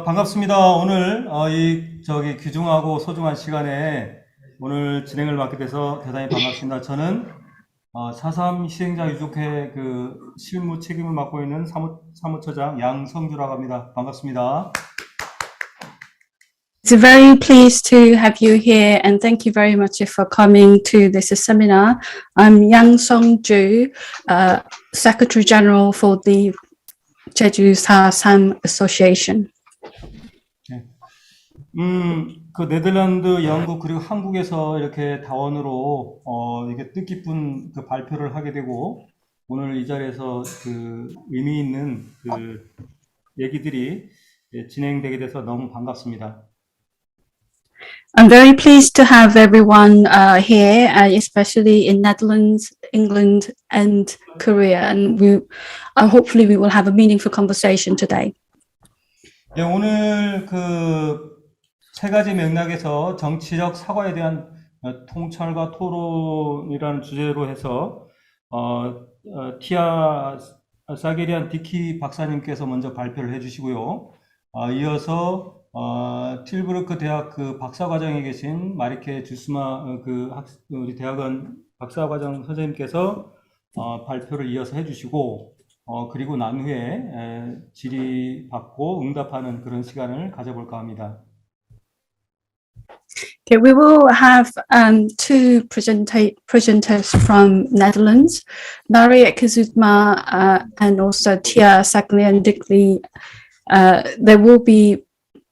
반갑습니다. 오늘 귀중하고 소중한 시간에 오늘 진행을 맡게 돼서 대단히 반갑습니다. 저는 4.3 희생자 유족회 실무 책임을 맡고 있는 사무처장 양성주라고 합니다. 반갑습니다. It's very pleased to have you here and thank you very much for coming to this seminar. I'm Yang Song-ju, Secretary General for the Jeju 4.3 Association. 네덜란드, 영국 그리고 한국에서 이렇게 다원으로 이게 뜻깊은 발표를 하게 되고 오늘 이 자리에서 의미 있는 얘기들이 진행되게 돼서 너무 반갑습니다. I'm very pleased to have everyone here, especially in Netherlands, England, and Korea, and hopefully we will have a meaningful conversation today. 네, 오늘 세 가지 맥락에서 정치적 사과에 대한 통찰과 토론이라는 주제로 해서 티아 사게리안 디키 박사님께서 먼저 발표를 해주시고요. 이어서 틸부르크 대학 박사과정에 계신 마리케 주스마 우리 대학원 박사과정 선생님께서 발표를 이어서 해주시고 그리고 난 후에 질의받고 응답하는 그런 시간을 가져볼까 합니다. Okay, we will have two presenters from Netherlands, Marieke Zutma and also Tia Saglian-Dickley. They will be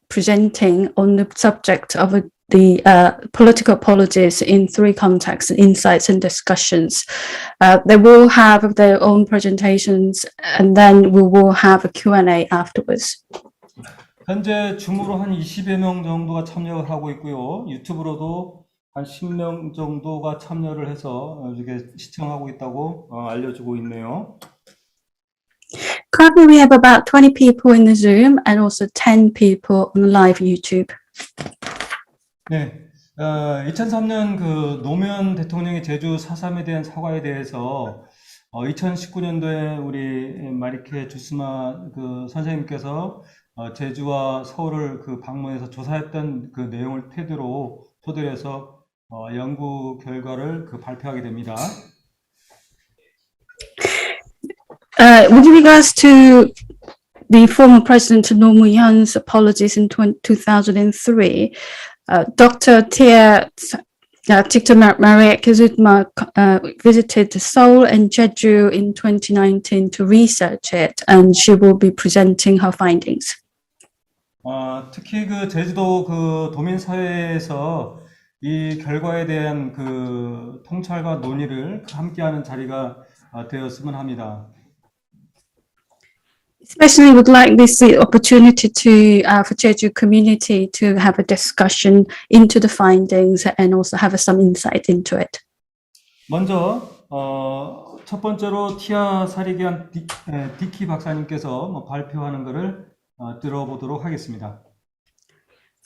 presenting on the subject of the political apologies in three contexts, insights and discussions. They will have their own presentations and then we will have a Q&A afterwards. 현재 줌으로 한 20여 명 정도가 참여를 하고 있고요. 유튜브로도 한 10명 정도가 참여를 해서 이렇게 시청하고 있다고 알려주고 있네요. Currently we have about 20 people in the Zoom and also 10 people on live YouTube. 네, 2003년 노무현 대통령의 제주 4.3에 대한 사과에 대해서 2019년도에 우리 마리케 주스마 선생님께서 제주와 서울을 방문해서 조사했던 내용을 토대로 해서 연구 결과를 발표하게 됩니다. With regards to the former President Roh Moo-hyun's apologies in 2003, Dr. Marieke Zutma visited Seoul and Jeju in 2019 to research it, and she will be presenting her findings. 특히 제주도 도민 사회에서 이 결과에 대한 통찰과 논의를 함께하는 자리가 되었으면 합니다. Especially would like this opportunity for Jeju community to have a discussion into the findings and also have some insight into it. 먼저 첫 번째로 티아 사리기안 디키 박사님께서 발표하는 것을 들어보도록 하겠습니다.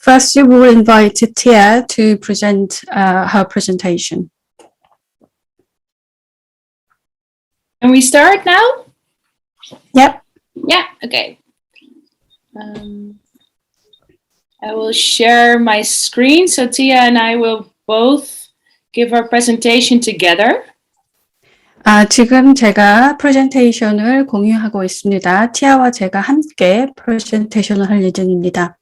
First, we will invite Tia to present her presentation. Can we start now? Yep. Yeah, okay. I will share my screen, so Tia and I will both give our presentation together. 지금 제가 프레젠테이션을 공유하고 있습니다. 티아와 제가 함께 프레젠테이션을 할 예정입니다.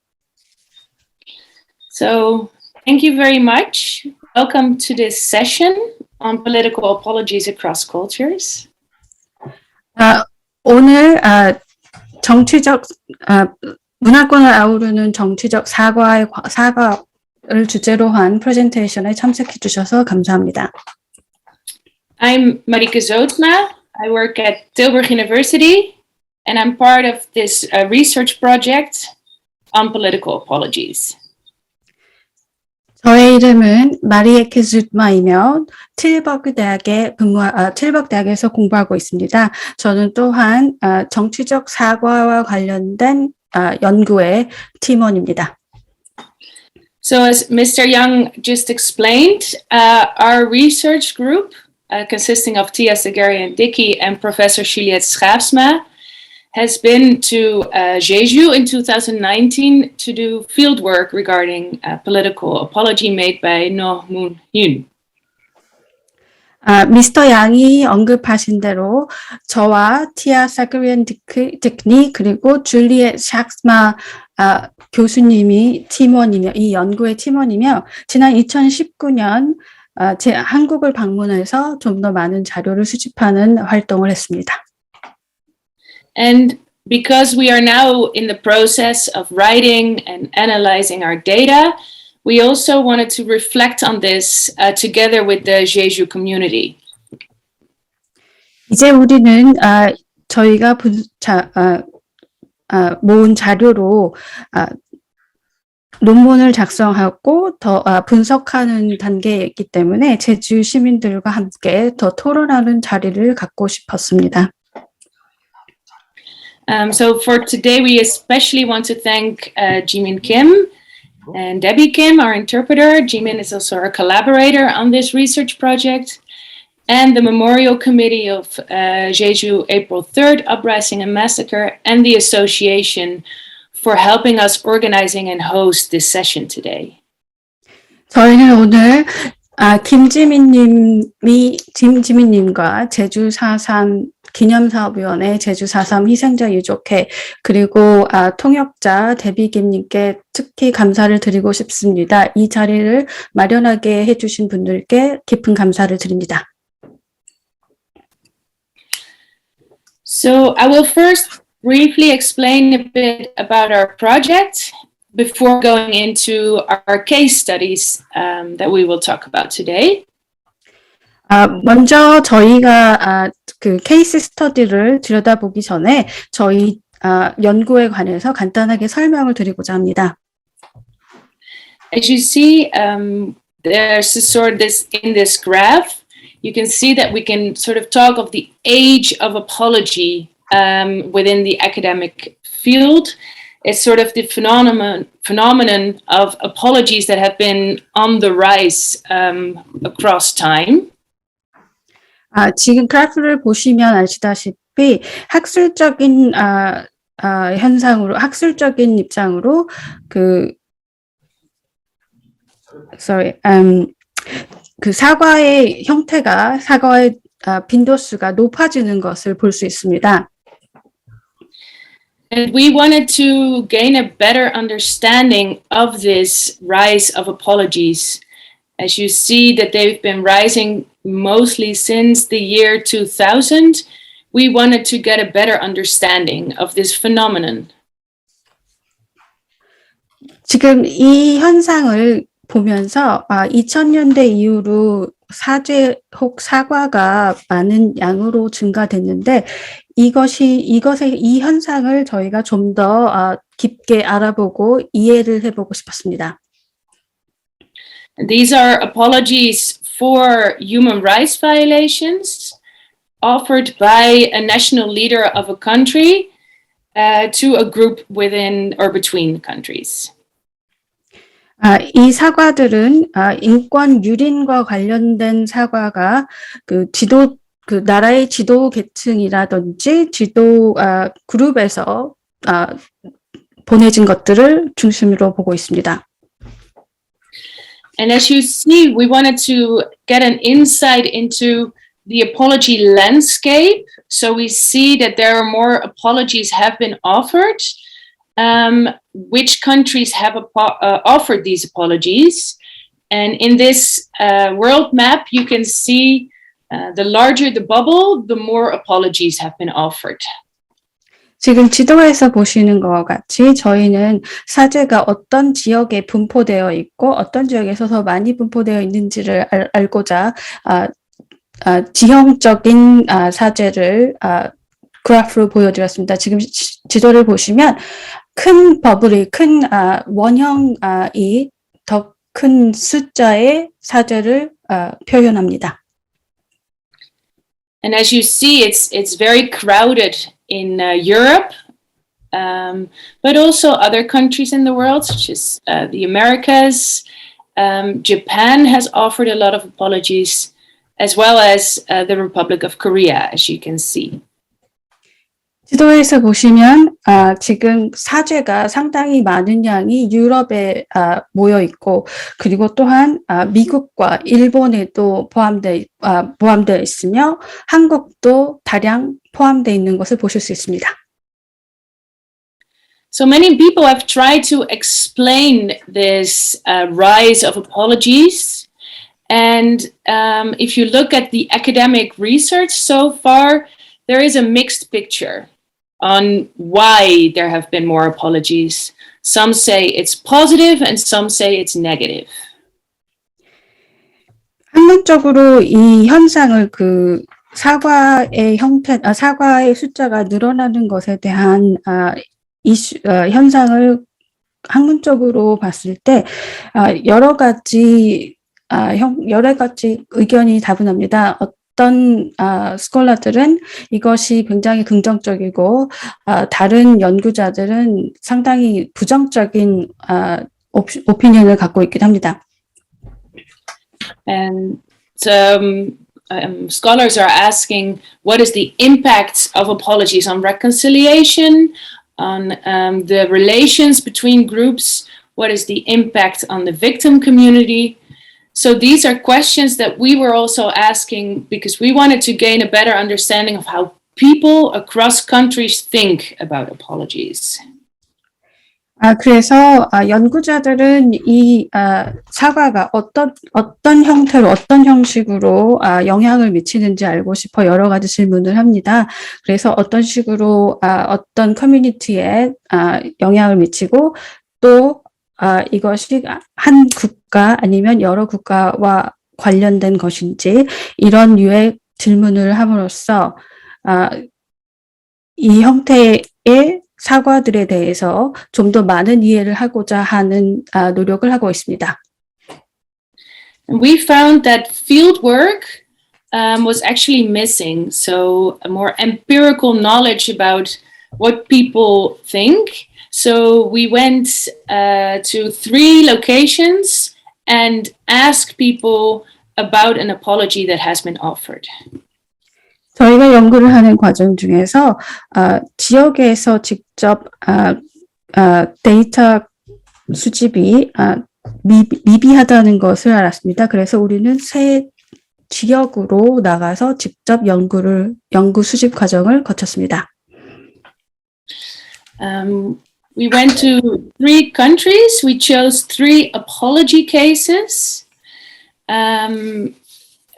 So, thank you very much. Welcome to this session on political apologies across cultures. 오늘 정치적 문화권을 아우르는 정치적 사과를 주제로 한 프레젠테이션에 참석해 주셔서 감사합니다. I'm Marieke Zutma. I work at Tilburg University and I'm part of this research project on political apologies. 저의 이름은 마리에케 즈트마이며 틸버그 대학에서 공부하고 있습니다. 저는 또한 정치적 사과와 관련된 연구의 팀원입니다. So as Mr. Young just explained, our research group consisting of Tia Saglian-Dickley and Professor Juliette Schaapsma has been to Jeju in 2019 to do field work regarding political apology made by No Moon-hyun. 미스터 양이 언급하신 대로 저와 티아 사그리안 디크니 그리고 줄리엣 샥스마 교수님이 팀원이며 이 연구의 팀원이며 지난 2019년 제 한국을 방문해서 좀 더 많은 자료를 수집하는 활동을 했습니다. And because we are now in the process of writing and analyzing our data, we also wanted to reflect on this together with the Jeju community. 이제 우리는 저희가 모은 자료로 논문을 작성하고 더 분석하는 단계에 있기 때문에 제주 시민들과 함께 더 토론하는 자리를 갖고 싶었습니다. So for today, we especially want to thank Jimin Kim and Debbie Kim, our interpreter. Jimin is also our collaborator on this research project. And the Memorial Committee of Jeju April 3rd Uprising and Massacre and the Association for helping us organizing and host this session today. 저희는 오늘 김지민님과 제주 4.3 기념사업위원회 제주 4.3 희생자 유족회 그리고 통역자 데비김님께 특히 감사를 드리고 싶습니다. 이 자리를 마련하게 해주신 분들께 깊은 감사를 드립니다. So I will first briefly explain a bit about our project before going into our case studies that we will talk about today. 먼저 저희가 그 케이스 스터디를 들여다보기 전에 저희 연구에 관해서 간단하게 설명을 드리고자 합니다. As you see, there's a sort of this in this graph. You can see that we can sort of talk of the age of apology within the academic field. It's sort of the phenomenon of apologies that have been on the rise across time. 지금 그래프를 보시면 아시다시피 학술적인 학술적인 입장으로 그 사과의 형태가 사과의 빈도수가 높아지는 것을 볼 수 있습니다. And we wanted to gain a better understanding of this rise of apologies. As you see that they've been rising mostly since the year 2000, we wanted to get a better understanding of this phenomenon. 지금 이 현상을 보면서 2000년대 이후로 혹 사과가 많은 양으로 증가됐는데 이 현상을 저희가 좀 더 깊게 알아보고 이해를 해보고 싶었습니다. These are apologies for human rights violations offered by a national leader of a country to a group within or between countries. 이 사과들은 인권 유린과 관련된 사과가 그 나라의 지도 계층이라든지 지도 그룹에서 보내진 것들을 중심으로 보고 있습니다. And as you see, we wanted to get an insight into the apology landscape. So we see that there are more apologies have been offered. Which countries have offered these apologies? And in this world map, you can see the larger the bubble, the more apologies have been offered. 지금 지도에서 보시는 것과 같이 저희는 사죄가 어떤 지역에 분포되어 있고 어떤 지역에서 더 많이 분포되어 있는지를 알고자 지형적인 사죄를 그래프로 보여드렸습니다. 지금 지도를 보시면 큰 버블이 큰 원형이 더 큰 숫자의 사죄를 표현합니다. And as you see, it's very crowded in Europe, but also other countries in the world, such as the Americas. Japan has offered a lot of apologies, as well as the Republic of Korea, as you can see. 지도에서 보시면 지금 사죄가 상당히 많은 양이 유럽에 모여 있고 그리고 또한 미국과 일본에도 포함되어 있으며 한국도 다량 포함되어 있는 것을 보실 수 있습니다. So many people have tried to explain this rise of apologies. And if you look at the academic research so far, there is a mixed picture on why there have been more apologies. Some say it's positive and some say it's negative. 학문적으로 이 현상을 사과의 숫자가 늘어나는 것에 대한 현상을 학문적으로 봤을 때 여러 가지 의견이 다분합니다. 어떤 스콜러들은 이것이 굉장히 긍정적이고 다른 연구자들은 상당히 부정적인 오피니언을 갖고 있기도 합니다. And scholars are asking, what is the impact of apologies on reconciliation, on the relations between groups? What is the impact on the victim community? So these are questions that we were also asking because we wanted to gain a better understanding of how people across countries think about apologies. 그래서 연구자들은 이 사과가 어떤 형태로 어떤 형식으로 영향을 미치는지 알고 싶어 여러 가지 질문을 합니다. 그래서 어떤 식으로 어떤 커뮤니티에 영향을 미치고 또 이것이 한 국가 아니면 여러 국가와 관련된 것인지 이런 류의 질문을 함으로써 이 형태의 사과들에 대해서 좀 더 많은 이해를 하고자 하는 노력을 하고 있습니다. And we found that field work was actually missing. So a more empirical knowledge about what people think. So we went to 3 locations and asked people about an apology that has been offered. 저희가 연구를 하는 과정 중에서 지역에서 직접 데이터 수집이 미비하다는 것을 알았습니다. 그래서 우리는 새 지역으로 나가서 직접 연구 수집 과정을 거쳤습니다. We went to 3 countries. We chose 3 apology cases.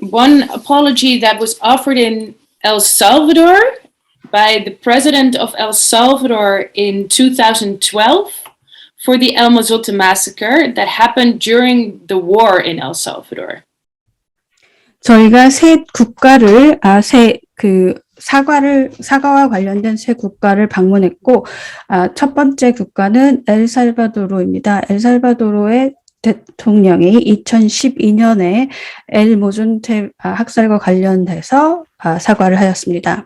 One apology that was offered in El Salvador by the president of El Salvador in 2012 for the El Mozote massacre that happened during the war in El Salvador. 저희가 세 국가를 사과와 관련된 세 국가를 방문했고 첫 번째 국가는 엘살바도르입니다. 엘살바도르의 대통령이 2012년에 엘 모존테 학살과 관련돼서 사과를 하였습니다.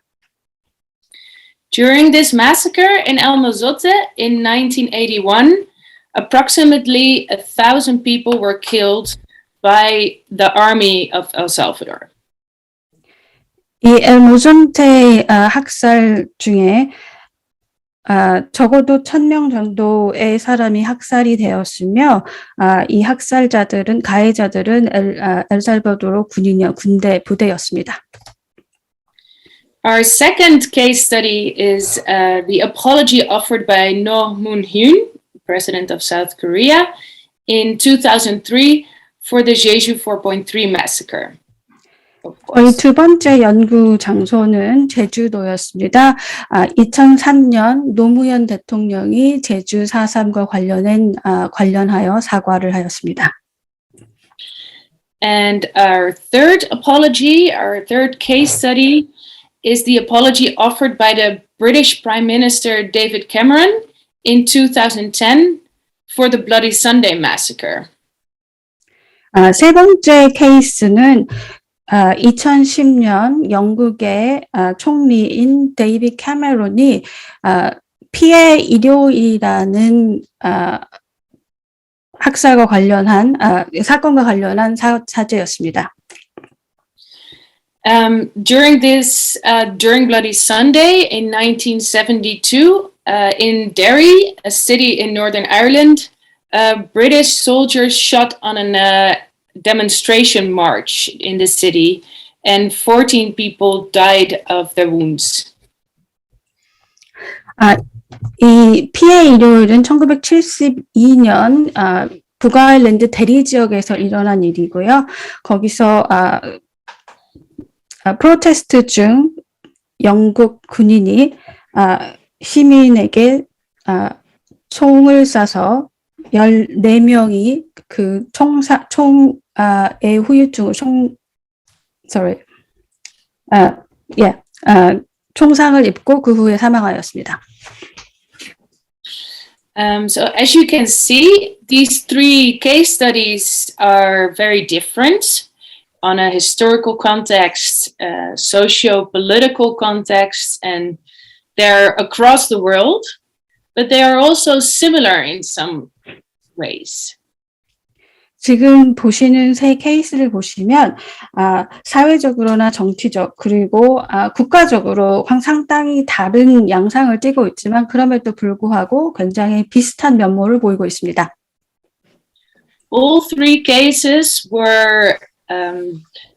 During this massacre in El Mozote in 1981, approximately 1,000 people were killed by the army of El Salvador. 이 엘 모존테 학살 중에 적어도 1,000명 정도의 사람이 학살이 되었으며 이 가해자들은 엘살바도르 군대 부대였습니다. Our second case study is the apology offered by No Moon-hyun, president of South Korea, in 2003 for the Jeju 4.3 massacre. 저희 두 번째 연구 장소는 제주도였습니다. 2003년 노무현 대통령이 제주 4.3과 관련하여 사과를 하였습니다. And our third case study is the apology offered by the British Prime Minister David Cameron in 2010 for the Bloody Sunday massacre. 세 번째 케이스는 2010년 영국의 총리인 데이빗 캐메론이 피해 일요일이라는 사건과 관련한 사죄였습니다. During Bloody Sunday in 1972, in Derry, a city in Northern Ireland, British soldiers shot on a demonstration march in the city, and 14 people died of their wounds. 이 피해 일요일은 1972년 북아일랜드 대리 지역에서 일어난 일이고요. 거기서 프로테스트 중 영국 군인이 시민에게 총을 쏴서 14명이 그 총의 후유증을 총상을 입고 그 후에 사망하였습니다. So as you can see, these three case studies are very different on a historical context, socio-political context, and they're across the world, but they are also similar in some ways. 지금 보시는 세 케이스를 보시면 사회적으로나 정치적 그리고 국가적으로 상당히 다른 양상을 띠고 있지만 그럼에도 불구하고 굉장히 비슷한 면모를 보이고 있습니다. All three cases were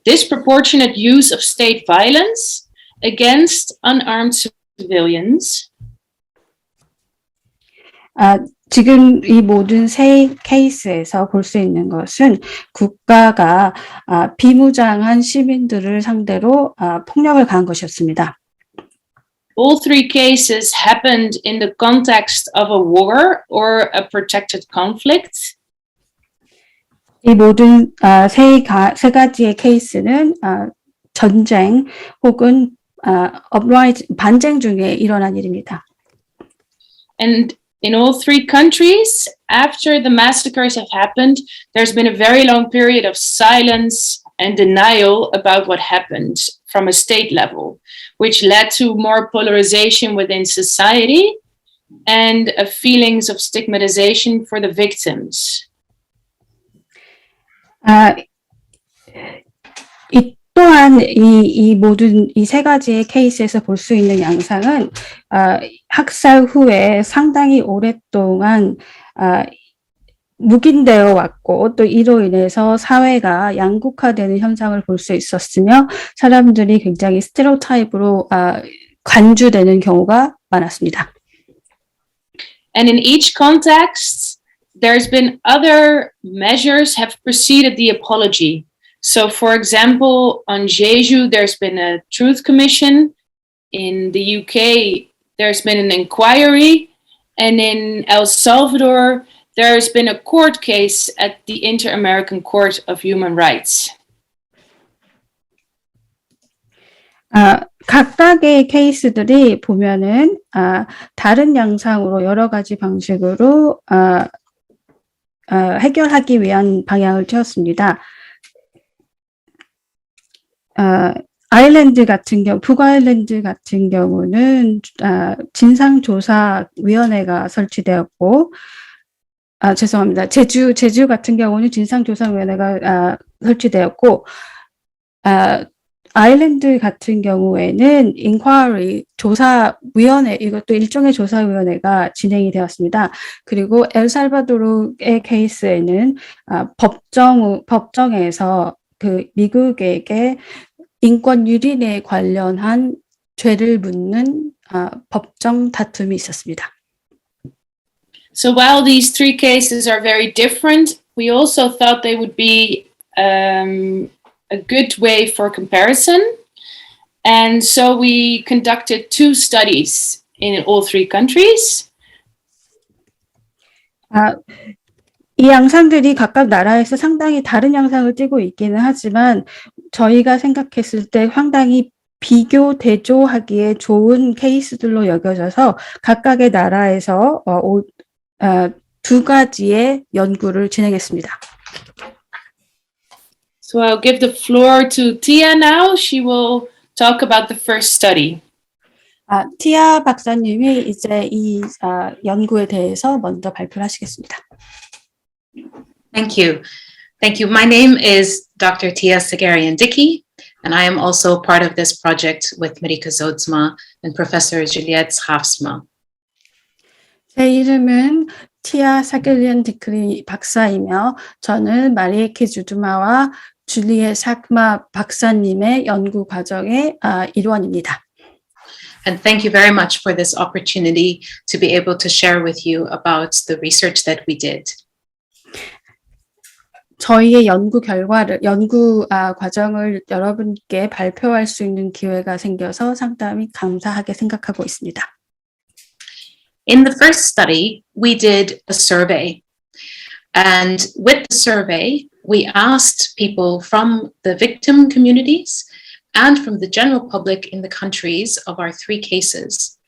disproportionate use of state violence against unarmed civilians. 지금 이 모든 세 케이스에서 볼 수 있는 것은 국가가 비무장한 시민들을 상대로 폭력을 가한 것이었습니다. All three cases happened in the context of a war or a protracted conflict. 이 모든 세 가지의 케이스는 전쟁 혹은 반쟁 중에 일어난 일입니다. And in all three countries, after the massacres have happened, there's been a very long period of silence and denial about what happened from a state level, which led to more polarization within society and feelings of stigmatization for the victims. 또한 이 모든 이 세 가지의 케이스에서 볼 수 있는 양상은 학살 후에 상당히 오랫동안 묵인되어 왔고 또 이로 인해서 사회가 양극화되는 현상을 볼 수 있었으며 사람들이 굉장히 스테레오타입으로 관주되는 경우가 많았습니다. And in each context, there's been other measures have preceded the apology. So, for example, on Jeju, there's been a truth commission. In the UK, there's been an inquiry. And in El Salvador, there's been a court case at the Inter-American Court of Human Rights. 각각의 케이스들이 보면은 다른 양상으로 여러 가지 방식으로 해결하기 위한 방향을 띄었습니다. 북아일랜드 같은 경우는 진상조사위원회가 설치되었고, 죄송합니다. 제주 같은 경우는 진상조사위원회가 설치되었고, 아일랜드 같은 경우에는 인콰리 조사위원회, 이것도 일종의 조사위원회가 진행이 되었습니다. 그리고 엘살바도르의 케이스에는 법정에서 그 미국에게 인권 유린에 관련한 죄를 묻는 법정 다툼이 있었습니다. So while these three cases are very different, we also thought they would be a good way for comparison. And so we conducted two studies in all three countries. 이 양상들이 각각 나라에서 상당히 다른 양상을 띠고 있기는 하지만 저희가 생각했을 때 상당히 비교, 대조하기에 좋은 케이스들로 여겨져서 각각의 나라에서 두 가지의 연구를 진행했습니다. So I'll give the floor to Tia now. She will talk about the first study. 티아 박사님이 이제 이 연구에 대해서 먼저 발표를 하시겠습니다. Thank you. Thank you. My name is Dr. Tia Sagarian-Dickey. And I am also part of this project with Marika Zodzma and Professor Juliette Schafsma. 제 이름은 티아 사겔리안 디크리 박사이며 저는 마리에케 주두마와 줄리에 삭마 박사님의 연구 과정의 일원입니다. And thank you very much for this opportunity to be able to share with you about the research that we did. 저희의 연구 과정을 여러분께 발표할 수 있는 기회가 생겨서 상당히 감사하게 생각하고 있습니다. In the first study, we did a survey. And with the survey, we asked people from the victim communities and from the general public in the countries of our three cases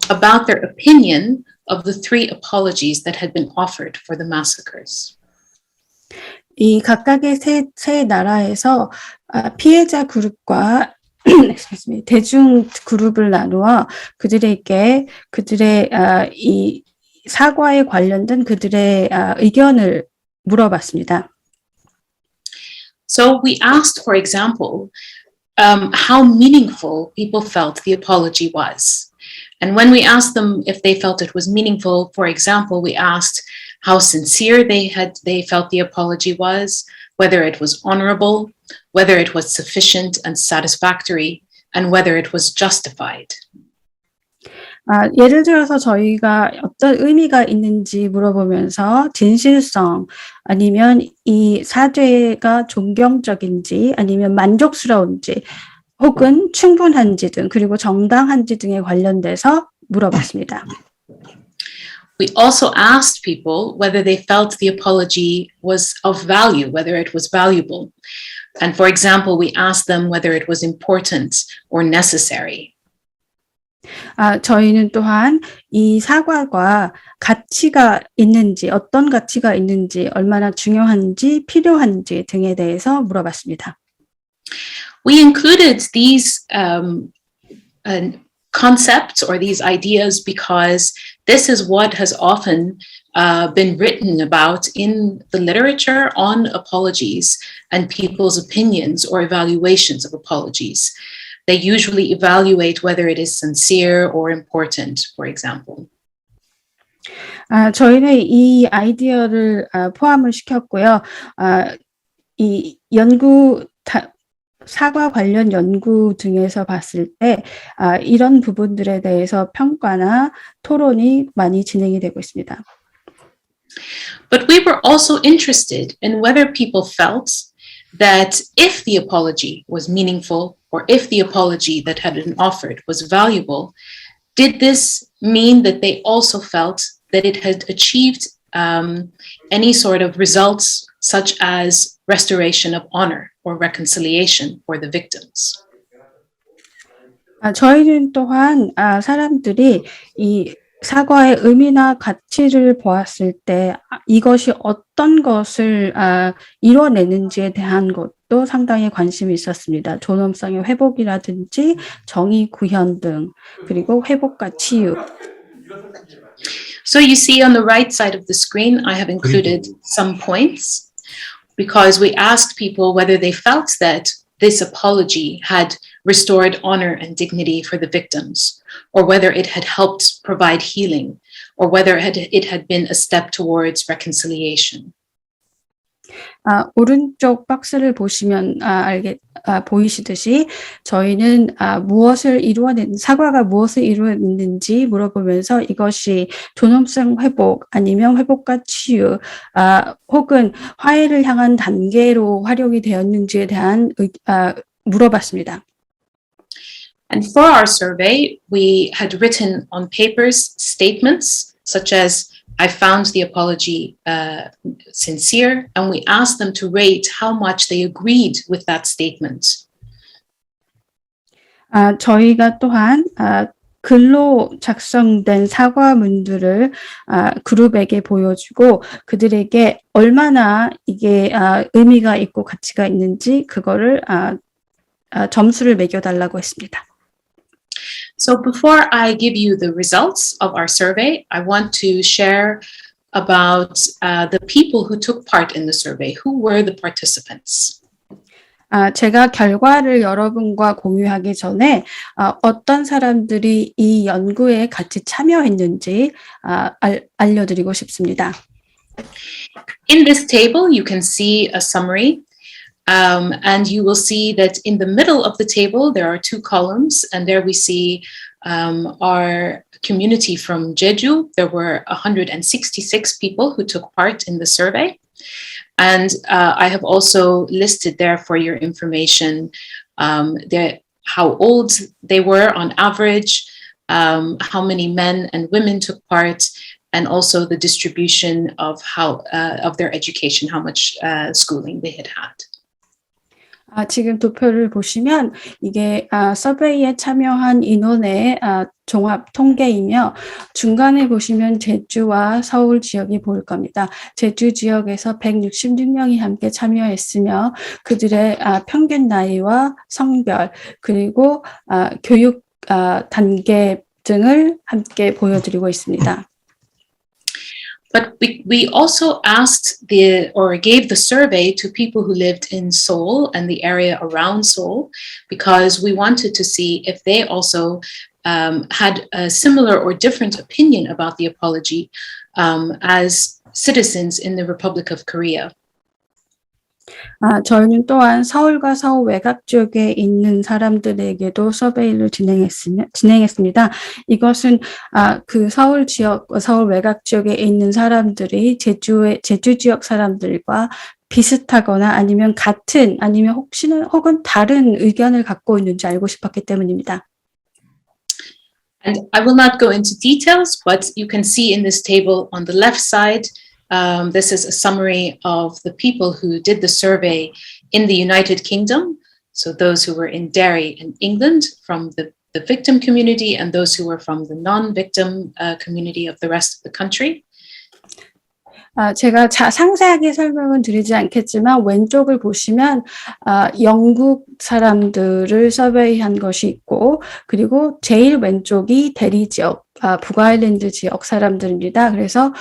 about their opinion of the three apologies that had been offered for the massacres. 이 각각의 세 나라에서 피해자 그룹과 대중 그룹을 나누어 그들에게 그들의 이 사과에 관련된 그들의 의견을 물어봤습니다. So we asked, for example, how meaningful people felt the apology was. And when we asked them if they felt it was meaningful, for example, we asked how sincere they felt the apology was, whether it was honorable, whether it was sufficient and satisfactory, and whether it was justified. 예를 들어서 저희가 어떤 의미가 있는지 물어보면서 진실성 아니면 이 사죄가 존경적인지 아니면 만족스러운지 혹은 충분한지 등 그리고 정당한지 등에 관련돼서 물어봤습니다. We also asked people whether they felt the apology was of value, whether it was valuable. And for example, we asked them whether it was important or necessary. 저희는 또한 이 사과가 가치가 있는지, 어떤 가치가 있는지, 얼마나 중요한지, 필요한지 등에 대해서 물어봤습니다. We included these concepts or these ideas because this is what has often been written about in the literature on apologies and people's opinions or evaluations of apologies. They usually evaluate whether it is sincere or important, for example. 저희는 이 아이디어를 포함을 시켰고요. 이 사과 관련 연구 등에서 봤을 때 이런 부분들에 대해서 평가나 토론이 많이 진행이 되고 있습니다. But we were also interested in whether people felt that if the apology was meaningful or if the apology that had been offered was valuable, did this mean that they also felt that it had achieved any sort of results such as restoration of honor or reconciliation for the victims? 저희는 또한 사람들이 이 사과의 의미나 가치를 보았을 때 이것이 어떤 것을 이뤄내는지에 대한 것도 상당히 관심이 있었습니다. 존엄성의 회복이라든지 정의 구현 등 그리고 회복과 치유. So you see on the right side of the screen, I have included some points because we asked people whether they felt that this apology had restored honor and dignity for the victims, or whether it had helped provide healing, or whether it had been a step towards reconciliation. 오른쪽 박스를 보시면 보이시듯이 저희는 사과가 무엇을 이루어냈는지 물어보면서 이것이 존엄성 회복 아니면 회복과 치유 혹은 화해를 향한 단계로 활용이 되었는지에 대한 물어봤습니다. And for our survey, we had written on papers statements such as I found the apology sincere, and we asked them to rate how much they agreed with that statement. 저희가 또한 글로 작성된 사과문들을 그룹에게 보여주고 그들에게 얼마나 이게 의미가 있고 가치가 있는지 그거를 점수를 매겨달라고 했습니다. So before I give you the results of our survey, I want to share about the people who took part in the survey. Who were the participants? 제가 결과를 여러분과 공유하기 전에 어떤 사람들이 이 연구에 같이 참여했는지 알려드리고 싶습니다. In this table, you can see a summary. And you will see that in the middle of the table, there are two columns, and there we see our community from Jeju. There were 166 people who took part in the survey. And I have also listed there for your information how old they were on average, how many men and women took part, and also the distribution of of their education, how much schooling they had had. 지금 도표를 보시면 이게 서베이에 참여한 인원의 종합 통계이며 중간에 보시면 제주와 서울 지역이 보일 겁니다. 제주 지역에서 166명이 함께 참여했으며 그들의 평균 나이와 성별 그리고 교육 단계 등을 함께 보여드리고 있습니다. But we also asked gave the survey to people who lived in Seoul and the area around Seoul, because we wanted to see if they also had a similar or different opinion about the apology as citizens in the Republic of Korea. 저희는 또한 서울과 서울 외곽 지역에 있는 사람들에게도 서베이를 진행했습니다. 이것은 그 서울 지역, 서울 외곽 지역에 있는 사람들이 제주 지역 사람들과 비슷하거나 아니면 같은 아니면 혹은 다른 의견을 갖고 있는지 알고 싶었기 때문입니다. And I will not go into details, but you can see in this table on the left side, this is a summary of the people who did the survey in the United Kingdom. So those who were in Derry in England from the victim community, and those who were from the non-victim community of the rest of the country. 제가 상세하게 설명은 드리지 않겠지만 왼쪽을 보시면 영국 사람들을 서베이한 것이 있고 그리고 제일 왼쪽이 대리 지역, 북아일랜드 지역 사람들입니다. 그래서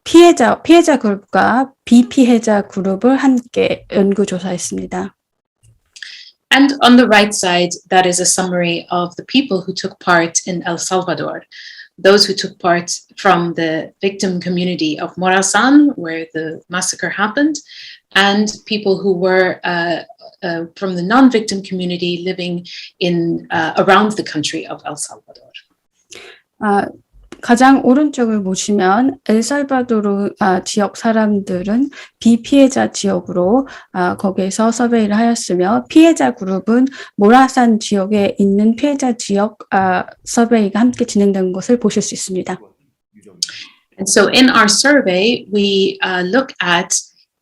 피해자 그룹과 비피해자 그룹을 함께 연구조사했습니다. And on the right side, that is a summary of the people who took part in El Salvador. Those who took part from the victim community of Morazan, where the massacre happened, and people who were from the non-victim community living in around the country of El Salvador. 가장 오른쪽을 보시면 엘살바도르 지역 사람들은 비피해자 지역으로 거기에서 서베이를 하였으며 피해자 그룹은 모라산 지역에 있는 피해자 지역 서베이가 함께 진행된 것을 보실 수 있습니다. And so in our survey, we look at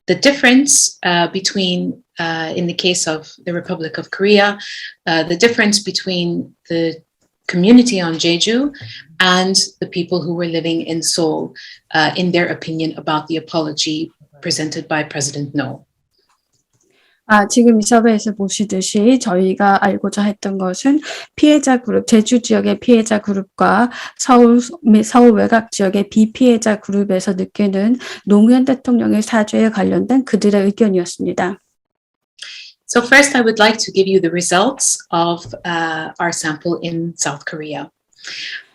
the difference between, in the case of the Republic of Korea, the difference between the community on Jeju and the people who were living in Seoul in their opinion about the apology presented by President No. 지금 이 서베이에서 보시듯이 저희가 알고자 했던 것은 피해자 그룹, 제주 지역의 피해자 그룹과 서울 외곽 지역의 비피해자 그룹에서 느끼는 노무현 대통령의 사죄에 관련된 그들의 의견이었습니다. So first, I would like to give you the results of our sample in South Korea.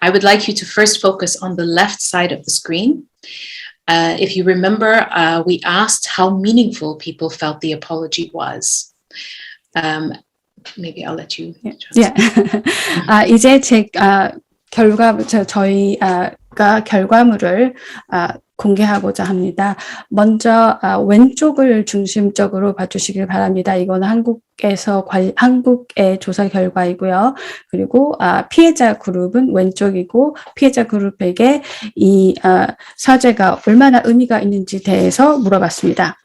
I would like you to first focus on the left side of the screen. If you remember, we asked how meaningful people felt the apology was. Maybe I'll let you. 이제 저희가 결과물을 공개하고자 합니다. 먼저 왼쪽을 중심적으로 봐주시길 바랍니다. 이거는 한국의 조사 결과이고요. 그리고 피해자 그룹은 왼쪽이고 피해자 그룹에게 이 사죄가 얼마나 의미가 있는지 대해서 물어봤습니다.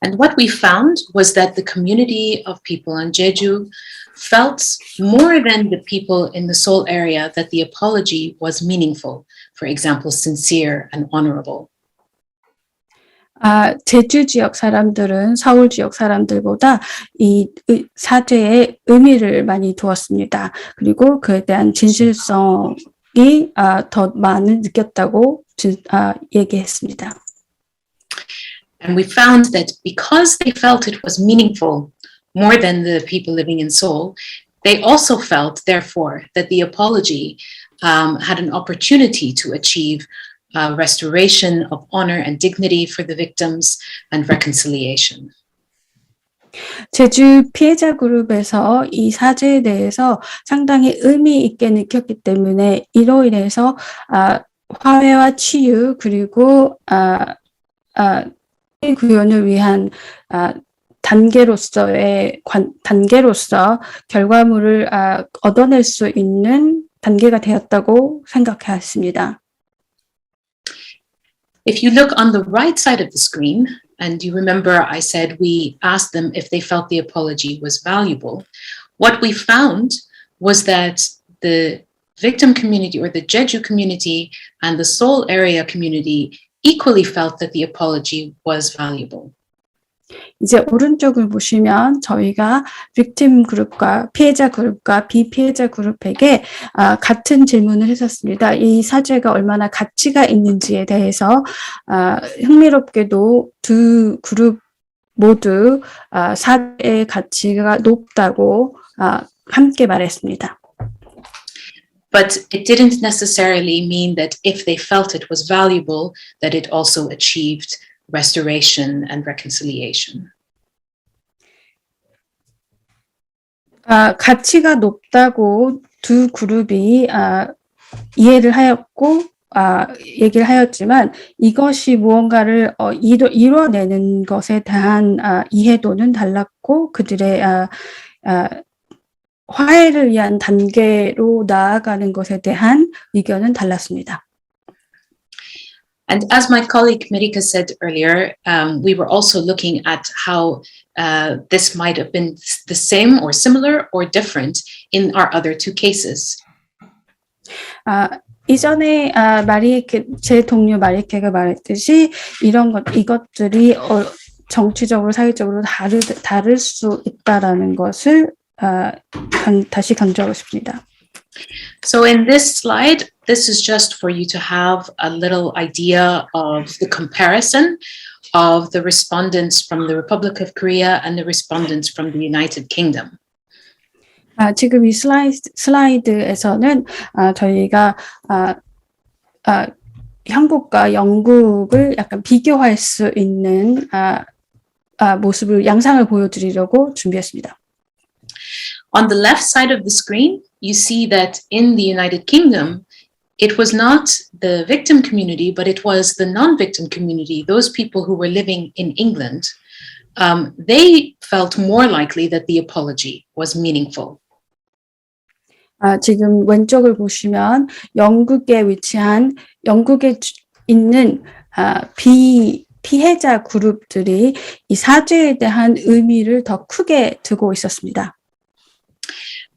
And what we found was that the community of people on Jeju felt more than the people in the Seoul area that the apology was meaningful. For example, sincere and honorable. 제주 지역 사람들은 서울 지역 사람들보다 이 사죄에 의미를 많이 두었습니다. 그리고 그에 대한 진실성이 더 많이 느꼈다고 얘기했습니다. And we found that because they felt it was meaningful more than the people living in Seoul, they also felt, therefore, that the apology had an opportunity to achieve restoration of honor and dignity for the victims and reconciliation. 제주 피해자 그룹에서 이 사죄에 대해서 상당히 의미 있게 느꼈기 때문에 이로 인해서 화해와 치유 그리고 구현을 위한 단계로서 결과물을 얻어낼 수 있는 단계가 되었다고 생각했습니다. If you look on the right side of the screen, and you remember I said we asked them if they felt the apology was valuable, what we found was that the victim community or the Jeju community and the Seoul area community equally felt that the apology was valuable. 이제 오른쪽을 보시면 저희가 빅팀 그룹과 피해자 그룹과 비피해자 그룹에게 같은 질문을 했었습니다. 이 사죄가 얼마나 가치가 있는지에 대해서 흥미롭게도 두 그룹 모두 사죄의 가치가 높다고 함께 말했습니다. But it didn't necessarily mean that if they felt it was valuable, that it also achieved restoration and reconciliation. 가치가 높다고 두 그룹이 이해를 하였고 얘기를 하였지만 이것이 무언가를 이뤄내는 것에 대한 이해도는 달랐고 그들의 화해를 위한 단계로 나아가는 것에 대한 의견은 달랐습니다. And as my colleague Marika said earlier, we were also looking at how this might have been the same or similar or different in our other two cases. 이전에 제 동료 마리케가 말했듯이 이것들이 정치적으로 사회적으로 다를 수 있다라는 것을 다시 강조하고 싶습니다. So in this slide, this is just for you to have a little idea of the comparison of the respondents from the Republic of Korea and the respondents from the United Kingdom. 지금 이 슬라이드에서는 저희가 한국과 영국을 약간 비교할 수 있는 양상을 보여드리려고 준비했습니다. On the left side of the screen, you see that in the United Kingdom, it was not the victim community, but it was the non-victim community, those people who were living in England. They felt more likely that the apology was meaningful. 지금 왼쪽을 보시면 영국에 있는 피해자 그룹들이 이 사죄에 대한 의미를 더 크게 두고 있었습니다.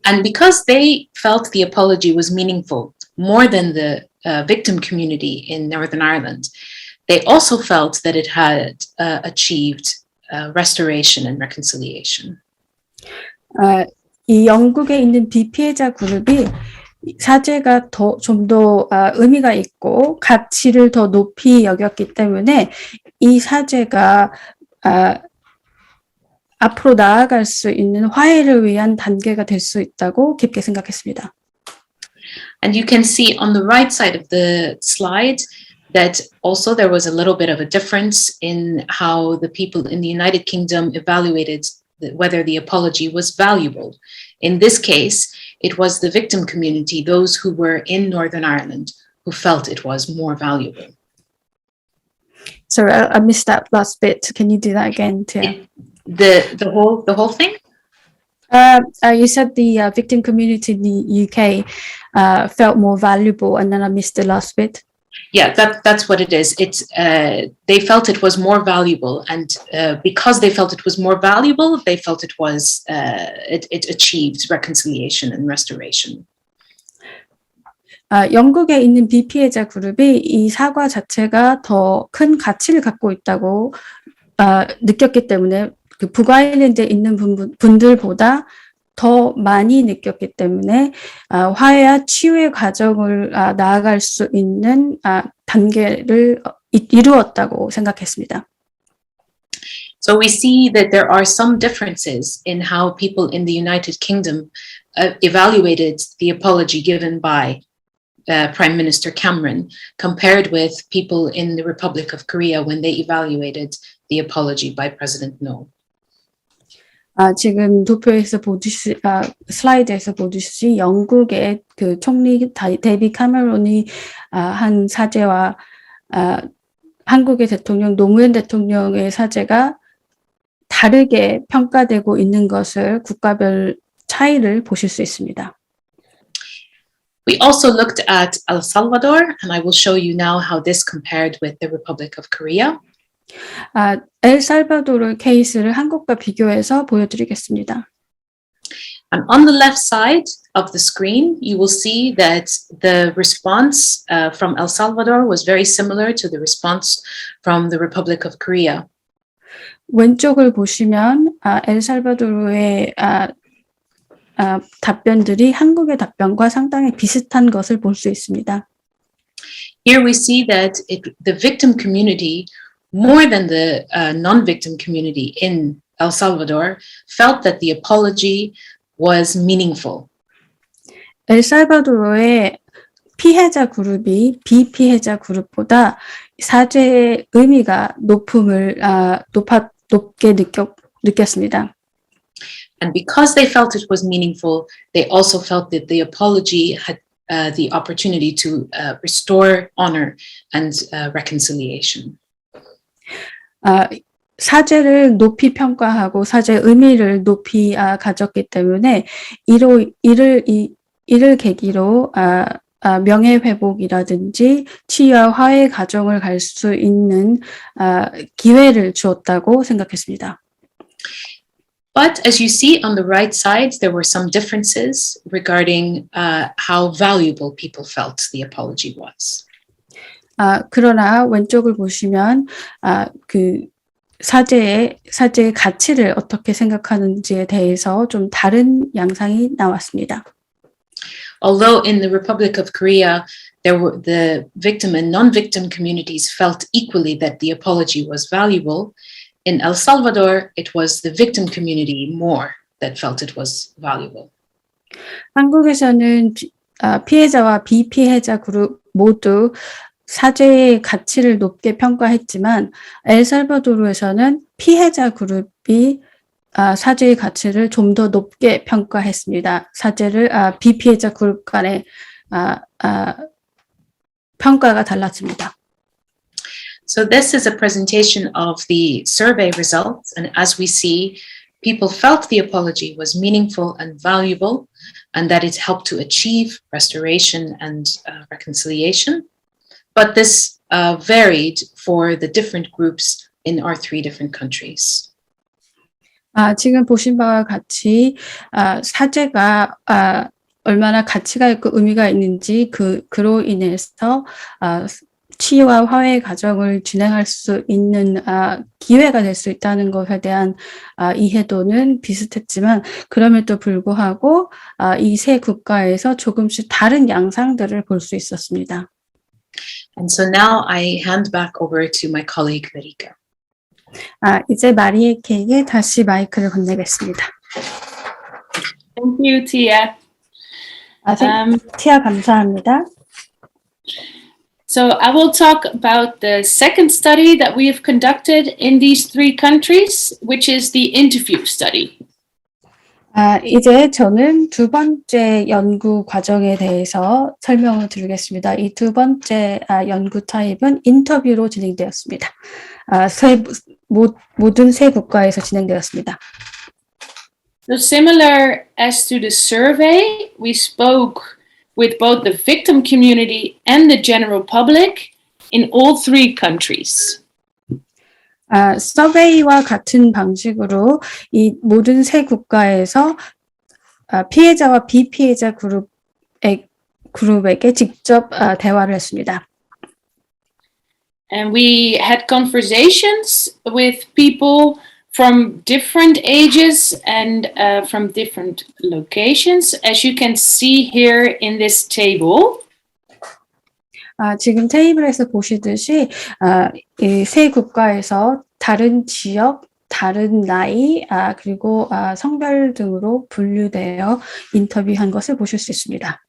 And because they felt the apology was meaningful more than the victim community in Northern Ireland, they also felt that it had achieved restoration and reconciliation. 이 영국에 있는 비피해자 그룹이 사죄가 좀 더 의미가 있고 가치를 더 높이 여겼기 때문에 이 사죄가 앞으로 나아갈 수 있는 화해를 위한 단계가 될 수 있다고 깊게 생각했습니다. And you can see on the right side of the slide that also there was a little bit of a difference in how the people in the United Kingdom evaluated whether the apology was valuable. In this case, it was the victim community, those who were in Northern Ireland, who felt it was more valuable. Sorry, I missed that last bit. Can you do that again, Tia? The whole thing? You said the victim community in the UK felt more valuable, and then I missed the last bit. Yeah, that's what it is. It's they felt it was more valuable, and because they felt it was more valuable, they felt it was it achieved reconciliation and restoration. 영국에 있는 비피해자 그룹이 이 사과 자체가 더 큰 가치를 갖고 있다고 느꼈기 때문에 그 북아일랜드에 있는 분들보다 더 많이 느꼈기 때문에 화해와 치유의 과정을 나아갈 수 있는 단계를 이루었다고 생각했습니다. So we see that there are some differences in how people in the United Kingdom evaluated the apology given by Prime Minister Cameron compared with people in the Republic of Korea when they evaluated the apology by President No. 지금 도표에서 슬라이드에서 보듯이 영국의 그 총리 데이빗 카메론이 한 사죄와 한국의 대통령 노무현 대통령의 사죄가 다르게 평가되고 있는 것을 국가별 차이를 보실 수 있습니다. We also looked at El Salvador, and I will show you now how this compared with the Republic of Korea. 엘살바도르 케이스를 한국과 비교해서 보여드리겠습니다. And on the left side of the screen, you will see that the response from El Salvador was very similar to the response from the Republic of Korea. 왼쪽을 보시면 엘살바도르의 답변들이 한국의 답변과 상당히 비슷한 것을 볼 수 있습니다. Here we see that the victim community, more than the non-victim community in El Salvador, felt that the apology was meaningful. 엘살바도르의 피해자 그룹이 비피해자 그룹보다 사죄의 의미가 높게 느꼈습니다. And because they felt it was meaningful, they also felt that the apology had the opportunity to restore honor and reconciliation. 사죄를 높이 평가하고 사죄의 의미를 높이 가졌기 때문에 이를 계기로 명예회복이라든지 치유와 화해 과정을 갈 수 있는 기회를 주었다고 생각했습니다. But as you see on the right side, there were some differences regarding how valuable people felt the apology was. 그러나 왼쪽을 보시면 그 사죄의 가치를 어떻게 생각하는지에 대해서 좀 다른 양상이 나왔습니다. Although in the Republic of Korea, the victim and non-victim communities felt equally that the apology was valuable, in El Salvador, it was the victim community more that felt it was valuable. 한국에서는 피해자와 비피해자 그룹 모두 사죄의 가치를 높게 평가했지만 엘살바도르에서는 피해자 그룹이 사죄의 가치를 좀 더 높게 평가했습니다. 사죄를 비피해자 그룹 간의 평가가 달랐습니다. So this is a presentation of the survey results, and as we see, people felt the apology was meaningful and valuable, and that it helped to achieve restoration and reconciliation. But this varied for the different groups in our three different countries. 지금 보신 바와 같이 사죄가 얼마나 가치가 있고 의미가 있는지 그로 인해서 치유와 화해 과정을 진행할 수 있는 기회가 될 수 있다는 것에 대한 이해도는 비슷했지만 그럼에도 불구하고 이 세 국가에서 조금씩 다른 양상들을 볼 수 있었습니다. And so now I hand back over to my colleague Marika. 이제 마리에케에게 다시 마이크를 건네겠습니다. Thank you, Tia. 티아 감사합니다. So I will talk about the second study that we have conducted in these three countries, which is the interview study. 이제 저는 두 번째 연구 과정에 대해서 설명을 드리겠습니다. 이 두 번째 연구 타입은 인터뷰로 진행되었습니다. 모든 세 국가에서 진행되었습니다. So similar as to the survey, we spoke with both the victim community and the general public in all three countries. 서베이와 같은 방식으로 이 모든 세 국가에서 피해자와 비피해자 그룹에게 직접 대화를 했습니다. And we had conversations with people from different ages and from different locations, as you can see here in this table. 지금 테이블에서 보시듯이 이 세 국가에서 다른 지역, 다른 나이, 그리고 성별 등으로 분류되어 인터뷰한 것을 보실 수 있습니다.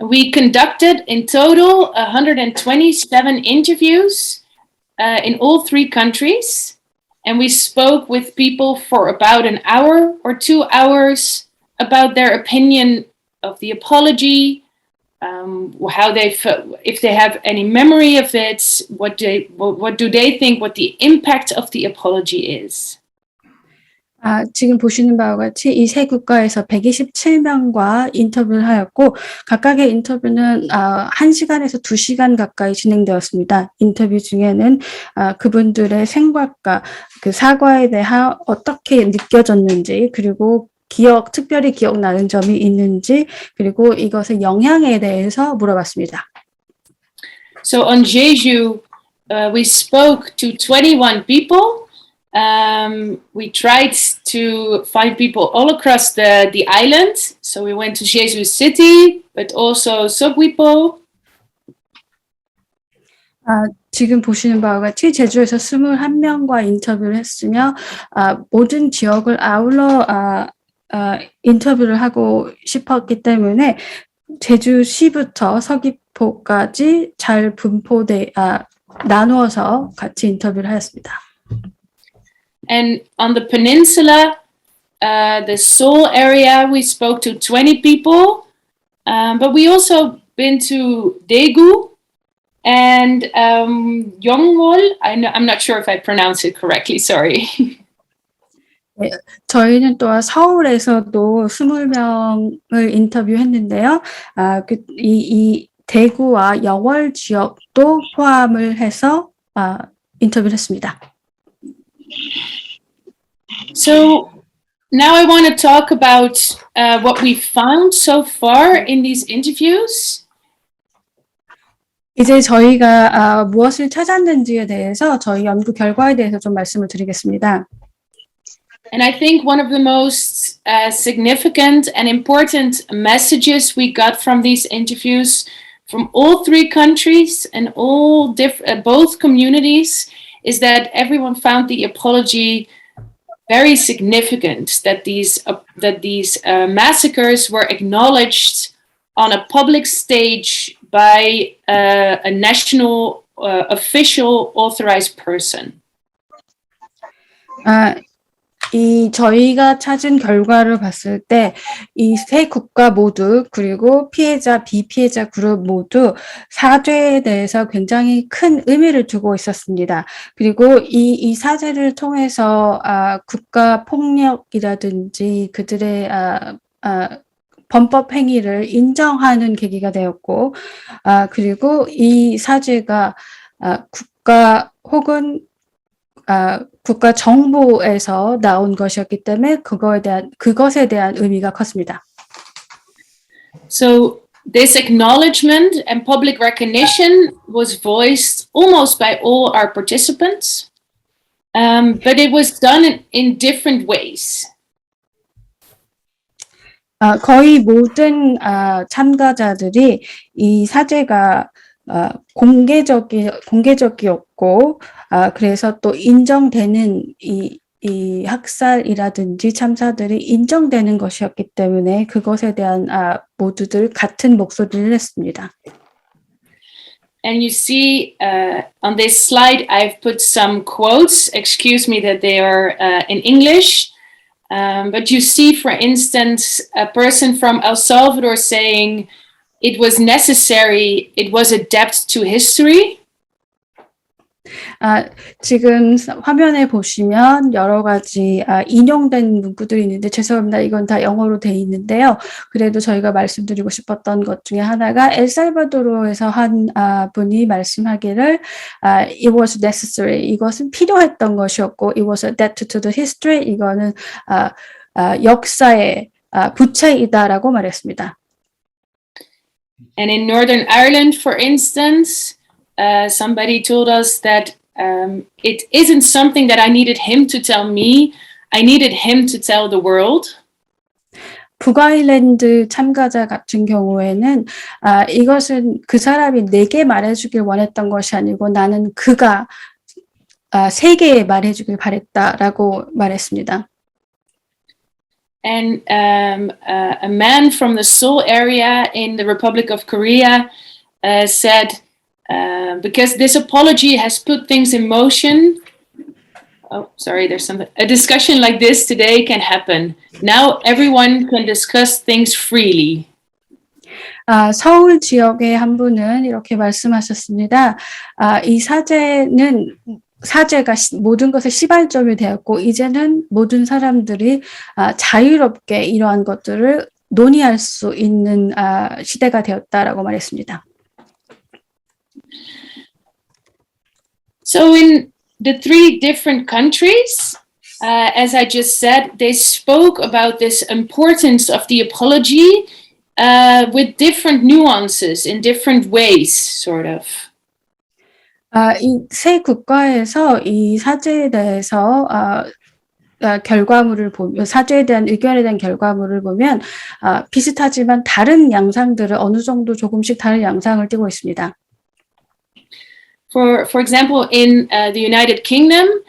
We conducted in total 127 interviews in all 3 countries, and we spoke with people for about an hour or 2 hours about their opinion of the apology, how they felt, if they have any memory of it, what do they think, what the impact of the apology is. 지금 보시는 바와 같이 이 세 국가에서 127명과 인터뷰를 하였고 각각의 인터뷰는 1시간에서 2시간 가까이 진행되었습니다. 인터뷰 중에는 그분들의 생각과 그 사과에 대한 어떻게 느껴졌는지 그리고 특별히 기억나는 점이 있는지 그리고 이것의 영향에 대해서 물어봤습니다. So on Jeju, we spoke to 21 people. We tried to find people all across the island. So we went to Jeju City, but also Seogwipo. 지금 보시는 바와 같이 제주에서 21명과 인터뷰를 했으며 모든 지역을 아울러 인터뷰를 하고 싶었기 때문에 제주시부터 서귀포까지 잘 나누어서 같이 인터뷰를 하였습니다. And on the peninsula, the Seoul area, we spoke to 20 people. But we also been to Daegu and Yeongwol. I'm not sure if I pronounced it correctly, sorry. 네, 저희는 또한 서울에서도 20명을 인터뷰했는데요. 이 대구와 영월 지역도 포함을 해서 인터뷰를 했습니다. So now I want to talk about what we found so far in these interviews. 이제 저희가 무엇을 찾았는지에 대해서 저희 연구 결과에 대해서 좀 말씀을 드리겠습니다. And I think one of the most significant and important messages we got from these interviews from all 3 countries and all both communities is that everyone found the apology very significant, that these massacres were acknowledged on a public stage by a national official authorized person. 저희가 찾은 결과를 봤을 때 이 세 국가 모두 그리고 피해자, 비피해자 그룹 모두 사죄에 대해서 굉장히 큰 의미를 두고 있었습니다. 그리고 이 사죄를 통해서 국가 폭력이라든지 그들의 범법 행위를 인정하는 계기가 되었고 그리고 이 사죄가 국가 혹은 국가 정부에서 나온 것이었기 때문에 그것에 대한 의미가 컸습니다. So this acknowledgement and public recognition was voiced almost by all our participants, but it was done in different ways. 거의 모든 참가자들이 이 사죄가 공개적이었고 그래서 또 인정되는 이 학살이라든지 참사들이 인정되는 것이었기 때문에 그것에 대한 모두들 같은 목소리를 냈습니다. And you see on this slide I've put some quotes. Excuse me that they are in English. But you see, for instance, a person from El Salvador saying, "It was necessary, it was a debt to history." 지금 화면에 보시면 여러 가지 인용된 문구들이 있는데 죄송합니다. 이건 다 영어로 돼 있는데요. 그래도 저희가 말씀드리고 싶었던 것 중에 하나가 엘살바도르에서 한 분이 말씀하기를 it was necessary. 이것은 필요했던 것이었고 it was a debt to the history. 이거는 역사의 부채이다라고 말했습니다. And in Northern Ireland, for instance, somebody told us that it isn't something that I needed him to tell me. I needed him to tell the world. 북아일랜드 참가자 같은 경우에는 이것은 그 사람이 내게 말해주길 원했던 것이 아니고 나는 그가 세게에 말해주길 바랬다라고 말했습니다. And a man from the Seoul area in the Republic of Korea said, because this apology has put things in motion. Oh, sorry, there's something. A discussion like this today can happen. Now everyone can discuss things freely. 서울 지역의 한 분은 이렇게 말씀하셨습니다. 이 사죄가 모든 것의 시발점이 되었고 이제는 모든 사람들이 자유롭게 이러한 것들을 논의할 수 있는 시대가 되었다라고 말했습니다. So in the three different countries, as I just said, they spoke about this importance of the apology with different nuances in different ways, sort of. 이 세 국가에서 이 사죄에 대해서 사죄에 대한 의견에 대한 결과물을 보면 비슷하지만 다른 양상들을 어느 정도 조금씩 다른 양상을 띠고 있습니다. For example, in the United Kingdom,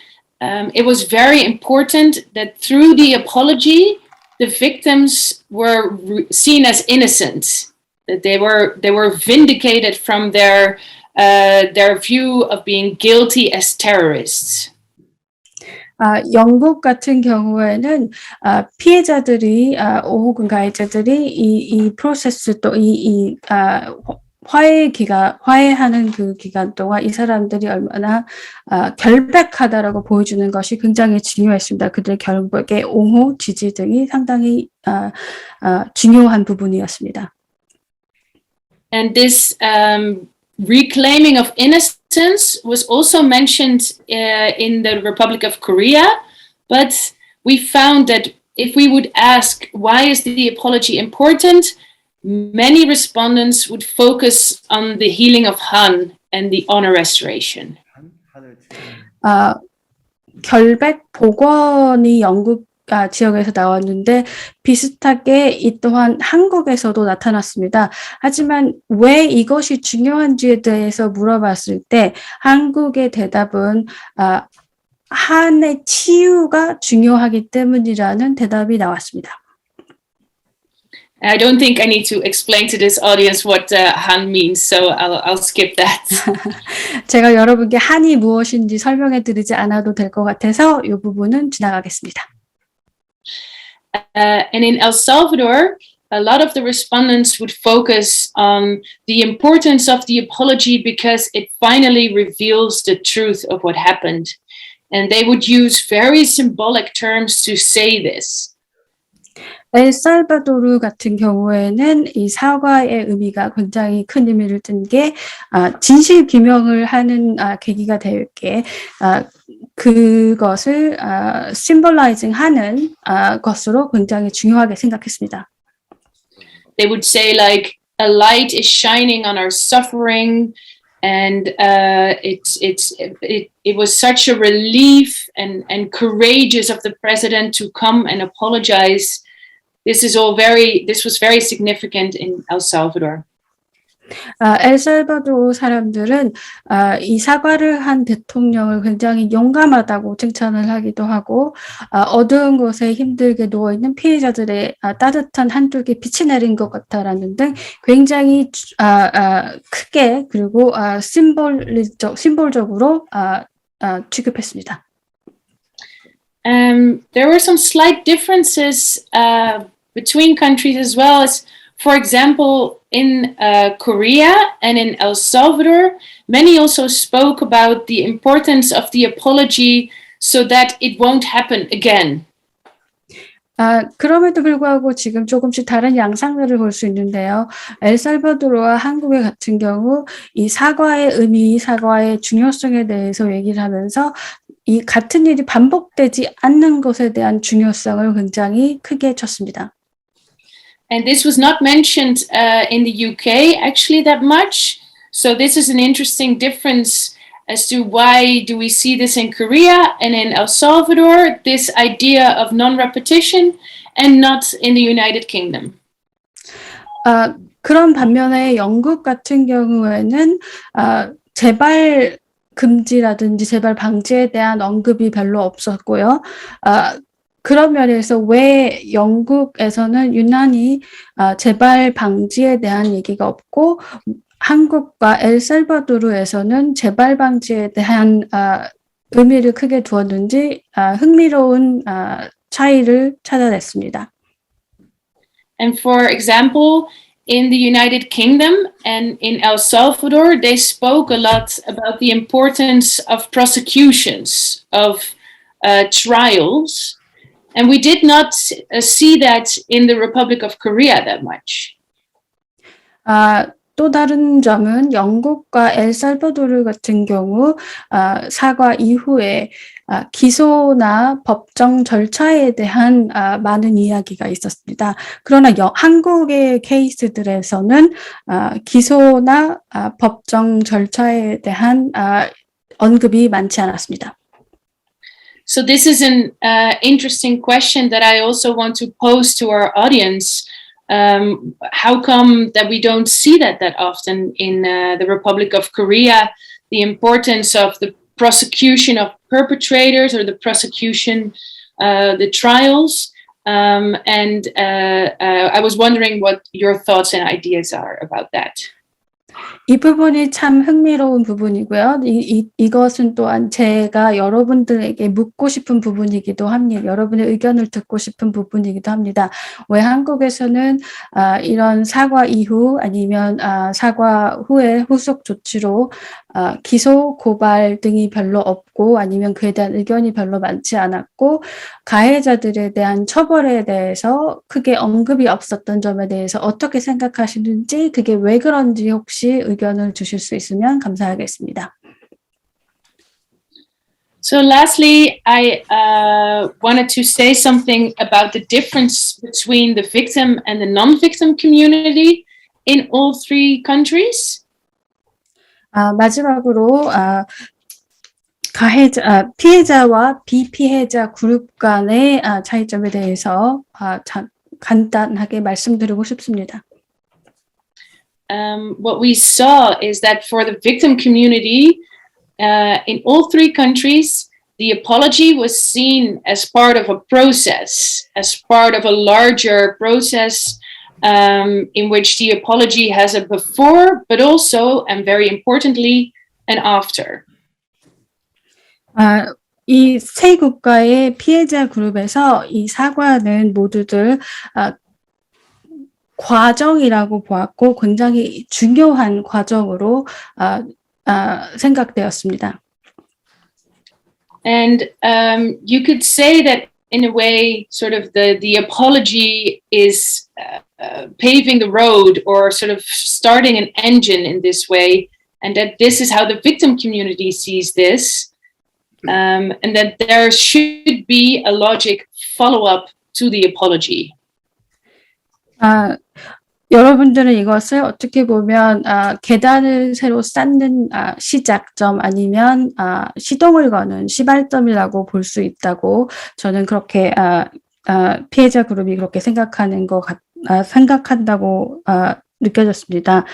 it was very important that through the apology, the victims were seen as innocent, that they were vindicated from their view of being guilty as terrorists. 영국 같은 경우에는 피해자들이 혹은 가해자들이 이 프로세스 또 화해하는 그 기간 동안 이 사람들이 얼마나 결백하다라고 보여주는 것이 굉장히 중요했습니다. 그들의 결백의 옹호, 지지 등이 상당히 중요한 부분이었습니다. And this reclaiming of innocence was also mentioned in the Republic of Korea, but we found that if we would ask why is the apology important, many respondents would focus on the healing of Han and the honor restoration. 결백 복원이 영국 지역에서 나왔는데 비슷하게 이 또한 한국에서도 나타났습니다. 하지만 왜 이것이 중요한지에 대해서 물어봤을 때 한국의 대답은 한의 치유가 중요하기 때문이라는 대답이 나왔습니다. I don't think I need to explain to this audience what Han means, so I'll skip that. 제가 여러분께 한이 무엇인지 설명해 드리지 않아도 될 것 같아서 이 부분은 지나가겠습니다. And in El Salvador, a lot of the respondents would focus on the importance of the apology because it finally reveals the truth of what happened. And they would use very symbolic terms to say this. 엘살바도르 같은 경우에는 이 사과의 의미가 굉장히 큰 의미를 띈 게 진실 규명을 하는 계기가 될 게 그것을 심볼라이징 하는 것으로 굉장히 중요하게 생각했습니다. They would say like a light is shining on our suffering, and it was such a relief and courageous of the president to come and apologize. This was very significant in El Salvador. 엘살바도르 사람들은 이 사과를 한 대통령을 굉장히 용감하다고 칭찬을 하기도 하고 어두운 곳에 힘들게 누워있는 피해자들의 따뜻한 한쪽에 빛이 내린 것 같다라는 등 굉장히 크게 그리고 심볼적으로 취급했습니다. There were some slight differences between countries as well as, for example, in Korea and in El Salvador, many also spoke about the importance of the apology so that it won't happen again. 그럼에도 불구하고 지금 조금씩 다른 양상들을 볼 수 있는데요. 엘살바도르와 한국의 같은 경우 이 사과의 의미, 사과의 중요성에 대해서 얘기를 하면서 이 같은 일이 반복되지 않는 것에 대한 중요성을 굉장히 크게 쳤습니다. And this was not mentioned in the UK actually that much. So this is an interesting difference as to why do we see this in Korea and in El Salvador, this idea of non-repetition, and not in the United Kingdom. 그런 반면에 영국 같은 경우에는 재발 금지라든지 재발 방지에 대한 언급이 별로 없었고요. 그런 면에서 왜 영국에서는 유난히 재발 방지에 대한 얘기가 없고 한국과 엘살바도르에서는 재발 방지에 대한 의미를 크게 두었는지 흥미로운 차이를 찾아냈습니다. And for example, in the United Kingdom and in El Salvador, they spoke a lot about the importance of prosecutions, of trials. And we did not see that in the Republic of Korea that much. 또 다른 점은 영국과 엘살바도르 같은 경우 사과 이후에 기소나 법정 절차에 대한 많은 이야기가 있었습니다. 그러나 한국의 케이스들에서는 기소나 법정 절차에 대한 언급이 많지 않았습니다. So this is an interesting question that I also want to pose to our audience. How come that we don't see that often in the Republic of Korea, the importance of the prosecution of perpetrators or the prosecution, the trials? And I was wondering what your thoughts and ideas are about that. 이 부분이 참 흥미로운 부분이고요. 이것은 또한 제가 여러분들에게 묻고 싶은 부분이기도 합니다. 여러분의 의견을 듣고 싶은 부분이기도 합니다. 왜 한국에서는 이런 사과 이후 아니면 사과 후에 후속 조치로 기소, 고발 등이 별로 없고 아니면 그에 대한 의견이 별로 많지 않았고 가해자들에 대한 처벌에 대해서 크게 언급이 없었던 점에 대해서 어떻게 생각하시는지 그게 왜 그런지 혹시 의견을 주실 수 있으면 감사하겠습니다. So lastly, I wanted to say something about the difference between the victim and the non-victim community in all three countries. 마지막으로 피해자와 비피해자 그룹 간의 차이점에 대해서 간단하게 말씀드리고 싶습니다. What we saw is that for the victim community, in all three countries, the apology was seen as part of a process, as part of a larger process in which the apology has a before, but also, and very importantly, an after. 이 세 국가의 피해자 그룹에서 이 사과는 모두들 과정이라고 보았고 굉장히 중요한 과정으로 생각되었습니다. And you could say that in a way, sort of the apology is paving the road or sort of starting an engine in this way, and that this is how the victim community sees this, and that there should be a logic follow-up to the apology. 여러분들은 이것을 어떻게 보면 계단을 새로 쌓는 시작점 아니면 시동을 거는 시발점이라고 볼 수 있다고 저는 그렇게 피해자 그룹이 그렇게 생각한다고 느껴졌습니다.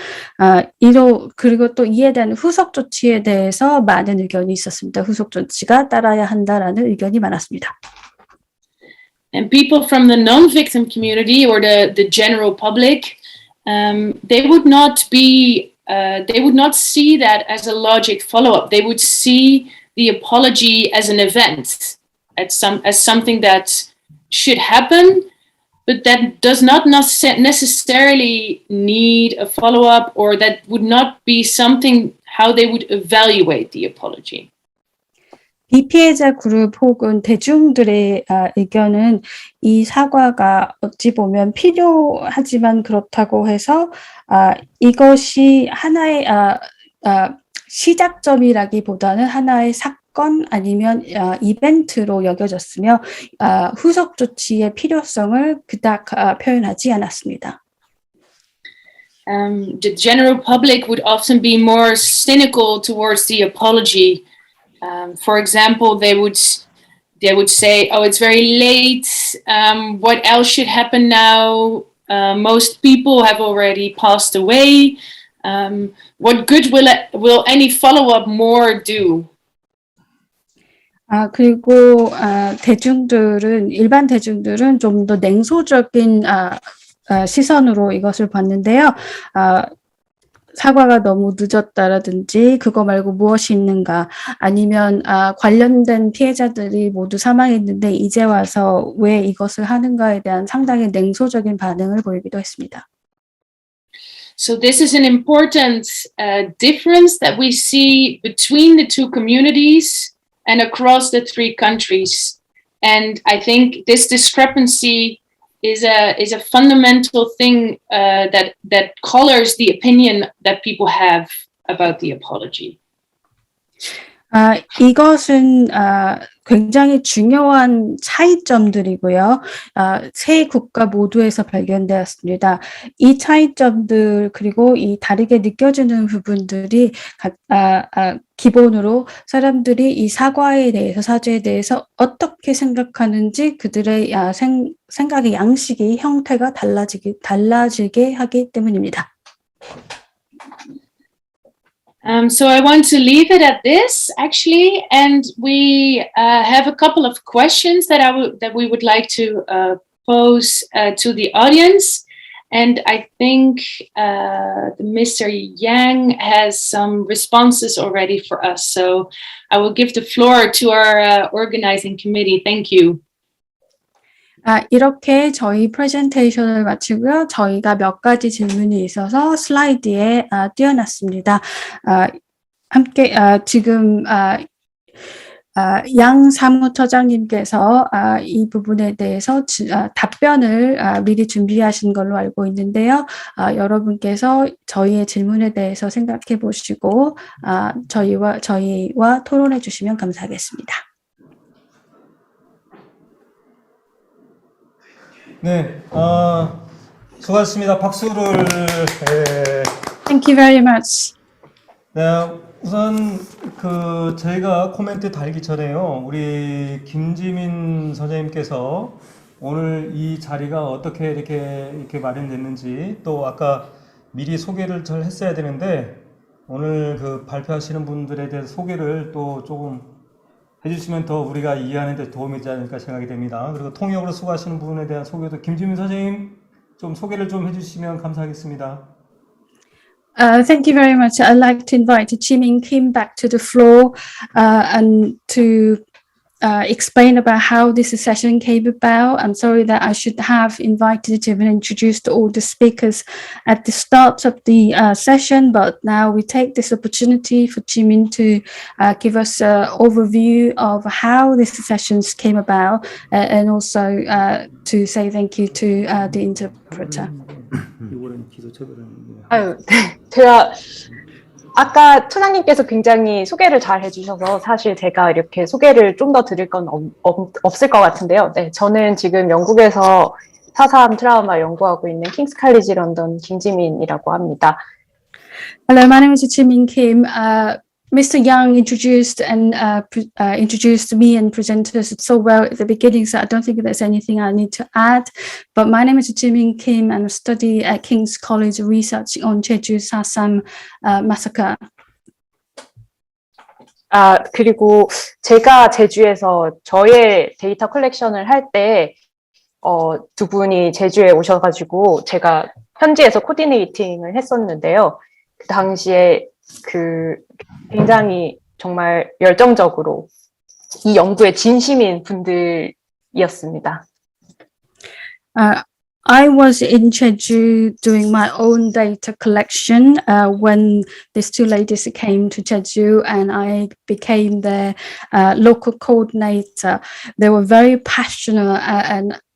그리고 또 이에 대한 후속 조치에 대해서 많은 의견이 있었습니다. 후속 조치가 따라야 한다라는 의견이 많았습니다. And people from the non-victim community or the general public, they would not see that as a logic follow-up. They would see the apology as an event, as something that should happen, but that does not necessarily need a follow-up, or that would not be something how they would evaluate the apology. 비피해자 그룹 혹은 대중들의 의견은 이 사과가 어찌 보면 필요하지만 그렇다고 해서 이것이 하나의 시작점이라기보다는 하나의 사건 아니면 이벤트로 여겨졌으며 후속 조치의 필요성을 그닥 표현하지 않았습니다. The general public would often be more cynical towards the apology. For example, they would say, "Oh, it's very late. What else should happen now? Most people have already passed away. What good will any follow-up more do? 그리고 일반 대중들은 좀 더 냉소적인 시선으로 이것을 봤는데요. 사과가 너무 늦었다라든지 그거 말고 무엇이 있는가 아니면 관련된 피해자들이 모두 사망했는데 이제 와서 왜 이것을 하는가에 대한 상당히 냉소적인 반응을 보이기도 했습니다. So this is an important difference that we see between the two communities and across the three countries. And I think this discrepancy is a fundamental thing that colors the opinion that people have about the apology. 이것은 굉장히 중요한 차이점들이고요. 세 국가 모두에서 발견되었습니다. 이 차이점들 그리고 이 다르게 느껴지는 부분들이 기본으로 사람들이 이 사과에 대해서 사죄에 대해서 어떻게 생각하는지 그들의 생각의 양식이 형태가 달라지게 하기 때문입니다. So I want to leave it at this, actually, and we have a couple of questions that we would like to pose to the audience, and I think Mr. Yang has some responses already for us. So I will give the floor to our organizing committee. Thank you. 이렇게 저희 프레젠테이션을 마치고요. 저희가 몇 가지 질문이 있어서 슬라이드에 띄워놨습니다. 함께 지금 양 사무처장님께서 이 부분에 대해서 답변을 미리 준비하신 걸로 알고 있는데요. 여러분께서 저희의 질문에 대해서 생각해 보시고 저희와 토론해 주시면 감사하겠습니다. 네, 수고하셨습니다. 박수를. Thank you very much. 네, 우선 저희가 코멘트 달기 전에요. 우리 김지민 선생님께서 오늘 이 자리가 어떻게 이렇게 마련됐는지 또 아까 미리 소개를 잘 했어야 되는데 오늘 발표하시는 분들에 대해서 소개를 또 조금 해주시면 더 우리가 이해하는 데 도움이 되지 않을까 생각이 됩니다. 그리고 통역으로 수고하시는 부분에 대한 소개도 김지민 선생님 좀 소개를 좀 해주시면 감사하겠습니다. Thank you very much. I'd like to invite Jimin Kim back to the floor and to explain about how this session came about. I'm sorry that I should have invited Jimin and introduced all the speakers at the start of the session, but now we take this opportunity for Jimin to give us an overview of how this sessions came about and also to say thank you to the interpreter. 제가 아까 초장님께서 굉장히 소개를 잘 해주셔서 사실 제가 이렇게 소개를 좀 더 드릴 건 없을 것 같은데요. 네, 저는 지금 영국에서 4.3 트라우마 연구하고 있는 킹스 칼리지 런던 김지민이라고 합니다. Hello, my name is Jimin Kim. Mr. Yang introduced me and presented us so well at the beginning, so I don't think there's anything I need to add. But my name is Jimin Kim, and I study at King's College researching on Jeju 4.3 massacre. 그리고 제가 제주에서 저의 데이터 컬렉션을 할 때 두 분이 제주에 오셔가지고 제가 현지에서 코디네이팅을 했었는데요. 그 당시에 굉장히 정말 열정적으로 이 연구에 진심인 분들이었습니다. I was in Jeju doing my own data collection when these two ladies came to Jeju and I became their local coordinator. They were very passionate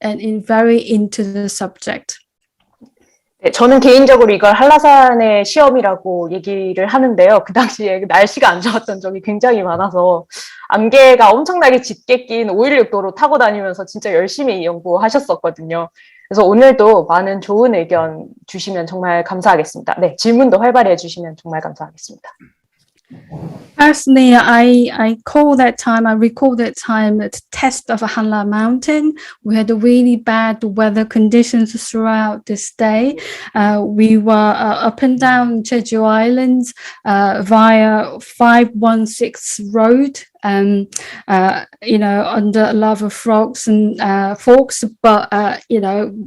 and very into the subject. 네, 저는 개인적으로 이걸 한라산의 시험이라고 얘기를 하는데요. 그 당시에 날씨가 안 좋았던 적이 굉장히 많아서 안개가 엄청나게 짙게 낀 516도로 타고 다니면서 진짜 열심히 연구하셨었거든요. 그래서 오늘도 많은 좋은 의견 주시면 정말 감사하겠습니다. 네, 질문도 활발히 해주시면 정말 감사하겠습니다. Personally, I recall that time at the test of Hanla Mountain. We had really bad weather conditions throughout this day. We were up and down Jeju Islands via 516 road. Under a lot of frogs and forks, but I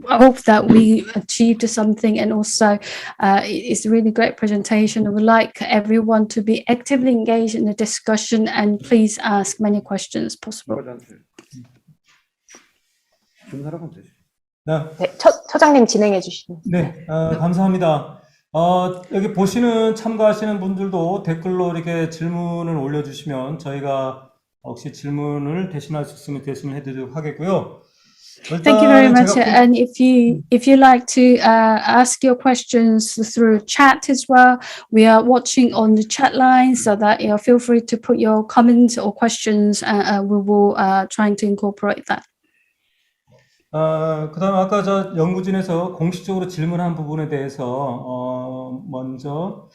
hope that we achieved something, and also it's a really great presentation. I would like everyone to be actively engaged in the discussion and please ask many questions possible. 네, 처장님 진행해 주시면. 네, 감사합니다. 여기 보시는 참가하시는 분들도 댓글로 이렇게 질문을 올려주시면 저희가 혹시 질문을 대신할 수 있으면 대신을 해드리도록 하겠고요. Thank you very much. And if you like to ask your questions through chat as well, we are watching on the chat line, so that feel free to put your comments or questions. We will trying to incorporate that. 그다음 아까 저 연구진에서 공식적으로 질문한 부분에 대해서 먼저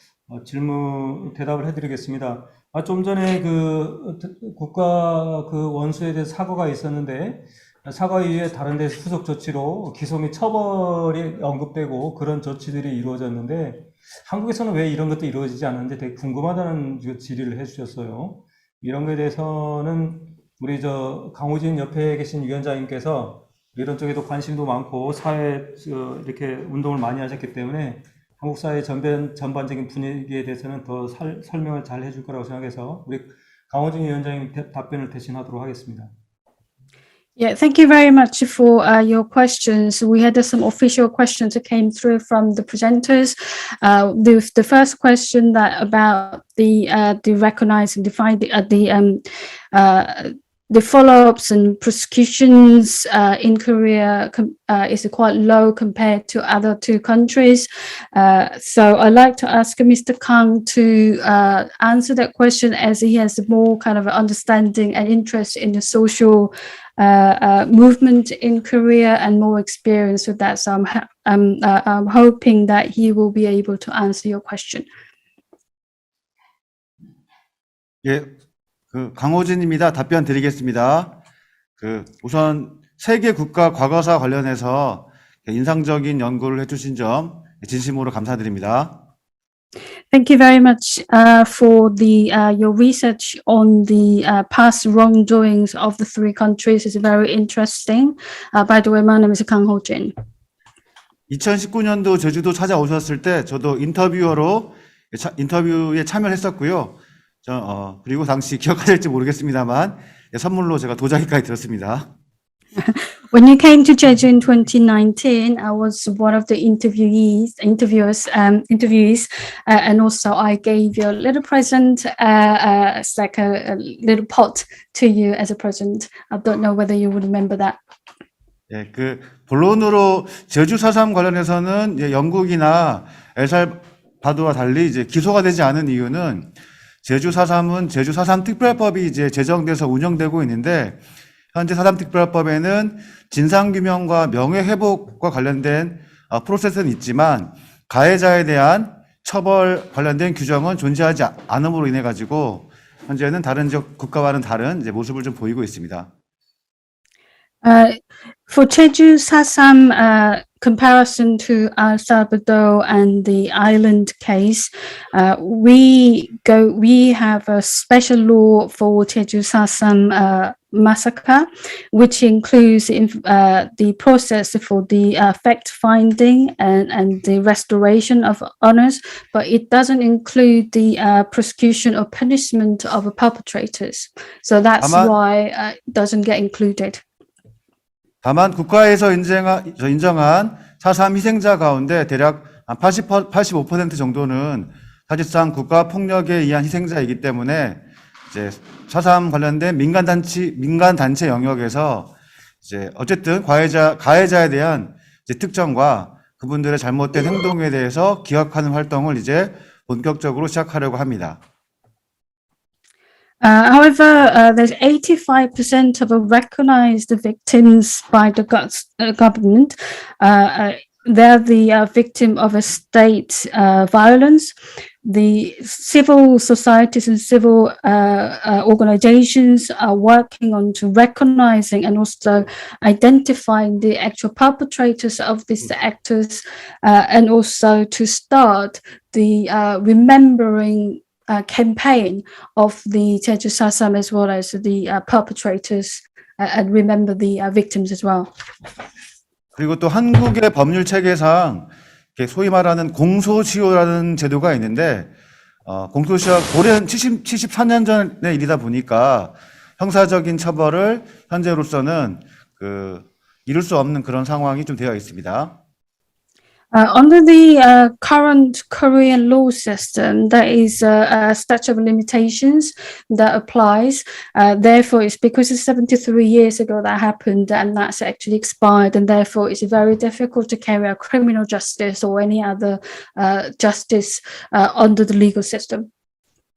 대답을 해드리겠습니다. 좀 전에 그 국가 그 원수에 대해서 사과가 있었는데 사과 이후에 다른 데서 후속 조치로 기소 및 처벌이 언급되고 그런 조치들이 이루어졌는데 한국에서는 왜 이런 것도 이루어지지 않는지 되게 궁금하다는 질의를 해주셨어요. 이런 거에 대해서는 우리 저 강호진 옆에 계신 위원장님께서 이런 쪽에도 관심도 많고 사회 이렇게 운동을 많이 하셨기 때문에 한국 사회 전반적인 분위기에 대해서는 더 설명을 잘 해줄 거라고 생각해서 우리 강호진 위원장님 답변을 대신하도록 하겠습니다. Yeah, thank you very much for your questions. We had some official questions that came through from the presenters. The first question that about the recognize and define the follow-ups and prosecutions in Korea is quite low compared to other two countries. So I'd like to ask Mr. Kang to answer that question, as he has more kind of understanding and interest in the social movement in Korea and more experience with that. So I'm hoping that he will be able to answer your question. 예, 강호진입니다. 답변 드리겠습니다. 우선 세계 국가 과거사 관련해서 인상적인 연구를 해주신 점 진심으로 감사드립니다. Thank you very much for your research on the past wrongdoings of the three countries. It's very interesting. By the way, my name is Kang Ho-jin. 2019년도 제주도 찾아오셨을 때 저도 인터뷰에 참여를 했었고요. 그리고 당시 기억하실지 모르겠습니다만 선물로 제가 도자기까지 들었습니다. When you came to Jeju in 2019, I was one of the interviewees, and also I gave you a little present. It's like a little pot to you as a present. I don't know whether you would remember that. 예, 본론으로 제주 4.3 관련해서는 영국이나 엘살바도르와 달리 이제 기소가 되지 않은 이유는 제주 4.3은 제주 4.3 특별법이 이제 제정돼서 운영되고 있는데 현재 4.3 특별법에는 진상규명과 명예회복과 관련된 프로세스는 있지만 가해자에 대한 처벌 관련된 규정은 존재하지 않음으로 인해 가지고 현재는 다른 지역 국가와는 다른 이제 모습을 좀 보이고 있습니다. For Jeju 4.3 comparison to El Salvador and the island case, we have a special law for Jeju 4.3 massacre, which includes the process for the fact finding and the restoration of honors, but it doesn't include the prosecution or punishment of perpetrators. So that's why it doesn't get included. 다만 국가에서 인정한 4.3 희생자 가운데 대략 85% 정도는 사실상 국가 폭력에 의한 희생자이기 때문에 이제 4.3 관련된 민간 단체 영역에서 이제 어쨌든 가해자에 대한 이제 특정과 그분들의 잘못된 행동에 대해서 기억하는 활동을 이제 본격적으로 시작하려고 합니다. However, there's 85% of recognized victims by the government. they're the victim of a state violence. The civil societies and civil organizations are working on to recognizing and also identifying the actual perpetrators of these actors, and also to start the remembering campaign of the Jeju Sasam, as well as the perpetrators, and remember the victims as well. 그리고 또 한국의 법률 체계상 이렇게 소위 말하는 공소시효라는 제도가 있는데, 공소시효가 고려 74년 전의 일이다 보니까 형사적인 처벌을 현재로서는 이룰 수 없는 그런 상황이 좀 되어 있습니다. Under the current Korean law system, there is a statute of limitations that applies. Therefore, it's because it's 73 years ago that happened, and that's actually expired, and therefore it's very difficult to carry out criminal justice or any other justice under the legal system.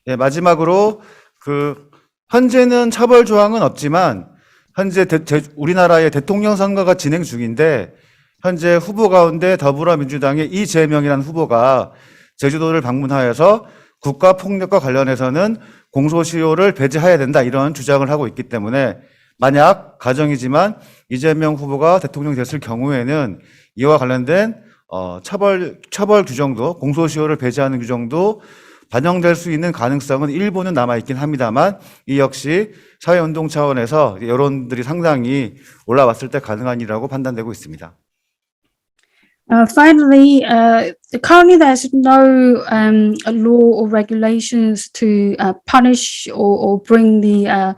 예, 마지막으로 현재는 처벌 조항은 없지만 현재 우리나라의 대통령 선거가 진행 중인데, 현재 후보 가운데 더불어민주당의 이재명이라는 후보가 제주도를 방문하여서 국가폭력과 관련해서는 공소시효를 배제해야 된다, 이런 주장을 하고 있기 때문에, 만약 가정이지만 이재명 후보가 대통령이 됐을 경우에는 이와 관련된 처벌 규정도, 공소시효를 배제하는 규정도 반영될 수 있는 가능성은 일부는 남아있긴 합니다만, 이 역시 사회운동 차원에서 여론들이 상당히 올라왔을 때 가능한 일이라고 판단되고 있습니다. Finally, currently there's no law or regulations to punish or bring the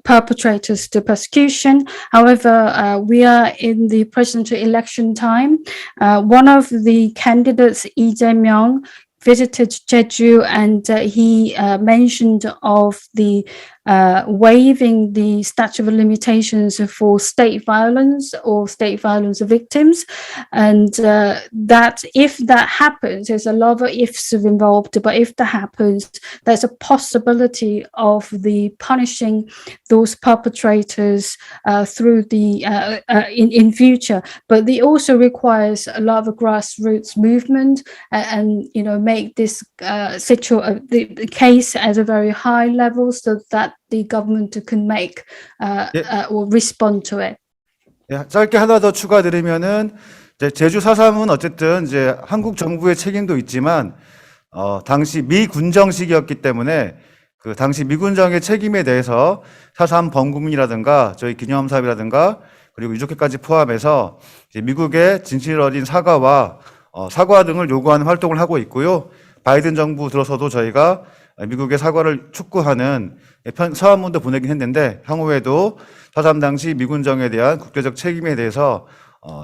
perpetrators to persecution. However, we are in the presidential election time. One of the candidates, Lee Jae-myung, visited Jeju, and he mentioned of the waiving the statute of limitations for state violence or state violence victims, and that if that happens, there's a lot of ifs involved, but if that happens, there's a possibility of the punishing those perpetrators through the in future. But it also requires a lot of grassroots movement, and make this the case at a very high level so that the government can make or respond to it. 예, 짧게 하나 더 추가드리면은, 제주 4.3은 어쨌든 이제 한국 정부의 책임도 있지만, 당시 미군정 시기였기 때문에 그 당시 미군정의 책임에 대해서 4.3 범국민이라든가 저희 기념사업이라든가 그리고 유족회까지 포함해서 이제 미국의 진실 어린 사과와 사과 등을 요구하는 활동을 하고 있고요. 바이든 정부 들어서도 저희가 미국의 사과를 촉구하는 서한문도 보내긴 했는데, 향후에도 4.3 당시 미군정에 대한 국제적 책임에 대해서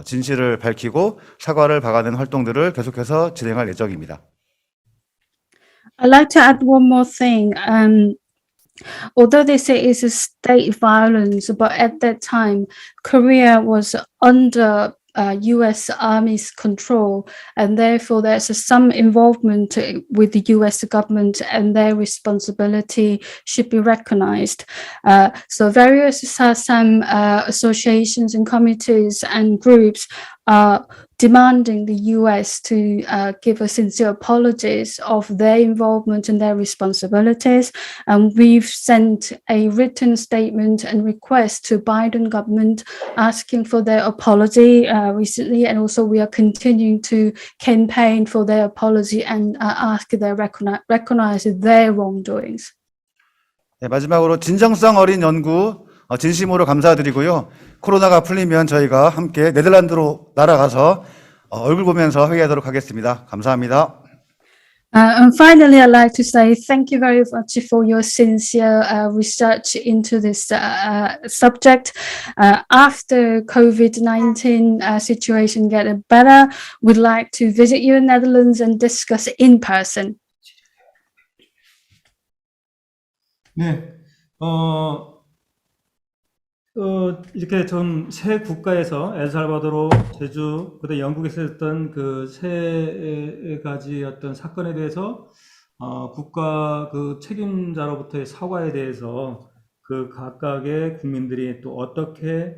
진실을 밝히고 사과를 박아내는 활동들을 계속해서 진행할 예정입니다. I'd like to add one more thing. Although they say it's a state violence, but at that time, Korea was under US Army's control, and therefore there's some involvement with the US government, and their responsibility should be recognized. So various SASAM associations and committees and groups are demanding the US to give a sincere apologies of their involvement and their responsibilities. And we've sent a written statement and request to Biden government asking for their apology recently, and also we are continuing to campaign for their apology and ask they recognize their wrongdoings. 네, 마지막으로 진정성 어린 연구 진심으로 감사드리고요. 코로나가 풀리면 저희가 함께 네덜란드로 날아가서 얼굴 보면서 회의하도록 하겠습니다. 감사합니다. And finally, I'd like to say thank you very much for your sincere research into this subject. After COVID-19 situation getting better, we'd like to visit you in Netherlands and discuss in person. 네, 이렇게 좀 세 국가에서 엘살바도르, 제주, 그다음 영국에서 했던 그 세 가지 어떤 사건에 대해서 국가 그 책임자로부터의 사과에 대해서 그 각각의 국민들이 또 어떻게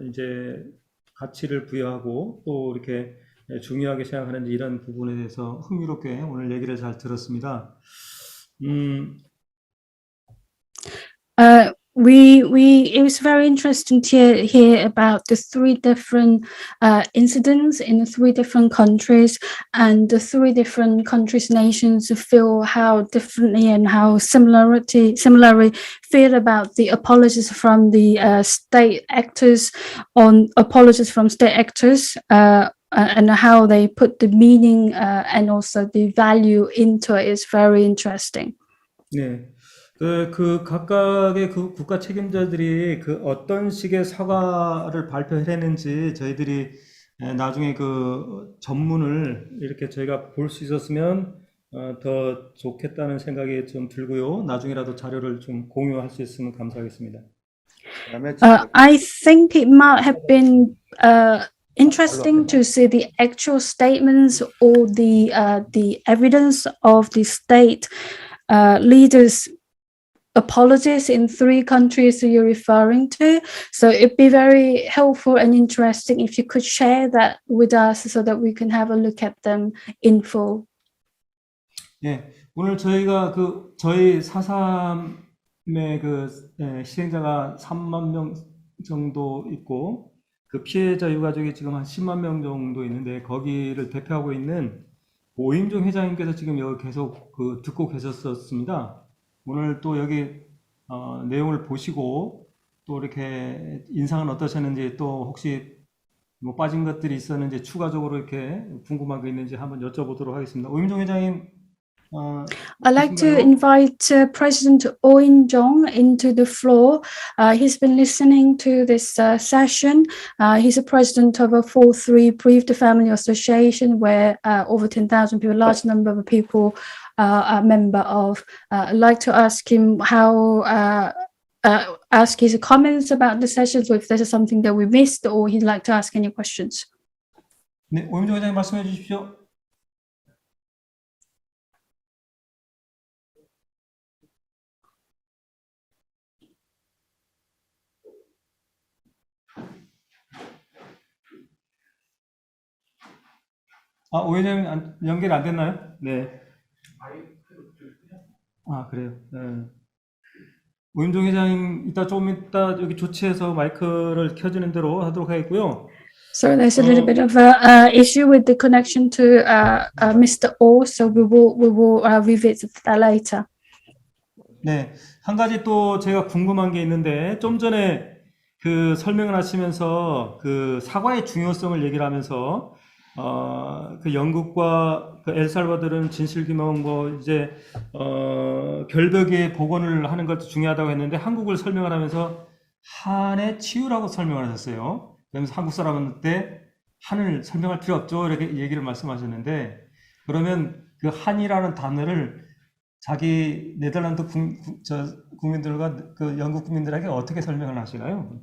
이제 가치를 부여하고 또 이렇게 중요하게 생각하는지 이런 부분에 대해서 흥미롭게 오늘 얘기를 잘 들었습니다. It was very interesting to hear about the three different incidents in the three different countries, and the three different countries, nations feel how differently and how similarly feel about the apologies from the state actors on apologies from state actors. And how they put the meaning and also the value into it is very interesting. 네. 그 각각의 그 국가 책임자들이 그 어떤 식의 사과를 발표했는지 저희들이 나중에 그 전문을 이렇게 저희가 볼 수 있었으면 더 좋겠다는 생각이 좀 들고요. 나중에라도 자료를 좀 공유할 수 있으면 감사하겠습니다. 그다음에 I think it might have been interesting to see the actual statements or the evidence of the state leaders' apologies in three countries you're referring to. So it'd be very helpful and interesting if you could share that with us so that we can have a look at them in full. 예, 오늘 저희가 저희 4.3의 희생자가 3만 명 정도 있고, 그 피해자 유가족이 지금 한 10만 명 정도 있는데, 거기를 대표하고 있는 오임종 회장님께서 지금 여기 계속 듣고 계셨었습니다. 오늘 또 여기 내용을 보시고 또 이렇게 인상은 어떠셨는지, 또 혹시 뭐 빠진 것들이 있었는지 추가적으로 이렇게 궁금한 게 있는지 한번 여쭤보도록 하겠습니다. 오임종 회장님. I'd like to invite President Oh In-jong into the floor. He's been listening to this session. He's a president of a 4-3 Bereaved Family Association where over 10,000 people, a large number of people are a member of. I'd like to ask him ask his comments about the sessions, or if there's something that we missed, or he'd like to ask any questions. 네, 오임종 회장님 말씀해 주십시오. 오 회장님 연결이 안 됐나요? 네. 그래요. 네. 오임종 회장님 조금 이따 여기 조치해서 마이크를 켜지는 대로 하도록 하겠고요. So there's a little bit of a issue with the connection to Mr. Oh, so we will revisit that later. 네, 한 가지 또 제가 궁금한 게 있는데, 좀 전에 그 설명을 하시면서 그 사과의 중요성을 얘기를 하면서 그 영국과 그 엘살바도르는 진실규명 결벽의 복원을 하는 것도 중요하다고 했는데, 한국을 설명을 하면서 한의 치유라고 설명을 하셨어요. 그러면서 한국 사람한테 한을 설명할 필요 없죠, 이렇게 얘기를 말씀하셨는데, 그러면 그 한이라는 단어를 자기 네덜란드 국민들과 그 영국 국민들에게 어떻게 설명을 하시나요?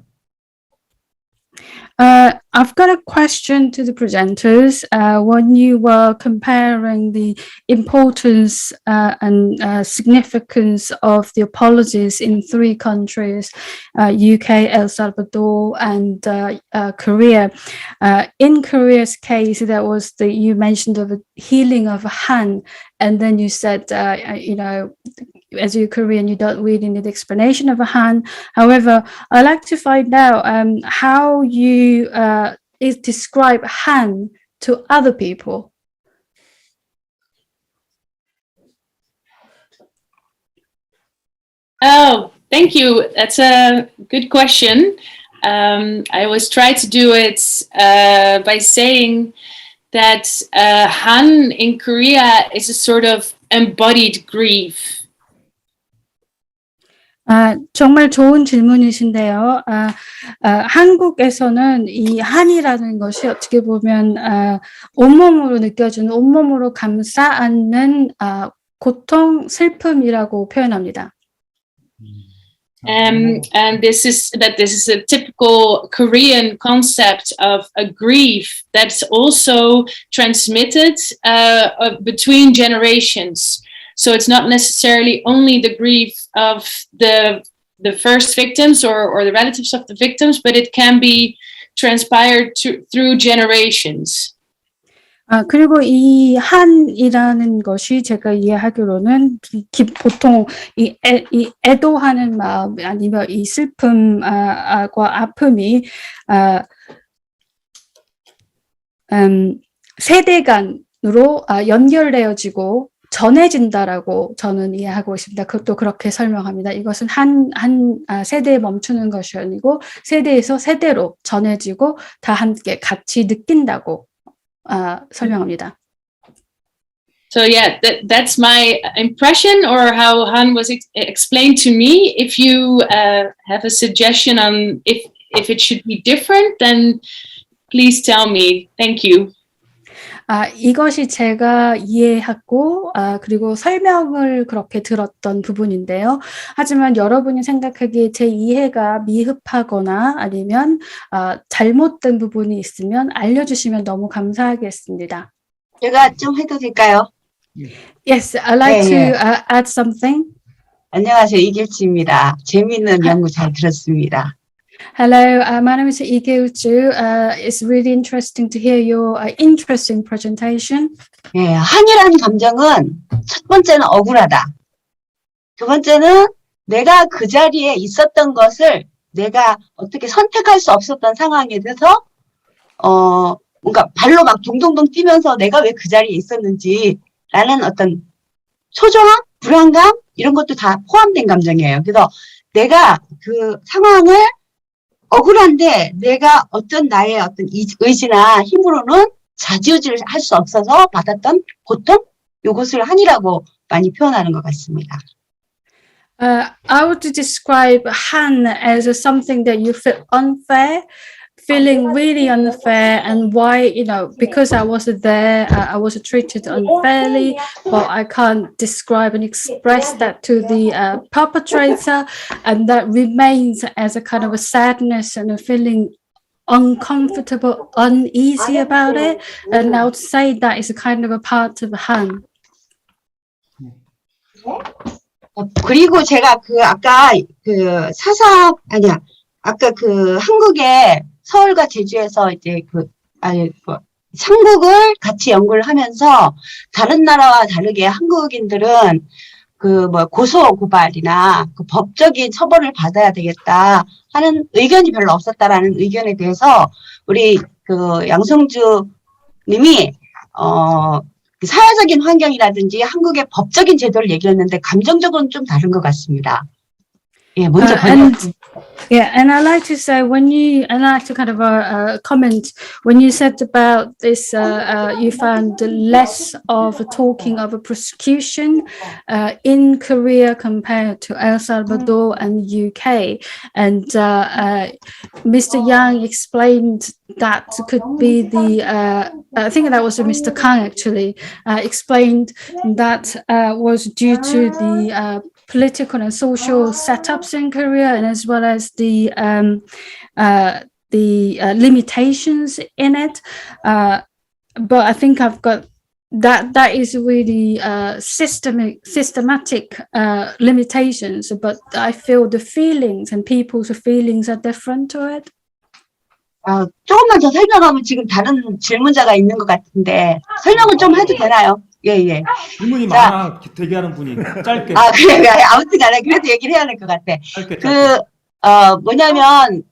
I've got a question to the presenters. When you were comparing the importance and significance of the apologies in three countries, UK, El Salvador, and Korea. In Korea's case, there was you mentioned of a healing of a Han, and then you said, as you're Korean, you don't really need explanation of a Han. However, I'd like to find out how you describe Han to other people. Oh, thank you. That's a good question. I always try to do it by saying that Han in Korea is a sort of embodied grief. 정말 좋은 질문이신데요. 한국에서는 이 한이라는 것이 어떻게 보면 온몸으로 느껴지는, 온몸으로 감싸 안는 고통, 슬픔이라고 표현합니다. And this is a typical Korean concept of a grief that's also transmitted between generations. So it's not necessarily only the grief of the first victims or the relatives of the victims, but it can be transpired through generations. 그리고 이 한이라는 것이 제가 이해하기로는 보통 이 애도하는 마음 아니면 이 슬픔과 아픔이 세대 간으로 연결되어지고 전해진다라고 저는 이해하고 있습니다. 그것도 그렇게 설명합니다. 이것은 한 세대에 멈추는 것이 아니고 세대에서 세대로 전해지고 다 함께 같이 느낀다고 설명합니다. So yeah, that's my impression, or how Han was explained to me. If you have a suggestion on if it should be different, then please tell me. Thank you. 이것이 제가 이해하고 그리고 설명을 그렇게 들었던 부분인데요. 하지만 여러분이 생각하기에 제 이해가 미흡하거나 아니면 잘못된 부분이 있으면 알려주시면 너무 감사하겠습니다. 제가 좀 해도 될까요? Yes, I'd like to add something. 안녕하세요. 이길치입니다. 재미있는 연구 잘 들었습니다. Hello, my name is Lee Gil-ju. It's really interesting to hear your interesting presentation. 예, 한이라는 감정은 첫 번째는 억울하다. 두 번째는 내가 그 자리에 있었던 것을 내가 어떻게 선택할 수 없었던 상황에 대해서 뭔가 발로 막 동동동 뛰면서 내가 왜 그 자리에 있었는지라는 어떤 초조함, 불안감 이런 것도 다 포함된 감정이에요. 그래서 내가 그 상황을 억울한데 내가 어떤 나의 어떤 의지나 힘으로는 좌지우지를 할 수 없어서 받았던 고통? 이것을 한이라고 많이 표현하는 것 같습니다. I would describe Han as something that you feel unfair, feeling really unfair, and why, because I wasn't there, I was treated unfairly, but I can't describe and express that to the perpetrator, and that remains as a kind of a sadness and a feeling uncomfortable, uneasy about it, and I would say that is a kind of a part of Han. 그리고 제가 아까 한국에 서울과 제주에서 이제 삼국을 같이 연구를 하면서 다른 나라와 다르게 한국인들은 고소 고발이나 법적인 처벌을 받아야 되겠다 하는 의견이 별로 없었다라는 의견에 대해서 우리 양성주 님이 사회적인 환경이라든지 한국의 법적인 제도를 얘기했는데 감정적으로는 좀 다른 것 같습니다. 예, 먼저 Yeah, and I like to say I like to kind of comment when you said about this, you found less of talking of a prosecution in Korea compared to El Salvador and UK, and Mr. Yang explained that could be I think that was Mr. Kang actually explained that was due to the political and social setups in Korea, and as well as the limitations in it. But I think I've got that is really systematic limitations. But I feel the feelings and people's feelings are different to it. 조금만 더 설명하면 지금 다른 질문자가 있는 것 같은데 설명을 좀 해도 되나요? 예. 질문이 많아 대기하는 분이 짧게. 그래. 아무튼 간에 그래도 얘기를 해야 될 것 같아. 짧게. 뭐냐면,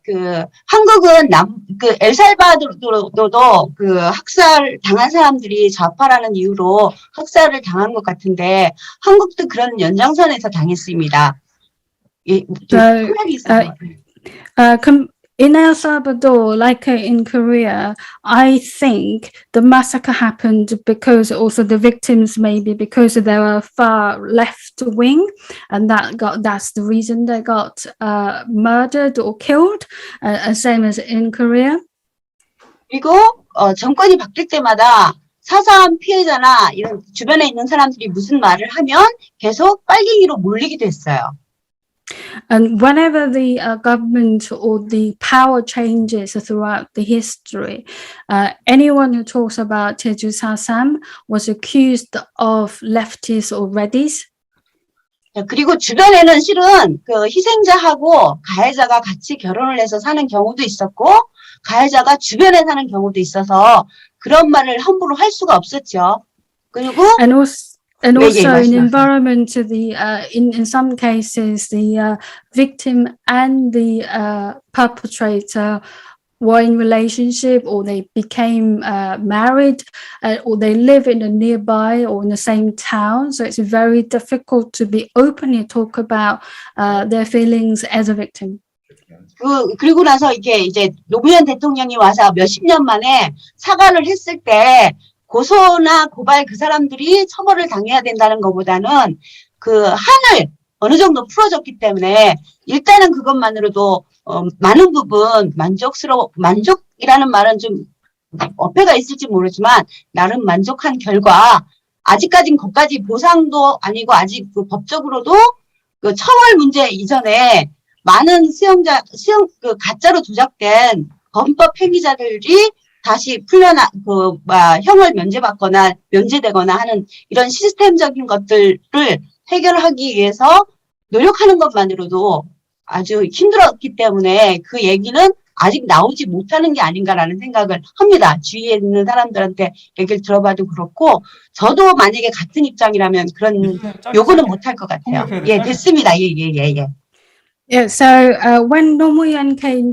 한국은 엘살바도르도 학살 당한 사람들이 좌파라는 이유로 학살을 당한 것 같은데, 한국도 그런 연장선에서 당했습니다. 예, 통역이 있어요. In El Salvador, like in Korea, I think the massacre happened because also the victims maybe because they were far left wing, and that's the reason they got murdered or killed, same as in Korea. 그리고 정권이 바뀔 때마다 4.3 피해자나 이런 주변에 있는 사람들이 무슨 말을 하면 계속 빨갱이로 몰리기도 했어요. And whenever the government or the power changes throughout the history, anyone who talks about Jeju 4.3 was accused of leftists or reddies. 그리고 주변에는 실은 희생자하고 가해자가 같이 결혼을 해서 사는 경우도 있었고, 가해자가 주변에 사는 경우도 있어서 그런 말을 함부로 할 수가 없었죠. 그리고 And also, and 예, 예, also in 말씀하세요. environment, in some cases, the victim and the perpetrator were in relationship, or they became married, or they live in a nearby or in the same town. So it's very difficult to be openly talk about their feelings as a victim. 그리고 나서 이제 노무현 대통령이 와서 몇십 년 만에 사과를 했을 때 고소나 고발 그 사람들이 처벌을 당해야 된다는 것보다는 그 한을 어느 정도 풀어줬기 때문에 일단은 그것만으로도 많은 부분 만족이라는 말은 좀 어폐가 있을지 모르지만 나름 만족한 결과 아직까진 거기까지 보상도 아니고 아직 그 법적으로도 그 처벌 문제 이전에 많은 그 가짜로 조작된 범법 행위자들이 다시 형을 면제되거나 하는 이런 시스템적인 것들을 해결하기 위해서 노력하는 것만으로도 아주 힘들었기 때문에 그 얘기는 아직 나오지 못하는 게 아닌가라는 생각을 합니다. 주위에 있는 사람들한테 얘기를 들어봐도 그렇고, 저도 만약에 같은 입장이라면 그런 요구는 못할 것 같아요. 예, 됐습니다. 예. Yeah, so when Nomuyan came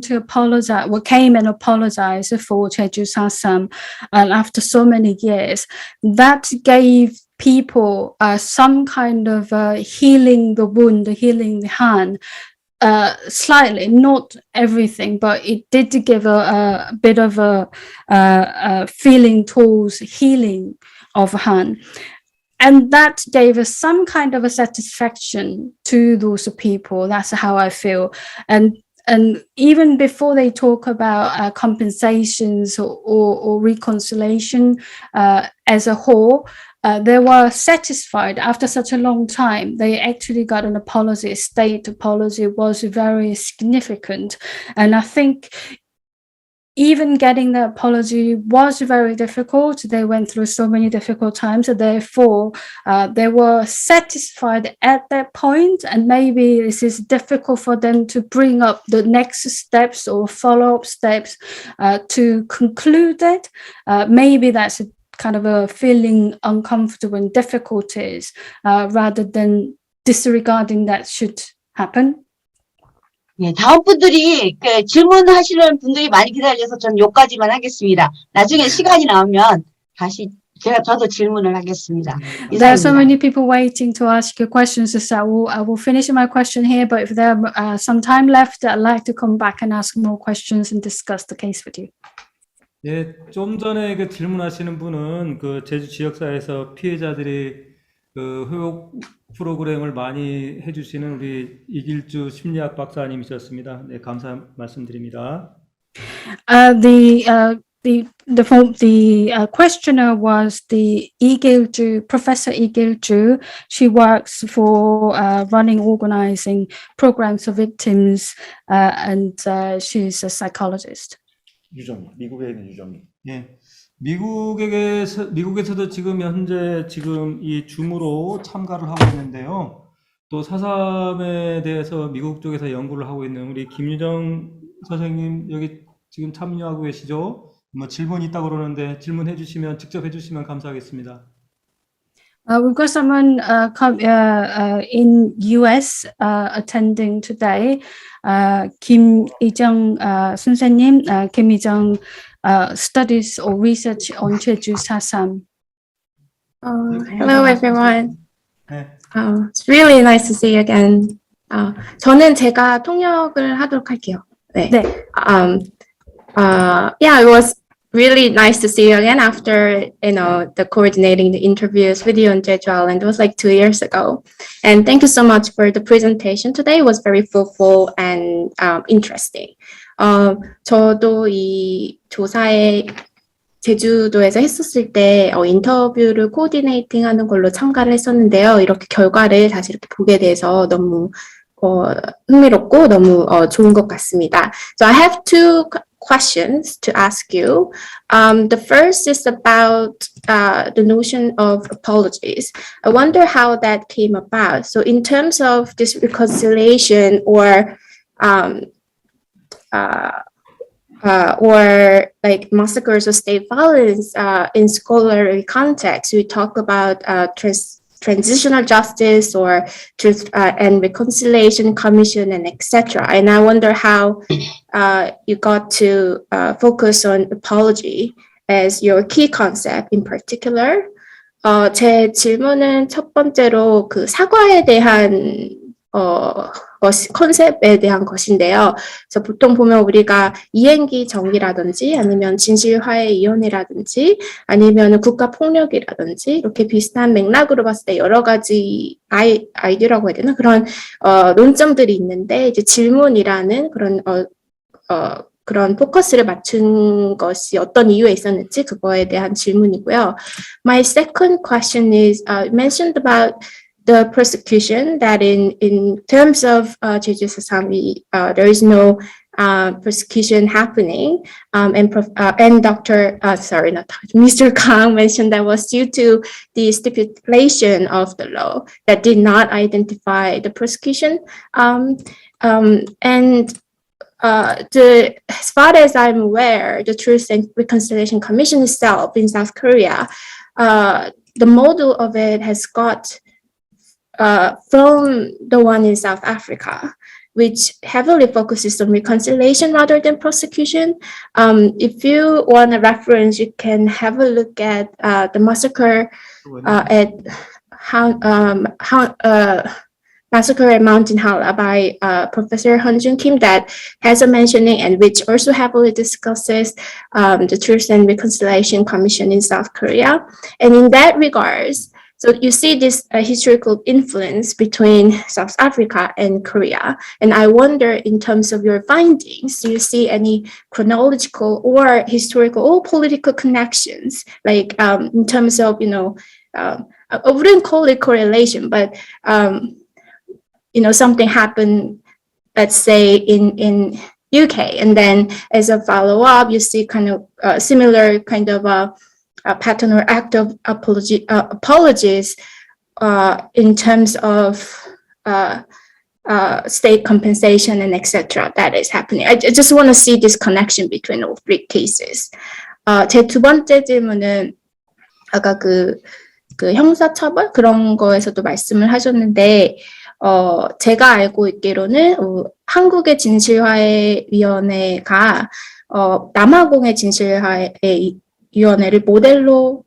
and apologized for Jeju Sasam, after so many years, that gave people some kind of healing the wound, healing the hand, slightly, not everything, but it did give a bit of a feeling towards healing of Han. And that gave us some kind of a satisfaction to those people. That's how I feel. And even before they talk about compensations or reconciliation as a whole, they were satisfied after such a long time. They actually got an apology. A state apology was very significant. And I think even getting the apology was very difficult. They went through so many difficult times. So therefore, they were satisfied at that point. And maybe this is difficult for them to bring up the next steps or follow-up steps to conclude it. Maybe that's a kind of a feeling uncomfortable and difficulties rather than disregarding that should happen. 예, 다음 분들이 질문하시는 분들이 많이 기다려서 전 여기까지만 하겠습니다. 나중에 시간이 나오면 다시 저도 질문을 하겠습니다. There are so many people waiting to ask you questions, so I will finish my question here, but if there are some time left, I'd like to come back and ask more questions and discuss the case with you. 예, 좀 전에 그 질문하시는 분은 그 제주 지역사회에서 피해자들이 그 회복 프로그램을 많이 해주시는 우리 이길주 심리학 박사님이셨습니다. 네, 감사 말씀드립니다. The questioner was the Professor Igilju. She works for organizing programs for victims, and she's a psychologist. 유정미, 미국에 있는 유정미. 예, 미국에서도 지금 현재 이 줌으로 참가를 하고 있는데요. 또 4.3에 대해서 미국 쪽에서 연구를 하고 있는 우리 김유정 선생님 여기 지금 참여하고 계시죠? 뭐 질문이 있다고 그러는데 직접 해주시면 감사하겠습니다. We've got someone in US attending today. Kim Ijong 선생님, Kim Ijong studies or research on Jeju Sasam. Hello everyone. 네. It's really nice to see you again. 저는 제가 통역을 하도록 할게요. 네. 네. Yeah, it was really nice to see you again after, the coordinating the interviews with you on Jeju Island. It was like 2 years ago. And thank you so much for the presentation today. It was very fruitful and interesting. 저도 이 조사에 제주도에서 했었을 때 인터뷰를 코디네이팅 하는 걸로 참가를 했었는데요. 이렇게 결과를 다시 이렇게 보게 돼서 너무 흥미롭고 너무 좋은 것 같습니다. So I have two questions to ask you. The first is about the notion of apologies. I wonder how that came about. So in terms of this reconciliation or or like massacres or state violence in scholarly context. We talk about transitional justice or truth and reconciliation commission and etc. And I wonder how you got to focus on apology as your key concept in particular. 제 질문은 첫 번째로 그 사과에 대한 컨셉에 대한 것인데요. 그래서 보통 보면 우리가 이행기 정의라든지 아니면 진실화해위원회라든지 아니면 국가폭력이라든지 이렇게 비슷한 맥락으로 봤을 때 여러 가지 아이디어라고 해야 되나? 그런 논점들이 있는데 이제 질문이라는 그런 포커스를 맞춘 것이 어떤 이유에 있었는지 그거에 대한 질문이고요. My second question is mentioned about the persecution that in terms of Jeju Sasami, there is no persecution happening, and Mr. Kang mentioned that was due to the stipulation of the law that did not identify the persecution, and as far as I'm aware, the Truth and Reconciliation Commission itself in South Korea, the model of it has got from the one in South Africa, which heavily focuses on reconciliation rather than prosecution. If you want a reference, you can have a look at the massacre at Massacre at Mountain Hala by Professor Hyunjun Kim that has a mentioning and which also heavily discusses the Truth and Reconciliation Commission in South Korea. And in that regards, so you see this historical influence between South Africa and Korea. And I wonder, in terms of your findings, do you see any chronological or historical or political connections, like in terms of, I wouldn't call it correlation, but something happened, let's say in UK, and then as a follow-up, you see kind of similar kind of a pattern or act of apologies in terms of state compensation and etc. that is happening. I just want to see this connection between all three cases. 제 두 번째 질문은 아까 그 형사처벌 그런 거에서도 말씀을 하셨는데 제가 알고 있기로는 한국의 진실화해위원회가 남아공의 진실화해위원회를 모델로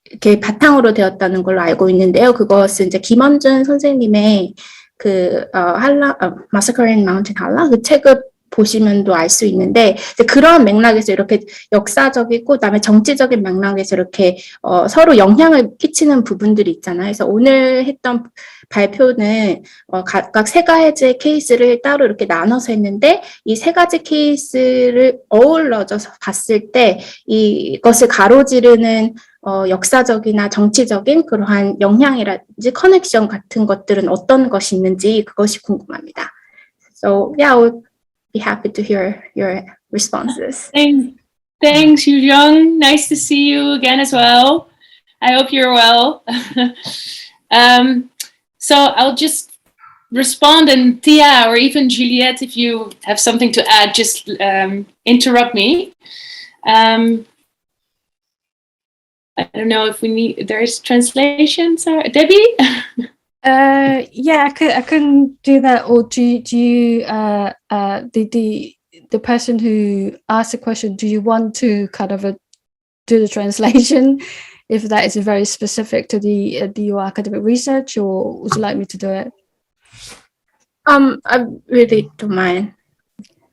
이렇게 바탕으로 되었다는 걸로 알고 있는데요. 그것은 이제 김원준 선생님의 Massacre in Mountain Hala 그 책을 보시면도 알 수 있는데 그런 맥락에서 이렇게 역사적이고 그다음에 정치적인 맥락에서 이렇게 서로 영향을 끼치는 부분들이 있잖아요. 그래서 오늘 했던 발표는 각각 세 가지 케이스를 따로 이렇게 나눠서 했는데 이 세 가지 케이스를 어우러져서 봤을 때 이것을 가로지르는 역사적이나 정치적인 그러한 영향이라든지 커넥션 같은 것들은 어떤 것이 있는지 그것이 궁금합니다. So yeah, I would be happy to hear your responses. Thanks, Yu Jung. Nice to see you again as well. I hope you're well. So I'll just respond, and Tia or even Juliette, if you have something to add, just interrupt me. I don't know if there's translation. Sorry, Debbie? Yeah, I can do that. Or do you the person who asked the question, do you want to kind of do the translation if that is very specific to your academic research, or would you like me to do it? I really don't mind.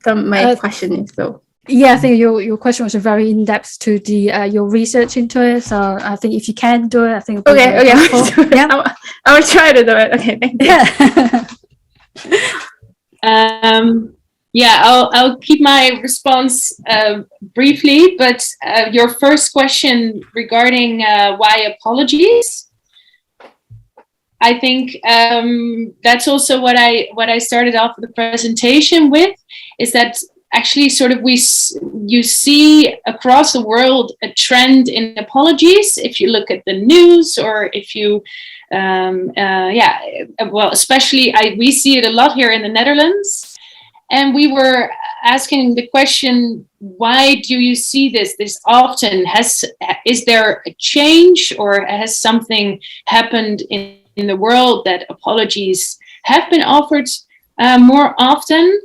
My question is though. Yeah, I think your question was very in depth to your research into it. So I think if you can do it, I think it'll be very helpful. Yeah, I will try to do it. Okay, thank you. Yeah, I'll keep my response briefly, but your first question regarding why apologies, I think that's also what I started off the presentation with, is that actually sort of you see across the world a trend in apologies. If you look at the news, or if you especially we see it a lot here in the Netherlands. And we were asking the question, why do you see this often? Is there a change, or has something happened in the world that apologies have been offered more often?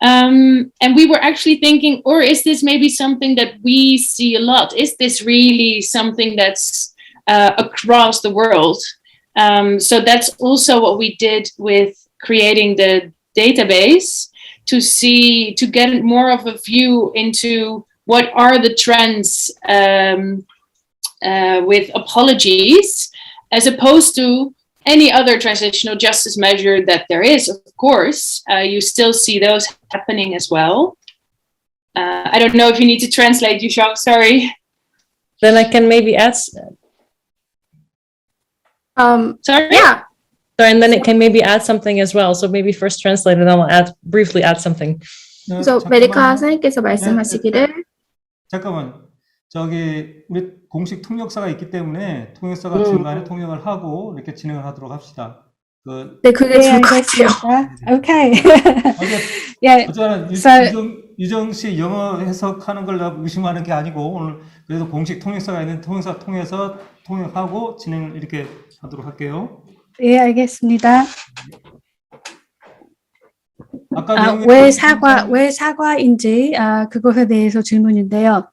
And we were actually thinking, or is this maybe something that we see a lot? Is this really something that's across the world? So that's also what we did with creating the database, to get more of a view into what are the trends with apologies, as opposed to any other transitional justice measure that there is. Of course, you still see those happening as well. I don't know if you need to translate, Yushang, sorry. Then I can maybe add. Sorry? Yeah. So, and then it can maybe add something as well. So maybe first translate and then I'll briefly add something. So 메디카 선생님께서 말씀하시기를 잠깐만. 저기 우리 공식 통역사가 있기 때문에 통역사가 중간에 통역을 하고 이렇게 진행을 하도록 합시다. 네, 그게 좋을 것 같아요. Okay. Yeah. 어쩌나 So- 유정 씨 영어 해석하는 걸 의심하는 게 아니고 오늘 그래도 공식 통역사가 있는 통역사 통해서 통역하고 진행을 이렇게 하도록 할게요. 예, 알겠습니다. 아까 왜 사과인지 그것에 대해서 질문인데요.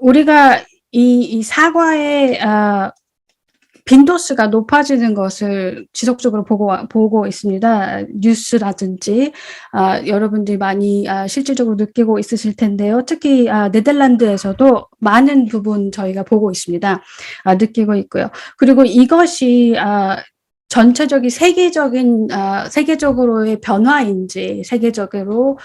우리가 이 사과의 빈도수가 높아지는 것을 지속적으로 보고 있습니다. 뉴스라든지 여러분들이 많이 실질적으로 느끼고 있으실 텐데요. 특히 네덜란드에서도 많은 부분 저희가 보고 있습니다. 느끼고 있고요. 그리고 이것이 전체적인 세계적으로의 변화인지, 세계적으로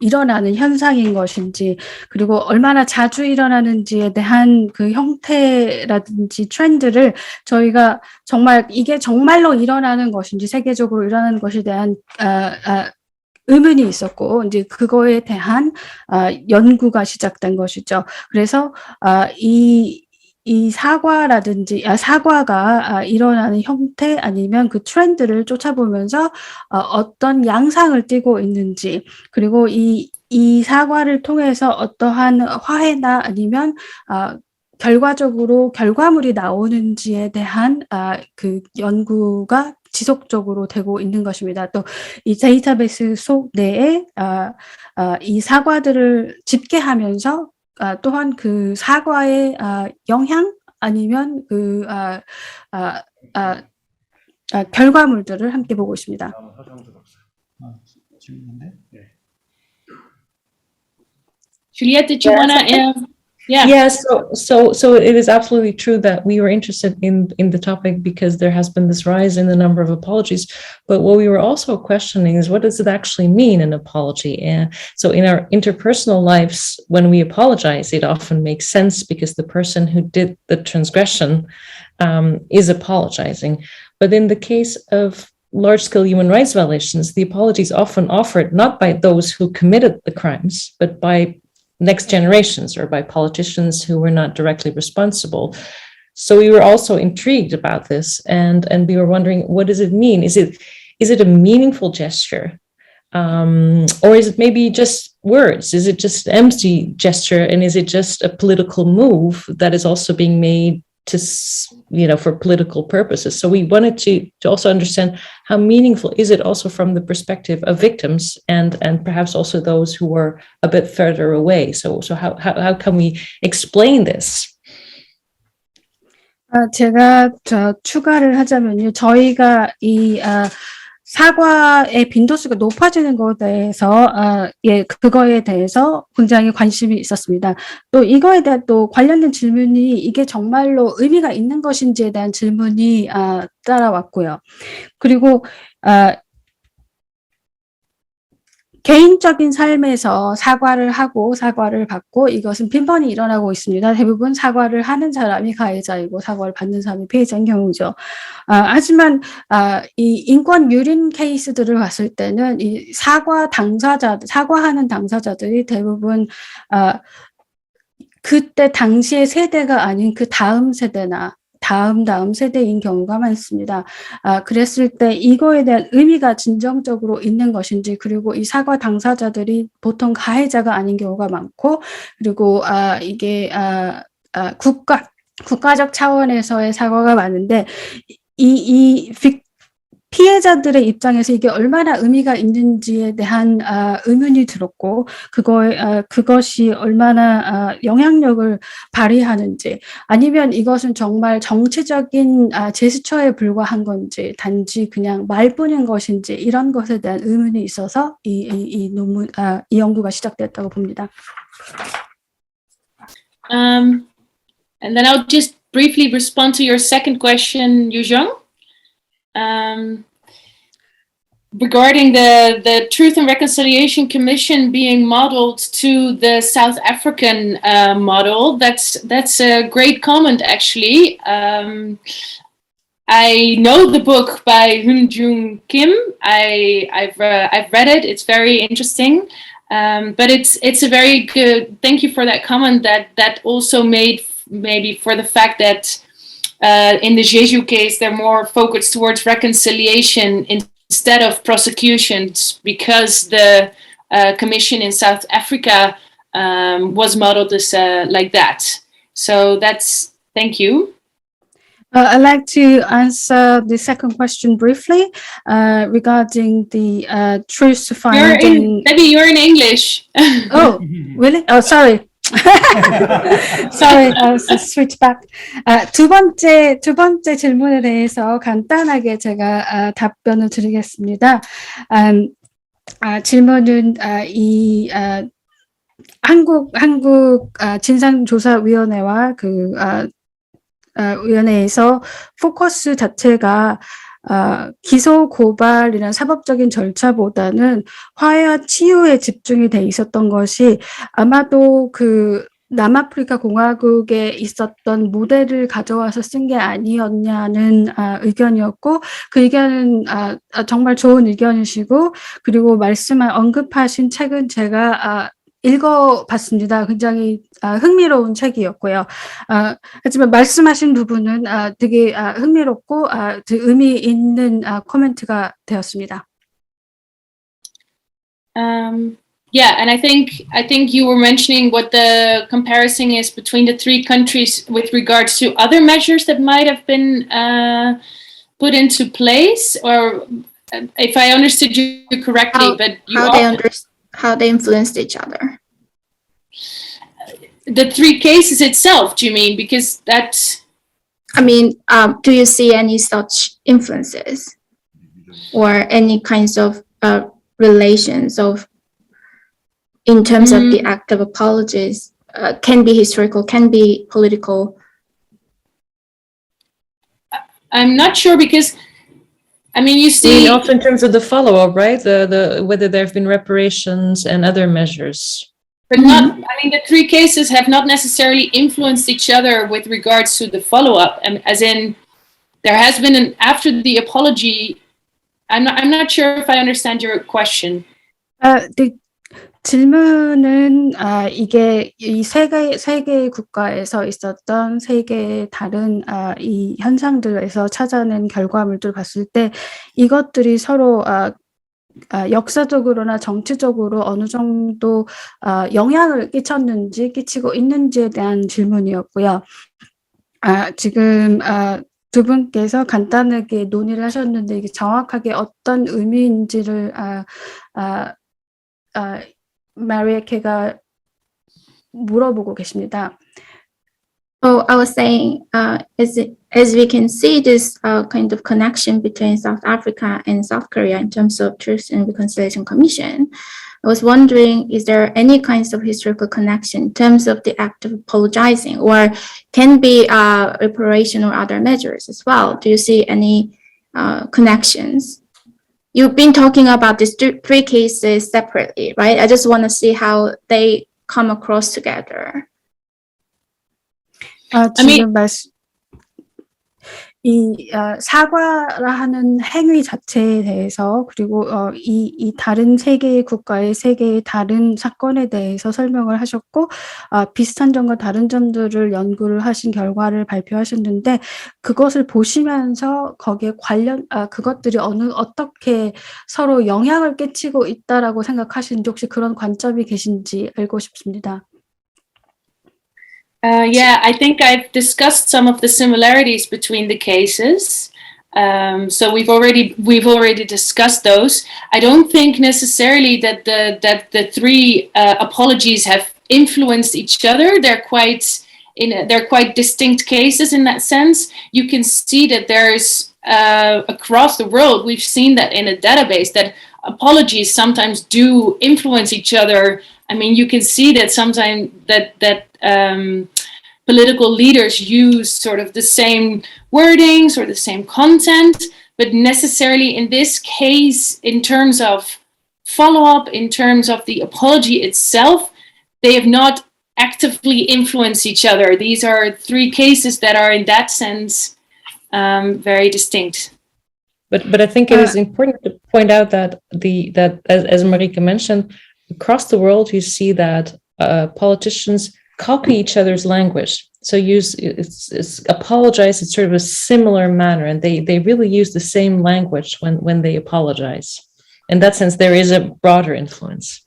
일어나는 현상인 것인지, 그리고 얼마나 자주 일어나는지에 대한 그 형태라든지 트렌드를 저희가 정말 이게 정말로 일어나는 것인지, 세계적으로 일어나는 것에 대한 의문이 있었고, 이제 그거에 대한 연구가 시작된 것이죠. 그래서 이 사과가 일어나는 형태 아니면 그 트렌드를 쫓아보면서 어떤 양상을 띠고 있는지, 그리고 이 사과를 통해서 어떠한 화해나 아니면 결과적으로 결과물이 나오는지에 대한 그 연구가 지속적으로 되고 있는 것입니다. 또 이 데이터베이스 속 내에 이 사과들을 집계하면서 또한 그 사과의 영향 아니면 그 결과물들을 함께 보고 있습니다. Juliette, did you want to? Yeah. Yes, so it is absolutely true that we were interested in the topic because there has been this rise in the number of apologies. But what we were also questioning is, what does it actually mean, an apology? And so in our interpersonal lives, when we apologize, it often makes sense because the person who did the transgression is apologizing. But in the case of large-scale human rights violations, the apology is often offered not by those who committed the crimes, but by next generations or by politicians who were not directly responsible. So we were also intrigued about this, and we were wondering, what does it mean? Is it a meaningful gesture, or is it maybe just words? Is it just an empty gesture, and is it just a political move that is also being made to, for political purposes? So we wanted to also understand how meaningful is it also from the perspective of victims and perhaps also those who were a bit further away. So how can we explain this? 제가 추가를 하자면요. 저희가 이 사과의 빈도수가 높아지는 것에 대해서 그거에 대해서 굉장히 관심이 있었습니다. 또 이거에 대한 또 관련된 질문이 이게 정말로 의미가 있는 것인지에 대한 질문이 따라왔고요. 그리고 개인적인 삶에서 사과를 하고 사과를 받고 이것은 빈번히 일어나고 있습니다. 대부분 사과를 하는 사람이 가해자이고 사과를 받는 사람이 피해자인 경우죠. 하지만 이 인권 유린 케이스들을 봤을 때는 이 사과하는 당사자들이 대부분 그때 당시의 세대가 아닌 그 다음 세대나 다음 세대인 경우가 많습니다. 그랬을 때 이거에 대한 의미가 진정적으로 있는 것인지, 그리고 이 사과 당사자들이 보통 가해자가 아닌 경우가 많고, 그리고 이게 국가적 차원에서의 사과가 많은데, 피해자들의 입장에서 이게 얼마나 의미가 있는지에 대한 의문이 들었고, 그것이 얼마나 영향력을 발휘하는지, 아니면 이것은 정말 정치적인 제스처에 불과한 건지, 단지 그냥 말뿐인 것인지, 이런 것에 대한 의문이 있어서 이 연구가 시작됐다고 봅니다. And then I'll just briefly respond to your second question, Yuzhong. Regarding the Truth and Reconciliation Commission being modeled to the South African model, that's a great comment, actually. I know the book by Hun Jung Kim. I've read it. It's very interesting. But it's a very good. Thank you for that comment. That also made maybe for the fact that in the Jeju case they're more focused towards reconciliation instead of prosecutions, because the commission in South Africa was modeled as like that. So that's, thank you. I'd like to answer the second question briefly regarding the truth finding. Debbie, you're in English. Oh, really? Oh, sorry. Sorry, I was switch back. 두 번째 질문에 대해서 간단하게 제가 답변을 드리겠습니다. 질문은 한국 진상조사위원회와 위원회에서 포커스 자체가 기소 고발이나 사법적인 절차보다는 화해와 치유에 집중이 돼 있었던 것이 아마도 남아프리카 공화국에 있었던 모델을 가져와서 쓴 게 아니었냐는 의견이었고, 그 의견은 정말 좋은 의견이시고, 그리고 언급하신 책은 제가 읽어봤습니다. 굉장히 흥미로운 책이었고요. 하지만 말씀하신 부분은 되게 흥미롭고 의미 있는 코멘트가 되었습니다. Yeah, and I think you were mentioning what the comparison is between the three countries with regards to other measures that might have been put into place, or if I understood you correctly, how they influenced each other. The three cases itself, do you mean? Because that's... I mean, do you see any such influences or any kinds of relations in terms of the act of apologies? Can be historical, can be political. I'm not sure, because I mean, you see, also in terms of the follow-up, right? The whether there have been reparations and other measures. but not. I mean, the three cases have not necessarily influenced each other with regards to the follow-up, and as in, there has been after the apology. I'm not sure if I understand your question. 네, 질문은 이게 이 세 개의 국가에서 있었던 세 개의 다른 이 현상들에서 찾아낸 결과물들을 봤을 때 이것들이 서로 역사적으로나 정치적으로 어느 정도 영향을 끼치고 있는지에 대한 질문이었고요. 지금 두 분께서 간단하게 논의를 하셨는데 이게 정확하게 어떤 의미인지를 마리에케가 물어보고 계십니다. Oh, I was saying, as we can see this kind of connection between South Africa and South Korea in terms of Truth and Reconciliation Commission, I was wondering, is there any kinds of historical connection in terms of the act of apologizing, or can be reparation or other measures as well? Do you see any connections? You've been talking about these three cases separately, right? I just want to see how they come across together. 지금 사과라 하는 행위 자체에 대해서 그리고 이 다른 세 개의 국가의 세 개의 다른 사건에 대해서 설명을 하셨고 비슷한 점과 다른 점들을 연구를 하신 결과를 발표하셨는데 그것을 보시면서 거기에 그것들이 어떻게 서로 영향을 끼치고 있다라고 생각하시는지 혹시 그런 관점이 계신지 알고 싶습니다. Yeah, I think I've discussed some of the similarities between the cases. So we've already discussed those. I don't think necessarily that the three apologies have influenced each other. They're quite distinct cases in that sense. You can see that there's across the world, we've seen that in a database that apologies sometimes do influence each other. I mean, you can see that sometimes that political leaders use sort of the same wordings or the same content, but necessarily in this case, in terms of follow-up, in terms of the apology itself, they have not actively influenced each other. These are three cases that are in that sense very distinct. But I think it is important to point out that as Marika mentioned, across the world you see that politicians copy each other's language. So it's apologize in sort of a similar manner, and they really use the same language when they apologize. In that sense, there is a broader influence.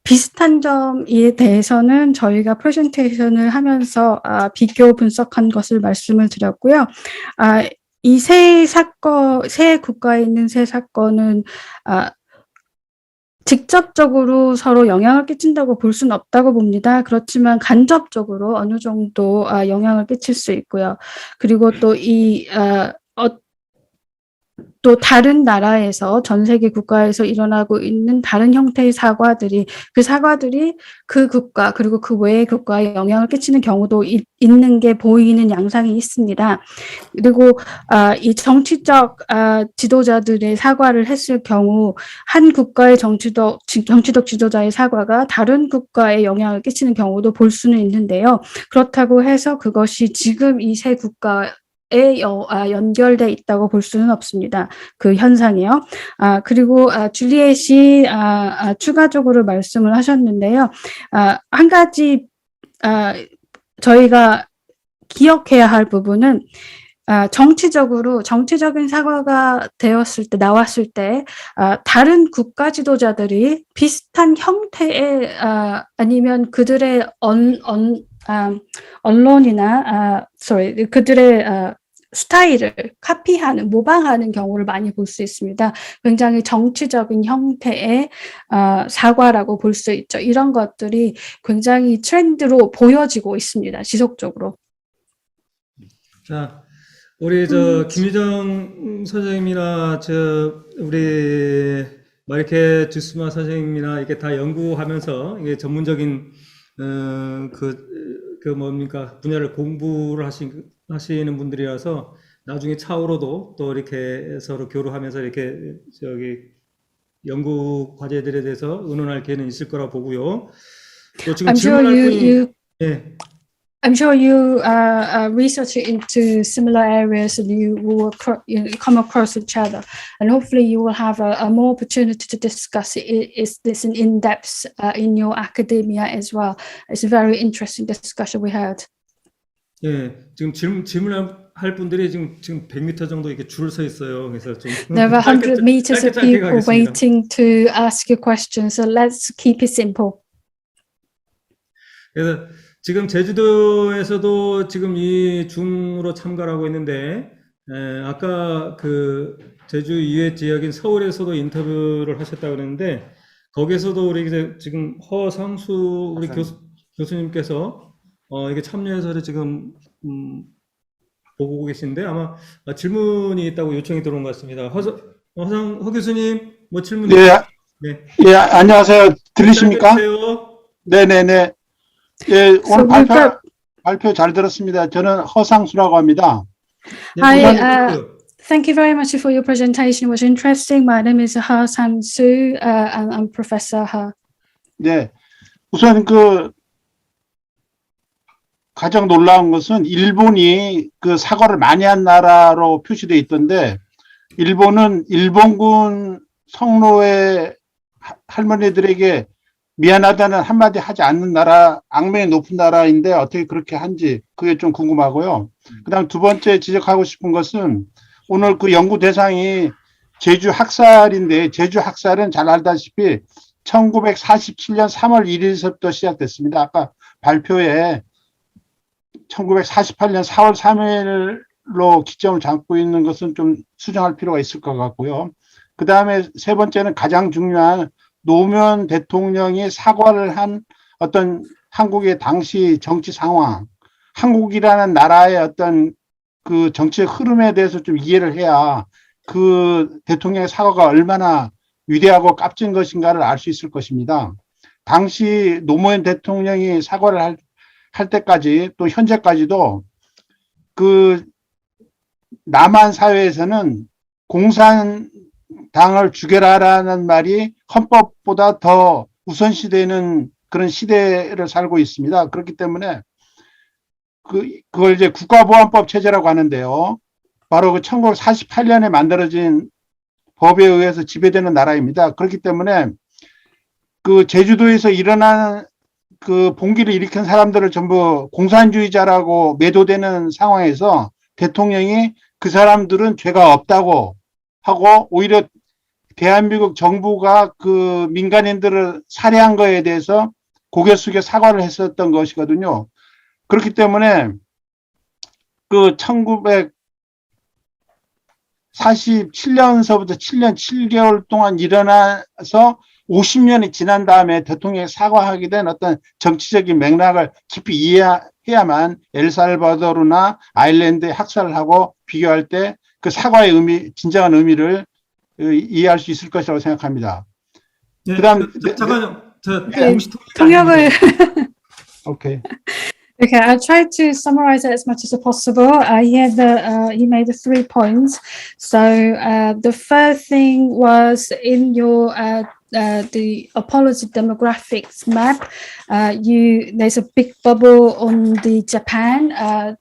비슷한 점에 대해서는 저희가 프레젠테이션을 하면서 비교 분석한 것을 말씀을 드렸고요. 이 세 국가에 있는 세 사건은 직접적으로 서로 영향을 끼친다고 볼 수는 없다고 봅니다. 그렇지만 간접적으로 어느 정도 영향을 끼칠 수 있고요. 그리고 또 다른 나라에서 전 세계 국가에서 일어나고 있는 다른 형태의 사과들이 그 국가 그리고 그 외의 국가에 영향을 끼치는 경우도 있는 게 보이는 양상이 있습니다. 그리고 이 정치적 지도자들의 사과를 했을 경우 한 국가의 정치적 지도자의 사과가 다른 국가에 영향을 끼치는 경우도 볼 수는 있는데요. 그렇다고 해서 그것이 지금 이 세 국가 연결돼 있다고 볼 수는 없습니다. 그 현상이요. 그리고 줄리엣이 추가적으로 말씀을 하셨는데요. 한 가지 저희가 기억해야 할 부분은 정치적인 사과가 나왔을 때 다른 국가 지도자들이 비슷한 형태의 아니면 그들의 언론이나 그들의 스타일을 모방하는 경우를 많이 볼 수 있습니다. 굉장히 정치적인 형태의 사과라고 볼 수 있죠. 이런 것들이 굉장히 트렌드로 보여지고 있습니다. 지속적으로. 자, 우리 김유정 선생님이나 우리 마리케 주스마 선생님이나 이렇게 다 연구하면서 이게 전문적인 분야를 공부를 하시는 분들이라서 나중에 차후로도 또 이렇게 서로 교류하면서 이렇게 연구 과제들에 대해서 의논할 기회는 있을 거라 보고요. 또 지금 I'm sure you research into similar areas and you will come across each other, and hopefully you will have a more opportunity to discuss it. Is this an in-depth in your academia as well? It's a very interesting discussion we had. 예, 지금 질문할 분들이 지금 100m 정도 이렇게 줄을 서 있어요. 그래서 좀 There are 100 meters of people waiting to ask you questions, so let's keep it simple. 그래서 지금 제주도에서도 지금 이 줌으로 참가를 하고 있는데, 아까 제주 이외 지역인 서울에서도 인터뷰를 하셨다고 그랬는데, 거기에서도 우리 지금 허상수 우리 교수님께서 이게 참여해서 지금 보고 계신데 아마 질문이 있다고 요청이 들어온 것 같습니다. 허 교수님, 뭐 질문? 예, 안녕하세요. 들리십니까? 네네네. 예, 오늘 발표 잘 들었습니다. 저는 허상수라고 합니다. Hi, thank you very much for your presentation. It was interesting. My name is Ha Sang-soo, and I'm Professor Ha. 네, 우선 가장 놀라운 것은 일본이 그 사과를 많이 한 나라로 표시되어 있던데 일본은 일본군 성노예 할머니들에게 미안하다는 한마디 하지 않는 나라, 악명이 높은 나라인데 어떻게 그렇게 한지 그게 좀 궁금하고요. 그다음 두 번째 지적하고 싶은 것은 오늘 그 연구 대상이 제주 학살인데 제주 학살은 잘 알다시피 1947년 3월 1일서부터 시작됐습니다. 아까 발표에 1948년 4월 3일로 기점을 잡고 있는 것은 좀 수정할 필요가 있을 것 같고요. 그 다음에 세 번째는 가장 중요한 노무현 대통령이 사과를 한 어떤 한국의 당시 정치 상황, 한국이라는 나라의 어떤 그 정치의 흐름에 대해서 좀 이해를 해야 그 대통령의 사과가 얼마나 위대하고 값진 것인가를 알 수 있을 것입니다. 당시 노무현 대통령이 사과를 할 때까지 또 현재까지도 그 남한 사회에서는 공산당을 죽여라라는 말이 헌법보다 더 우선시되는 그런 시대를 살고 있습니다. 그렇기 때문에 그걸 이제 국가보안법 체제라고 하는데요. 바로 그 1948년에 만들어진 법에 의해서 지배되는 나라입니다. 그렇기 때문에 그 제주도에서 일어나는 그 봉기를 일으킨 사람들을 전부 공산주의자라고 매도되는 상황에서 대통령이 그 사람들은 죄가 없다고 하고 오히려 대한민국 정부가 그 민간인들을 살해한 거에 대해서 고개 숙여 사과를 했었던 것이거든요. 그렇기 때문에 그 1947년서부터 7년 7개월 동안 일어나서 50년이 지난 다음에 대통령이 사과하게 된 어떤 정치적인 맥락을 깊이 이해해야만 엘살바도르나 아일랜드의 학살을 하고 비교할 때 그 사과의 의미, 진정한 의미를 이해할 수 있을 것이라고 생각합니다. 네, 그다음 잠깐요. 통역을 오케이. Okay, I'll try to summarize it as much as possible. He made the 3 points. So the first thing was in your the apology demographics map. There's a big bubble on the Japan.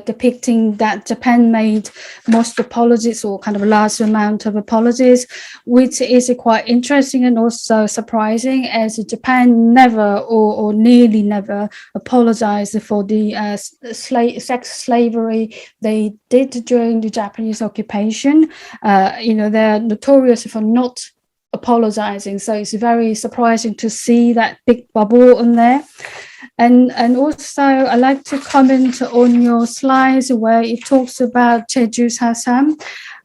Depicting that Japan made most apologies or kind of a large amount of apologies, which is quite interesting and also surprising, as Japan never or nearly never apologized for the sex slavery they did during the Japanese occupation. They're notorious for not apologizing, so it's very surprising to see that big bubble on there. And also I like to comment on your slides where it talks about Jeju Sasam.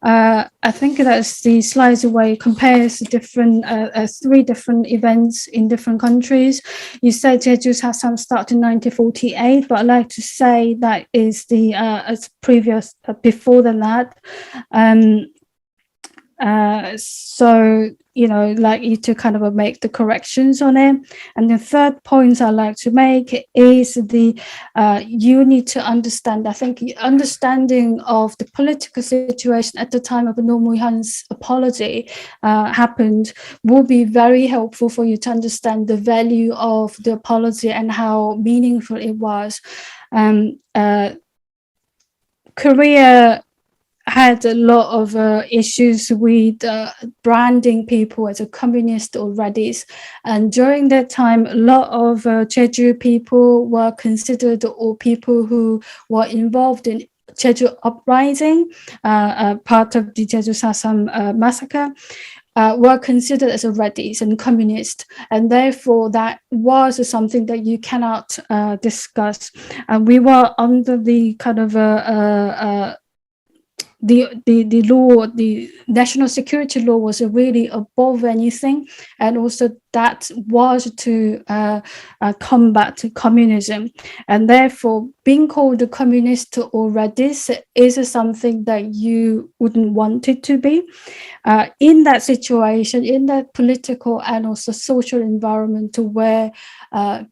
I think that's the slides where it compares different 3 different events in different countries. You said Jeju Sasam started in 1948, but I like to say that is the as previous before than that. So like you to kind of make the corrections on it. And the third point I like to make is you need to understand, I think understanding of the political situation at the time of Roh Moo-hyun's apology happened will be very helpful for you to understand the value of the apology and how meaningful it was. Korea had a lot of issues with branding people as a communist already. And during that time, a lot of Jeju people were considered, or people who were involved in Jeju uprising, part of the Jeju Sasam massacre, were considered as Reddies and communist, and therefore that was something that you cannot discuss. And we were under the kind of the law, the national security law was really above anything, and also that was to combat communism, and therefore being called a communist already is something that you wouldn't want it to be. In that situation, in that political and also social environment where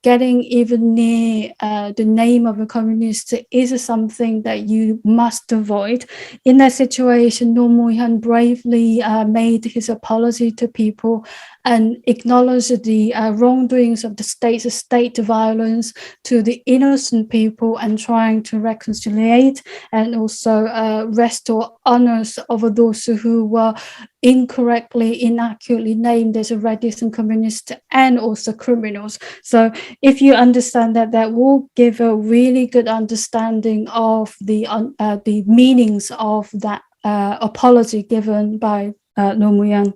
getting even near the name of a communist is something that you must avoid. In that situation, Roh Moo-hyun bravely made his apology to people and acknowledge the wrongdoings of the state violence to the innocent people and trying to reconciliate and also restore honors over those who were incorrectly, inaccurately named as a radical communist and also criminals. So if you understand that, that will give a really good understanding of the meanings of that apology given by 노무현.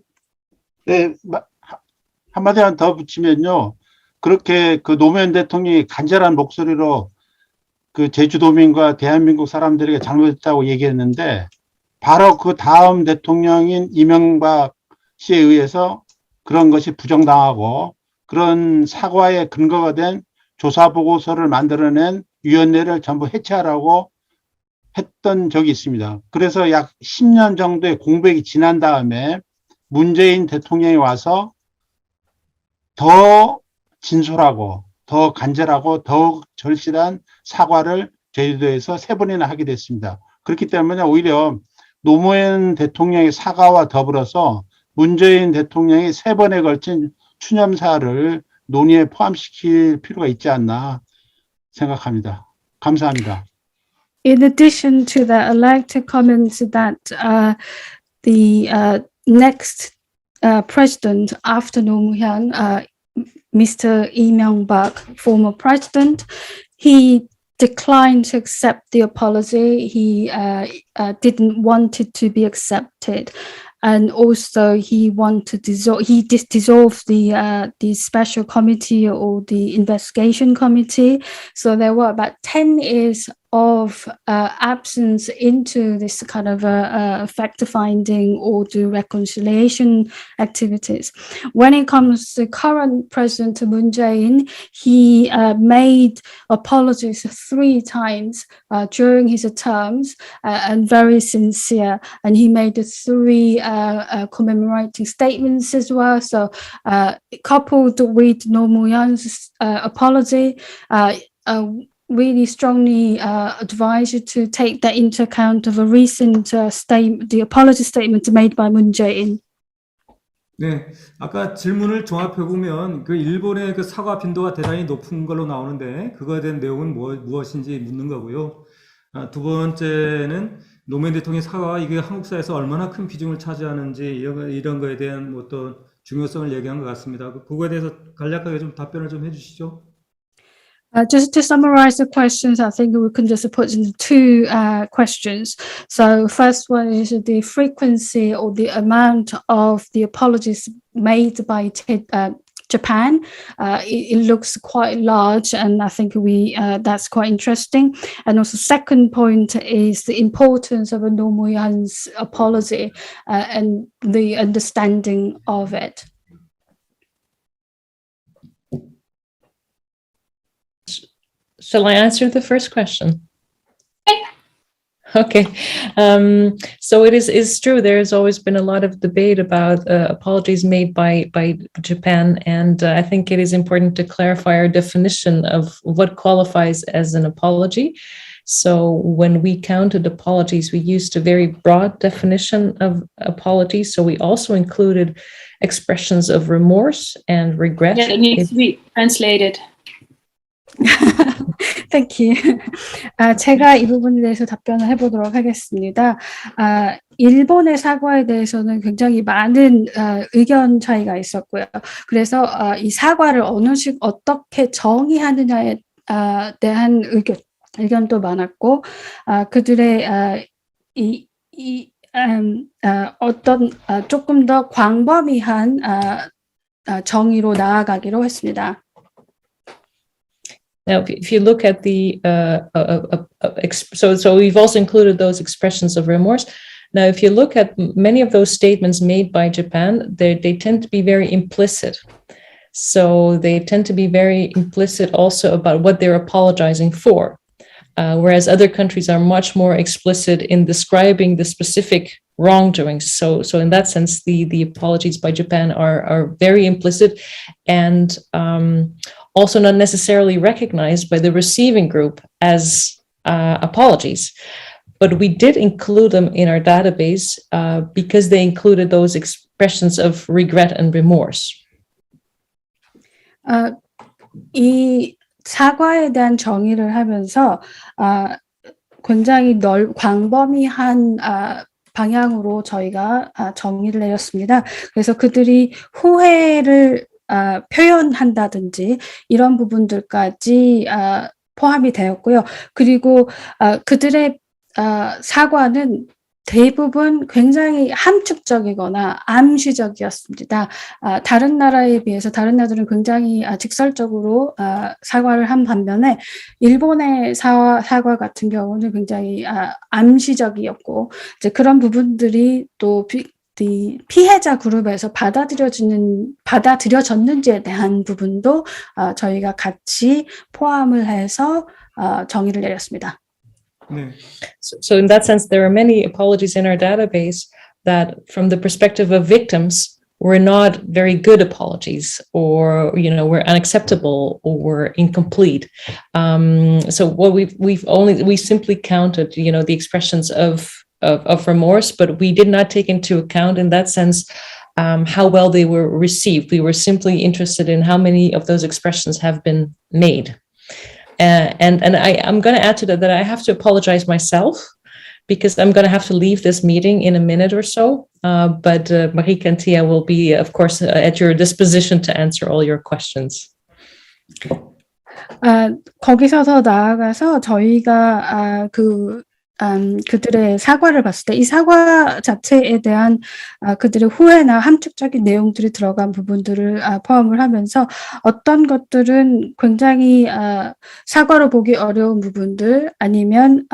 네, 한마디만 더 붙이면요. 그렇게 그 노무현 대통령이 간절한 목소리로 그 제주도민과 대한민국 사람들에게 잘못했다고 얘기했는데 바로 그 다음 대통령인 이명박 씨에 의해서 그런 것이 부정당하고 그런 사과의 근거가 된 조사보고서를 만들어낸 위원회를 전부 해체하라고 했던 적이 있습니다. 그래서 약 10년 정도의 공백이 지난 다음에 문재인 대통령이 와서 더 진솔하고 더 간절하고 더욱 절실한 사과를 제주도에서 3번이나 하게 됐습니다. 그렇기 때문에 오히려 노무현 대통령의 사과와 더불어서 문재인 대통령이 3번에 걸친 추념사를 논의에 포함시킬 필요가 있지 않나 생각합니다. 감사합니다. In addition to that, I'd like to comment that the next president after Nomuhyun, Mr. Lee Myung-bak, former president, he declined to accept the apology. He didn't want it to be accepted. And also he wanted to dissolve the special committee or the investigation committee. So there were about 10 years of absence into this kind of fact-finding or the reconciliation activities. When it comes to current President Moon Jae-in, he made apologies 3 times during his terms and very sincere. And he made 3 commemorating statements as well. So coupled with Roh Moo-hyun's apology, really strongly advise you to take that into account of a recent statement, the apology statement made by Moon Jae-in. 네, 아까 질문을 종합해보면 그 일본의 그 사과 빈도가 대단히 높은 걸로 나오는데 그거에 대한 내용은 무엇인지 묻는 거고요. 두 번째는 노무현 대통령의 사과가 이게 한국 사회에서 얼마나 큰 비중을 차지하는지 이런 거에 대한 어떤 중요성을 얘기한 것 같습니다. 그거에 대해서 간략하게 좀 답변을 좀 해주시죠. Just to summarize the questions, I think we can just put into 2 questions. So first one is the frequency or the amount of the apologies made by Japan. It looks quite large, and I think that's quite interesting. And also, second point is the importance of Roh Moo-hyun's apology and the understanding of it. Shall I answer the first question? Okay. So it is true. There has always been a lot of debate about apologies made by Japan. And I think it is important to clarify our definition of what qualifies as an apology. So when we counted apologies, we used a very broad definition of apology. So we also included expressions of remorse and regret. Yeah, it needs to be translated. Thank you. 제가 이 부분에 대해서 답변을 해보도록 하겠습니다. 일본의 사과에 대해서는 굉장히 많은 의견 차이가 있었고요. 그래서 이 사과를 어떻게 정의하느냐에 대한 의견도 많았고, 그들의 어떤 조금 더 광범위한 정의로 나아가기로 했습니다. Now, if you look at the, so we've also included those expressions of remorse. Now, if you look at many of those statements made by Japan, they tend to be very implicit. So they tend to be very implicit also about what they're apologizing for, whereas other countries are much more explicit in describing the specific wrongdoings. So in that sense, the apologies by Japan are very implicit and also not necessarily recognized by the receiving group as apologies. But we did include them in our database because they included those expressions of regret and remorse. 이 사과에 대한 정의를 하면서 굉장히 광범위한 방향으로 저희가 정의를 내렸습니다. 그래서 그들이 후회를 표현한다든지 이런 부분들까지 포함이 되었고요. 그리고 그들의 사과는 대부분 굉장히 함축적이거나 암시적이었습니다. 다른 나라에 비해서 다른 나라들은 굉장히 직설적으로 사과를 한 반면에 일본의 사과 같은 경우는 굉장히 암시적이었고 이제 그런 부분들이 또 피해자 그룹에서 받아들여졌는지에 대한 부분도 저희가 같이 포함을 해서 정의를 내렸습니다. 네. So in that sense, there are many apologies in our database that from the perspective of victims were not very good apologies, or, you know, were unacceptable or were incomplete. So what we simply counted, you know, the expressions of remorse, but we did not take into account in that sense how well they were received. We were simply interested in how many of those expressions have been made. And I'm going to add to that I have to apologize myself because I'm going to have to leave this meeting in a minute or so. But Marika and Tia will be, of course, at your disposition to answer all your questions. 거기서 더 나아가서 저희가 그들의 사과를 봤을 때 이 사과 자체에 대한 그들의 후회나 함축적인 내용들이 들어간 부분들을 포함을 하면서 어떤 것들은 굉장히 사과로 보기 어려운 부분들 아니면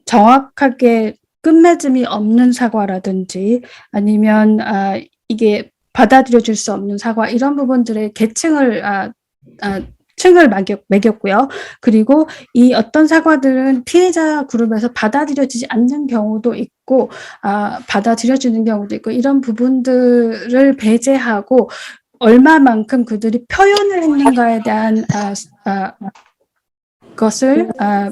정확하게 끝맺음이 없는 사과라든지 아니면 이게 받아들여질 수 없는 사과 이런 부분들의 계층을 매겼고요. 그리고 이 어떤 사과들은 피해자 그룹에서 받아들여지지 않는 경우도 있고 받아들여지는 경우도 있고 이런 부분들을 배제하고 얼마만큼 그들이 표현을 했는가에 대한 것을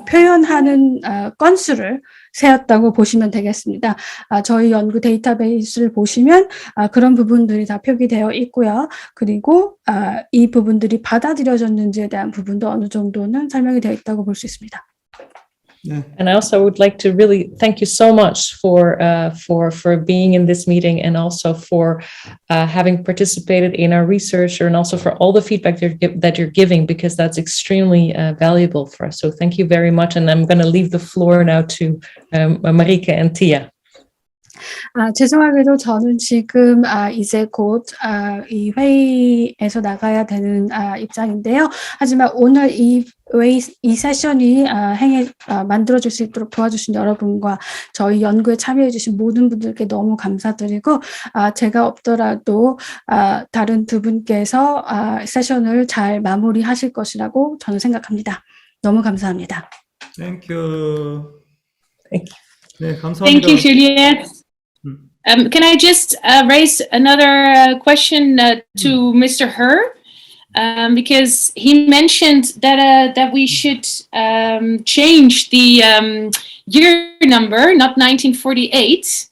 표현하는 건수를 세웠다고 보시면 되겠습니다. 저희 연구 데이터베이스를 보시면 그런 부분들이 다 표기되어 있고요. 그리고 이 부분들이 받아들여졌는지에 대한 부분도 어느 정도는 설명이 되어 있다고 볼 수 있습니다. And I also would like to really thank you so much for being in this meeting and also for having participated in our research and also for all the feedback that you're giving, because that's extremely valuable for us. So thank you very much. And I'm going to leave the floor now to Marika and Tia. 죄송하게도 저는 지금 이제 곧 이 회의에서 나가야 되는 입장인데요. 하지만 오늘 이 세션이 만들어질 수 있도록 도와주신 여러분과 저희 연구에 참여해주신 모든 분들께 너무 감사드리고 제가 없더라도 다른 두 분께서 세션을 잘 마무리하실 것이라고 저는 생각합니다. 너무 감사합니다. Thank you. Thank you. 네, 감사합니다. Thank you, Juliette. Can I just raise another question to Mr. Herr? Because he mentioned that we should change the year number, not 1948.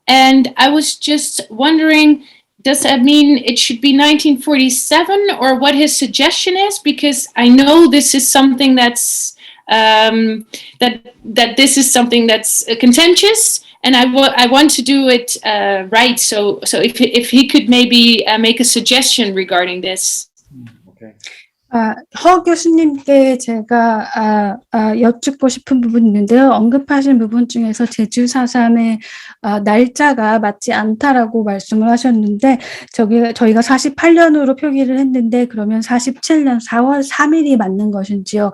And I was just wondering, does that mean it should be 1947, or what his suggestion is? Because I know this is something that's that this is something that's contentious. And I want to do it right. So if he could maybe make a suggestion regarding this. Okay. 허 교수님께 제가 여쭙고 싶은 부분이 있는데요. 언급하신 부분 중에서 제주 4.3의 날짜가 맞지 않다라고 말씀을 하셨는데 저희가 48년으로 표기를 했는데 그러면 47년 4월 3일이 맞는 것인지요?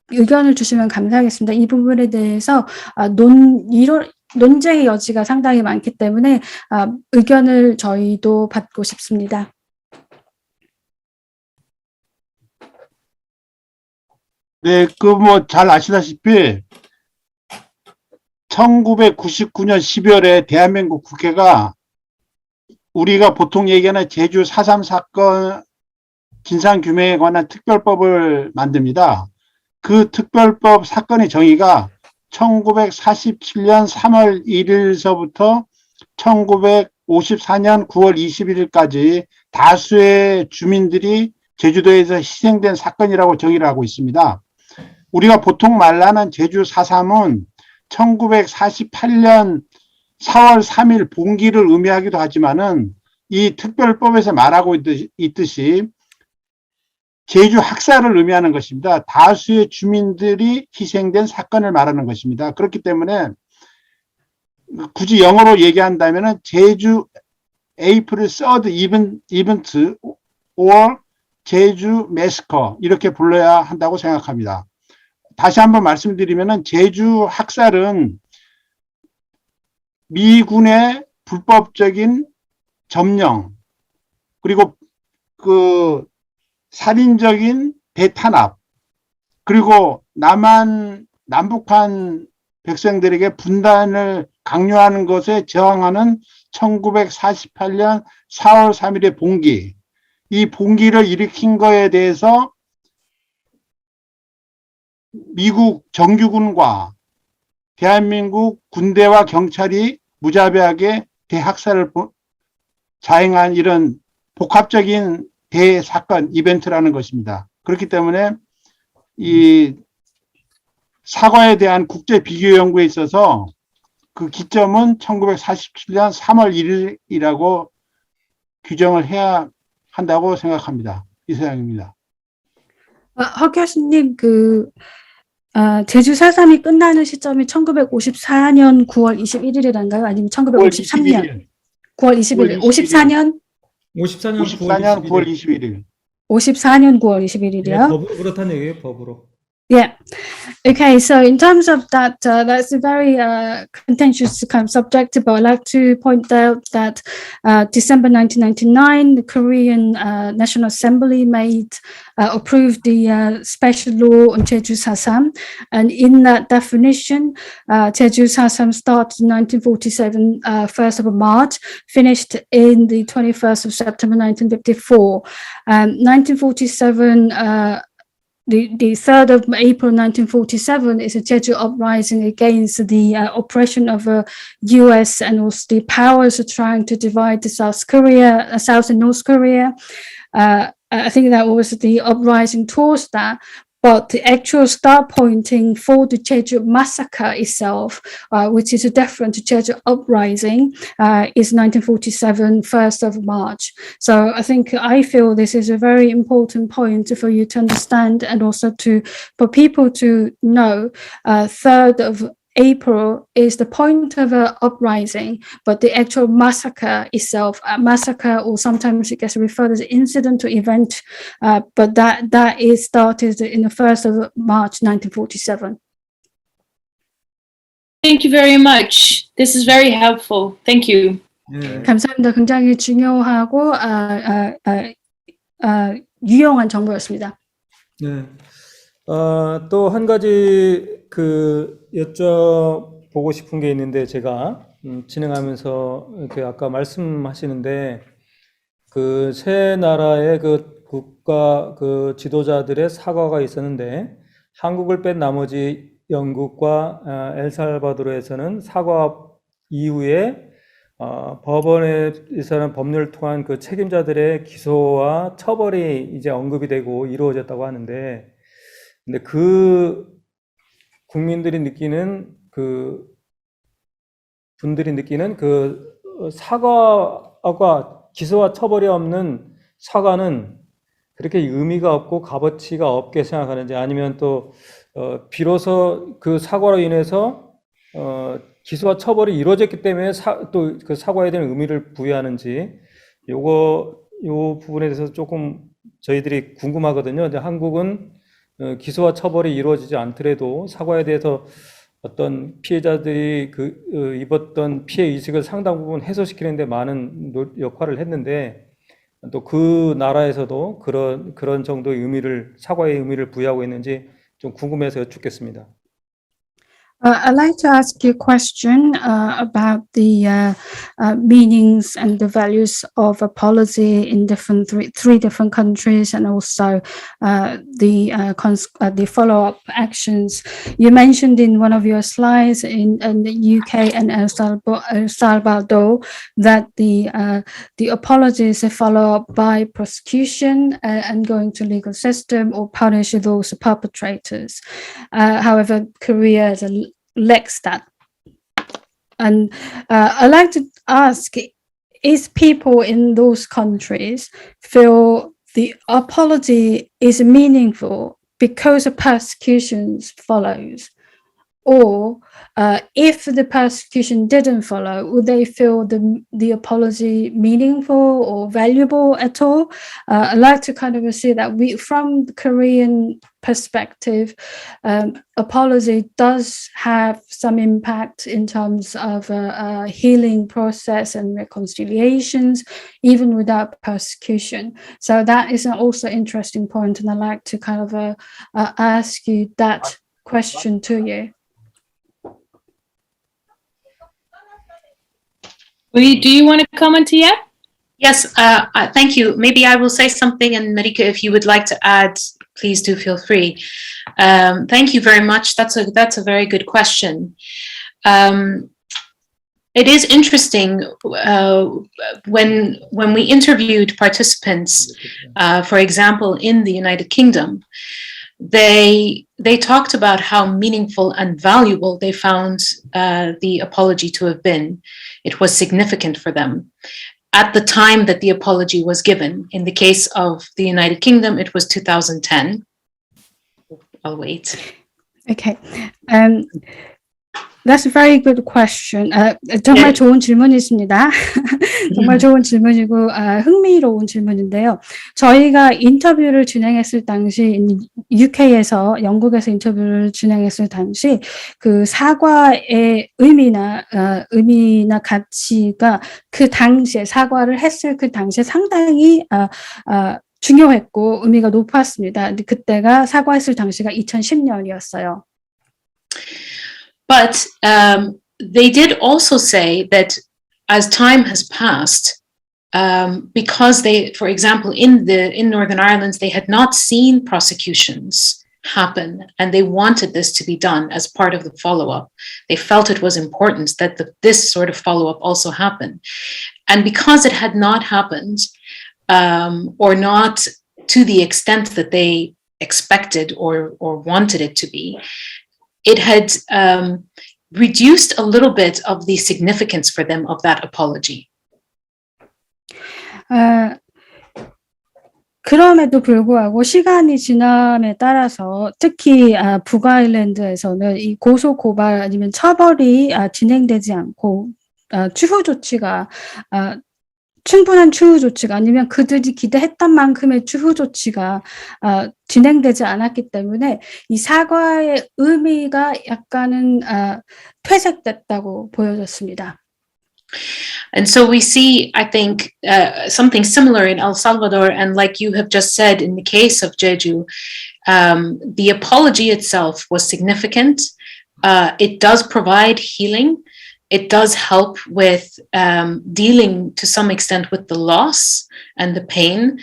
의견을 주시면 감사하겠습니다. 이 부분에 대해서 논쟁의 여지가 상당히 많기 때문에 의견을 저희도 받고 싶습니다. 네, 잘 아시다시피 1999년 12월에 대한민국 국회가 우리가 보통 얘기하는 제주 4.3 사건 진상규명에 관한 특별법을 만듭니다. 그 특별법 사건의 정의가 1947년 3월 1일서부터 1954년 9월 21일까지 다수의 주민들이 제주도에서 희생된 사건이라고 정의를 하고 있습니다. 우리가 보통 말하는 제주 4.3은 1948년 4월 3일 봉기를 의미하기도 하지만은 이 특별법에서 말하고 있듯이 제주 학살을 의미하는 것입니다. 다수의 주민들이 희생된 사건을 말하는 것입니다. 그렇기 때문에 굳이 영어로 얘기한다면 제주 April 3rd event or 제주 매스커 이렇게 불러야 한다고 생각합니다. 다시 한번 말씀드리면 제주 학살은 미군의 불법적인 점령 그리고 그 살인적인 대탄압 그리고 남북한 백성들에게 분단을 강요하는 것에 저항하는 1948년 4월 3일의 봉기, 이 봉기를 일으킨 거에 대해서 미국 정규군과 대한민국 군대와 경찰이 무자비하게 대학살을 자행한 이런 복합적인 대사건 이벤트라는 것입니다. 그렇기 때문에 이 사과에 대한 국제 비교 연구에 있어서 그 기점은 1947년 3월 1일이라고 규정을 해야 한다고 생각합니다. 이상입니다. 허 교수님, 제주 4.3이 끝나는 시점이 1954년 9월 21일이란가요? 아니면 1953년? 9월 21일. 54년? 54년 9월 21일. 54년 9월 예, 21일이요? 법으로 그렇다는 얘기예요, 법으로. Yeah. Okay, so in terms of that, that's a very contentious kind of subject, but I'd like to point out that December 1999, the Korean National Assembly approved the special law on Jeju Sasam, and in that definition, Jeju Sasam started in 1947, 1st of March, finished in the 21st of September 1954. 1947, the 3rd of April 1947 is a Jeju uprising against the oppression of US and also the powers trying to divide the South and North Korea. I think that was the uprising towards that. But the actual start pointing for the Jeju massacre itself, which is different to Jeju uprising, is 1947, 1st of March. So I feel this is a very important point for you to understand and also for people to know. 3rd of April is the point of an uprising, but the actual massacre itself, massacre, or sometimes it gets referred as incident or event, but that is started in the 1st of March 1947. Thank you very much. This is very helpful. Thank you. 예. 감사합니다. 굉장히 중요하고 유용한 정보였습니다. 네. 또 한 가지 여쭤보고 싶은 게 있는데 제가 진행하면서 이렇게 아까 말씀하시는데 세 나라의 국가 지도자들의 사과가 있었는데 한국을 뺀 나머지 영국과 엘살바도르에서는 사과 이후에 법원에서는 법률을 통한 책임자들의 기소와 처벌이 이제 언급이 되고 이루어졌다고 하는데, 근데 국민들이 느끼는 분들이 느끼는 사과가 기소와 처벌이 없는 사과는 그렇게 의미가 없고 값어치가 없게 생각하는지, 아니면 또 비로소 그 사과로 인해서 기소와 처벌이 이루어졌기 때문에 또 그 사과에 대한 의미를 부여하는지, 요 부분에 대해서 조금 저희들이 궁금하거든요. 근데 한국은 기소와 처벌이 이루어지지 않더라도 사과에 대해서 어떤 피해자들이 입었던 피해 의식을 상당 부분 해소시키는 데 많은 역할을 했는데, 또 그 나라에서도 그런 정도의 사과의 의미를 부여하고 있는지 좀 궁금해서 여쭙겠습니다. I'd like to ask you a question about the meanings and the values of apology in three different countries, and also the follow-up actions. You mentioned in one of your slides in the UK and El Salvador that the apologies are followed up by prosecution and going to legal system or punish those perpetrators. However, Korea lacks that. And I'd like to ask, is people in those countries feel the apology is meaningful because of persecutions follows? Or if the persecution didn't follow, would they feel the apology meaningful or valuable at all? I'd like to kind of see that from the Korean perspective, apology does have some impact in terms of a healing process and reconciliations, even without persecution. So that is also an interesting point, and I'd like to kind of ask you that question to you. Do you want to comment yet? Yes, thank you. Maybe I will say something, and Marika, if you would like to add, please do feel free. Thank you very much. That's a very good question. It is interesting when we interviewed participants, for example, in the United Kingdom, they talked about how meaningful and valuable they found the apology to have been. It was significant for them at the time that the apology was given. In the case of the United Kingdom, it was 2010. I'll wait. Okay. That's a very good question. 정말 좋은 질문이십니다. 정말 좋은 질문이고 흥미로운 질문인데요. 저희가 인터뷰를 진행했을 당시 UK에서 영국에서 인터뷰를 진행했을 당시 그 사과의 의미나 가치가 그 당시에 사과를 했을 그 당시에 상당히 중요했고 의미가 높았습니다. 근데 그때가 사과했을 당시가 2010년이었어요. But they did also say that as time has passed, because they, for example, in Northern Ireland, they had not seen prosecutions happen, and they wanted this to be done as part of the follow-up. They felt it was important that this sort of follow-up also happen. And because it had not happened, or not to the extent that they expected or wanted it to be, it had reduced a little bit of the significance for them of that apology. 그럼에도 불구하고 시간이 지남에 따라서 특히 북아일랜드에서는 이 고소 고발 아니면 처벌이 진행되지 않고 추후 조치가 충분한 추후 조치가 아니면 그들이 기대했던 만큼의 추후 조치가 진행되지 않았기 때문에 이 사과의 의미가 약간은 퇴색됐다고 보여졌습니다. And so we see, I think, something similar in El Salvador, and like you have just said, in the case of Jeju, the apology itself was significant. It does provide healing. It does help with dealing to some extent with the loss and the pain.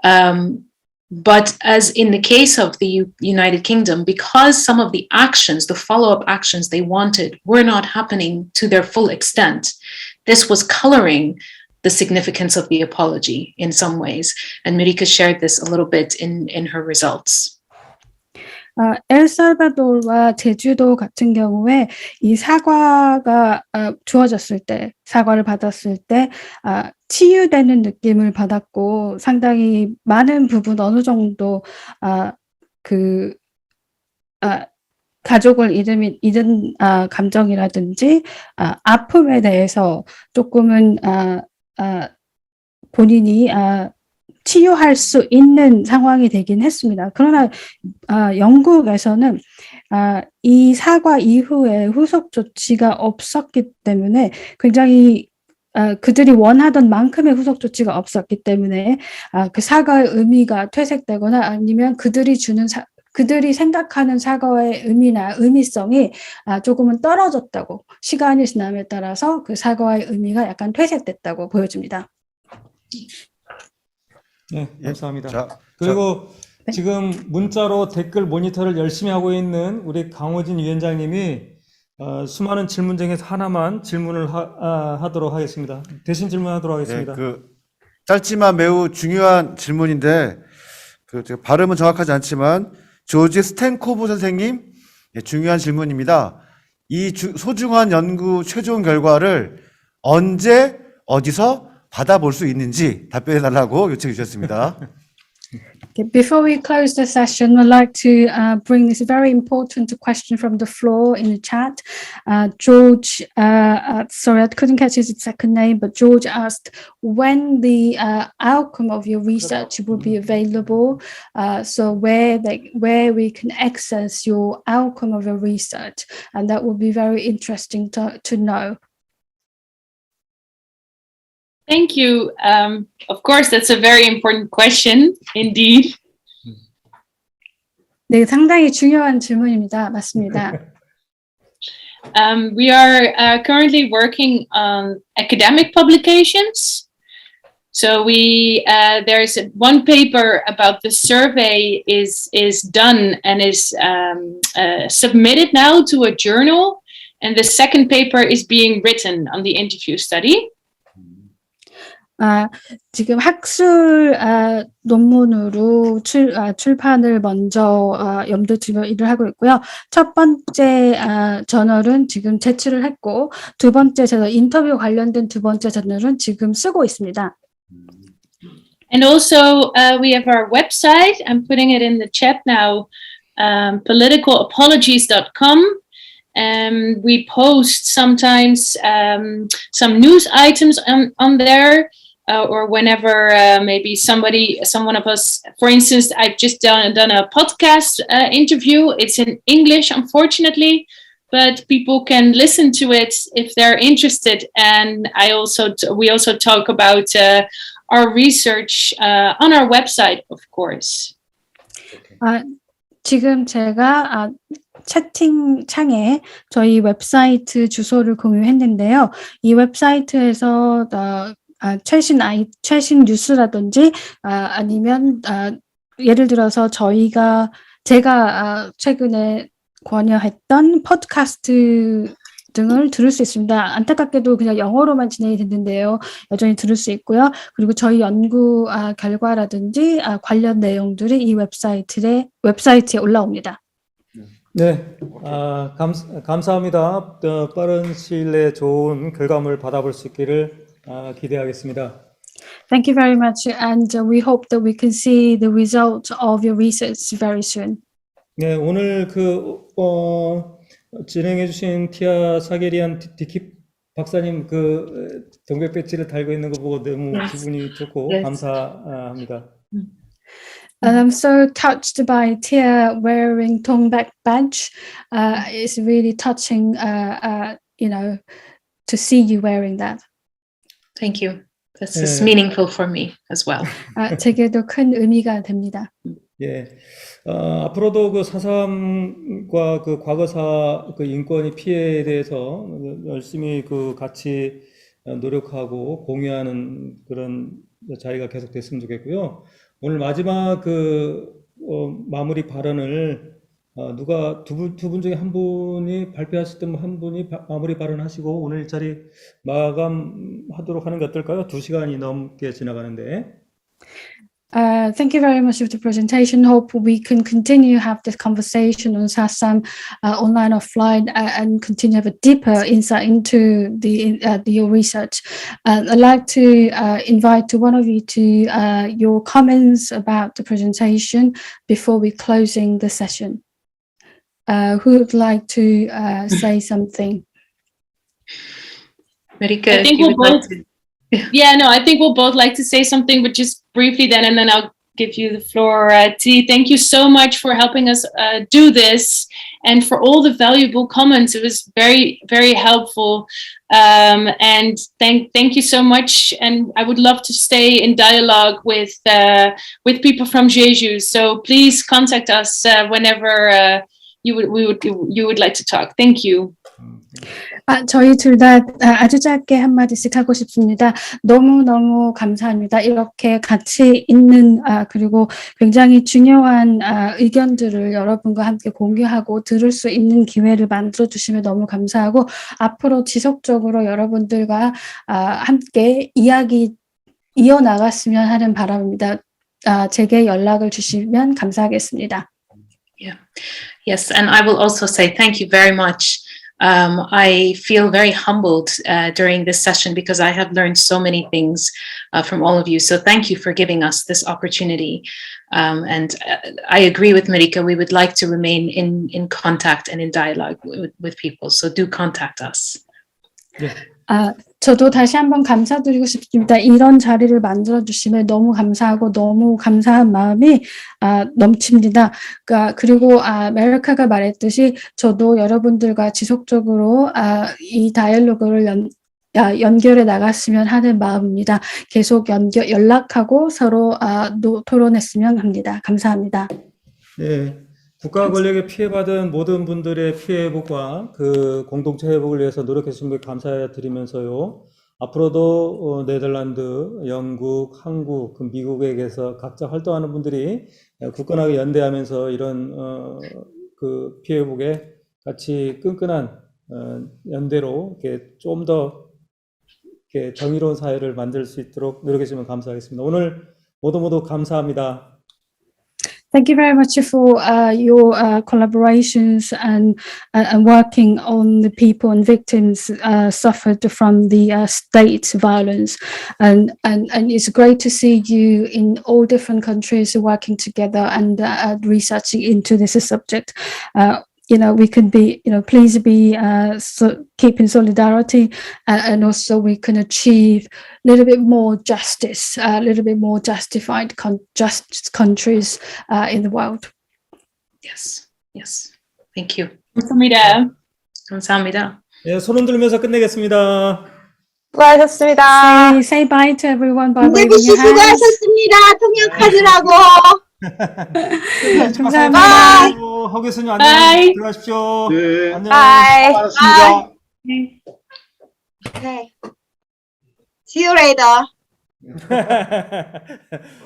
But as in the case of the United Kingdom, because some of the actions, the follow-up actions they wanted were not happening to their full extent, this was coloring the significance of the apology in some ways. And Marika shared this a little bit in her results. 엘살바도르와 제주도 같은 경우에 이 사과가 주어졌을 때, 사과를 받았을 때 치유되는 느낌을 받았고 상당히 많은 부분 어느 정도 가족을 잃은 감정이라든지 아픔에 대해서 조금은 본인이 치유할 수 있는 상황이 되긴 했습니다. 그러나 영국에서는 이 사과 이후에 후속 조치가 없었기 때문에 굉장히 그들이 원하던 만큼의 후속 조치가 없었기 때문에 그 사과의 의미가 퇴색되거나 아니면 그들이 주는 그들이 생각하는 사과의 의미나 의미성이 조금은 떨어졌다고, 시간이 지남에 따라서 그 사과의 의미가 약간 퇴색됐다고 보여집니다. 네, 감사합니다. 자, 그리고 지금 문자로 댓글 모니터를 열심히 하고 있는 우리 강호진 위원장님이 수많은 질문 중에서 하나만 질문을 하도록 하겠습니다. 대신 질문하도록 하겠습니다. 짧지만 매우 중요한 질문인데 제가 발음은 정확하지 않지만 조지 스탠코브 선생님 중요한 질문입니다. 이 소중한 연구 최종 결과를 언제 어디서 받아볼 수 있는지 답변해 달라고 요청해 주셨습니다. Okay, before we close the session, I'd like to bring this very important question from the floor in the chat. George, sorry, I couldn't catch his second name, but George asked when the outcome of your research will be available. So where we can access your outcome of your research, and that would be very interesting to know. Thank you. Of course, that's a very important question indeed. 네, 상당히 중요한 질문입니다. 맞습니다. We are currently working on academic publications. So there's one paper about the survey is done and is submitted now to a journal, and the second paper is being written on the interview study. 지금 학술 논문으로 출판을 먼저 염두에 두며 일을 하고 있고요. 첫 번째 저널은 지금 제출을 했고, 두 번째 저널, 인터뷰 관련된 두 번째 저널은 지금 쓰고 있습니다. And also we have our website. I'm putting it in the chat now, politicalapologies.com. We post sometimes some news items on there. Or whenever maybe someone of us, for instance, I've just done a podcast interview. It's in English, unfortunately, but people can listen to it if they're interested. And we also talk about our research on our website, of course. 지금 제가 채팅창에 저희 웹사이트 주소를 공유했는데요. 이 웹사이트에서 최신 뉴스라든지 아니면 예를 들어서 제가 최근에 관여했던 팟캐스트 등을 들을 수 있습니다. 안타깝게도 그냥 영어로만 진행이 됐는데요. 여전히 들을 수 있고요. 그리고 저희 연구 결과라든지 관련 내용들이 이 웹사이트에 올라옵니다. 네, 감사합니다. 빠른 시일 내에 좋은 결과물 받아볼 수 있기를 기대하겠습니다. Thank you very much, and we hope that we can see the result of your research very soon. 네, 오늘 진행해주신 티아 사게리안 디킵 박사님 동백 배지를 달고 있는 거 보고 너무 기분이 좋고 감사합니다. And I'm so touched by Tia wearing Tongbek badge. It's really touching, to see you wearing that. Thank you. This is meaningful for me as well. 제게도 큰 의미가 됩니다. 예, 앞으로도 4.3과 과거사 인권의 피해에 대해서 열심히 같이 노력하고 공유하는 그런 자리가 계속됐으면 좋겠고요. 오늘 마지막 마무리 발언을 누가 두 분 중에 한 분이 발표하시던 한 분이 마무리 발언하시고 오늘 일자리 마감하도록 하는 게 어떨까요? 2시간이 넘게 지나가는데. Thank you very much for the presentation. Hope we can continue have this conversation on SASAM online, offline, and continue have a deeper insight into your research. I'd like to invite one of you to your comments about the presentation before we closing the session. Who would like to say something? Very good. I think we'll both. I think we'll both like to say something, but just briefly then, and then I'll give you the floor. T, thank you so much for helping us do this. and for all the valuable comments. It was very, very helpful. And thank you so much. And I would love to stay in dialogue with people from Jeju. So please contact us whenever you would like to talk. Thank you. 저희 둘 다 아주 짧게 한마디씩 하고 싶습니다. 너무너무 감사합니다. 이렇게 같이 있는, 그리고 굉장히 중요한 의견들을 여러분과 함께 공유하고 들을 수 있는 기회를 만들어주시면 너무 감사하고, 앞으로 지속적으로 여러분들과 함께 이야기 이어나갔으면 하는 바람입니다. 제게 연락을 주시면 감사하겠습니다. Yeah. Yes, and I will also say thank you very much. I feel very humbled during this session because I have learned so many things from all of you. So thank you for giving us this opportunity. And I agree with Marika. We would like to remain in contact and in dialogue with people. So do contact us. 네. 저도 다시 한번 감사드리고 싶습니다. 이런 자리를 만들어주시면 너무 감사하고 너무 감사한 마음이 넘칩니다. 그리고 메리카가 말했듯이 저도 여러분들과 지속적으로 이 다이얼로그를 연결해 나갔으면 하는 마음입니다. 계속 연락하고 서로 토론했으면 합니다. 감사합니다. 네. 국가 권력에 피해받은 모든 분들의 피해 회복과 그 공동체 회복을 위해서 노력해 주신 것 감사드리면서요. 앞으로도 네덜란드, 영국, 한국, 미국에게서 각자 활동하는 분들이 굳건하게 연대하면서 이런 그 피해 회복에 같이 끈끈한 연대로 이렇게 좀 더 이렇게 정의로운 사회를 만들 수 있도록 노력해 주시면 감사하겠습니다. 오늘 모두 감사합니다. Thank you very much for your collaborations and working on the people and victims suffered from the state violence, and it's great to see you in all different countries working together and researching into this subject. We can be, please be keep in solidarity, and also we can achieve a little bit more justice, a little bit more justified, just countries in the world. Yes. Thank you. 감사합니다. 감사합니다. 예, 손 흔들면서 끝내겠습니다. 수고하셨습니다. Say bye to everyone by 김대비 waving 씨 your hands. 수고하셨습니다. 통역하느라고. 감사합니다. 허 교수님 안녕. Bye. 들어가십시오. 네. 안녕. 바이. 수고하셨습니다. 네. See you later.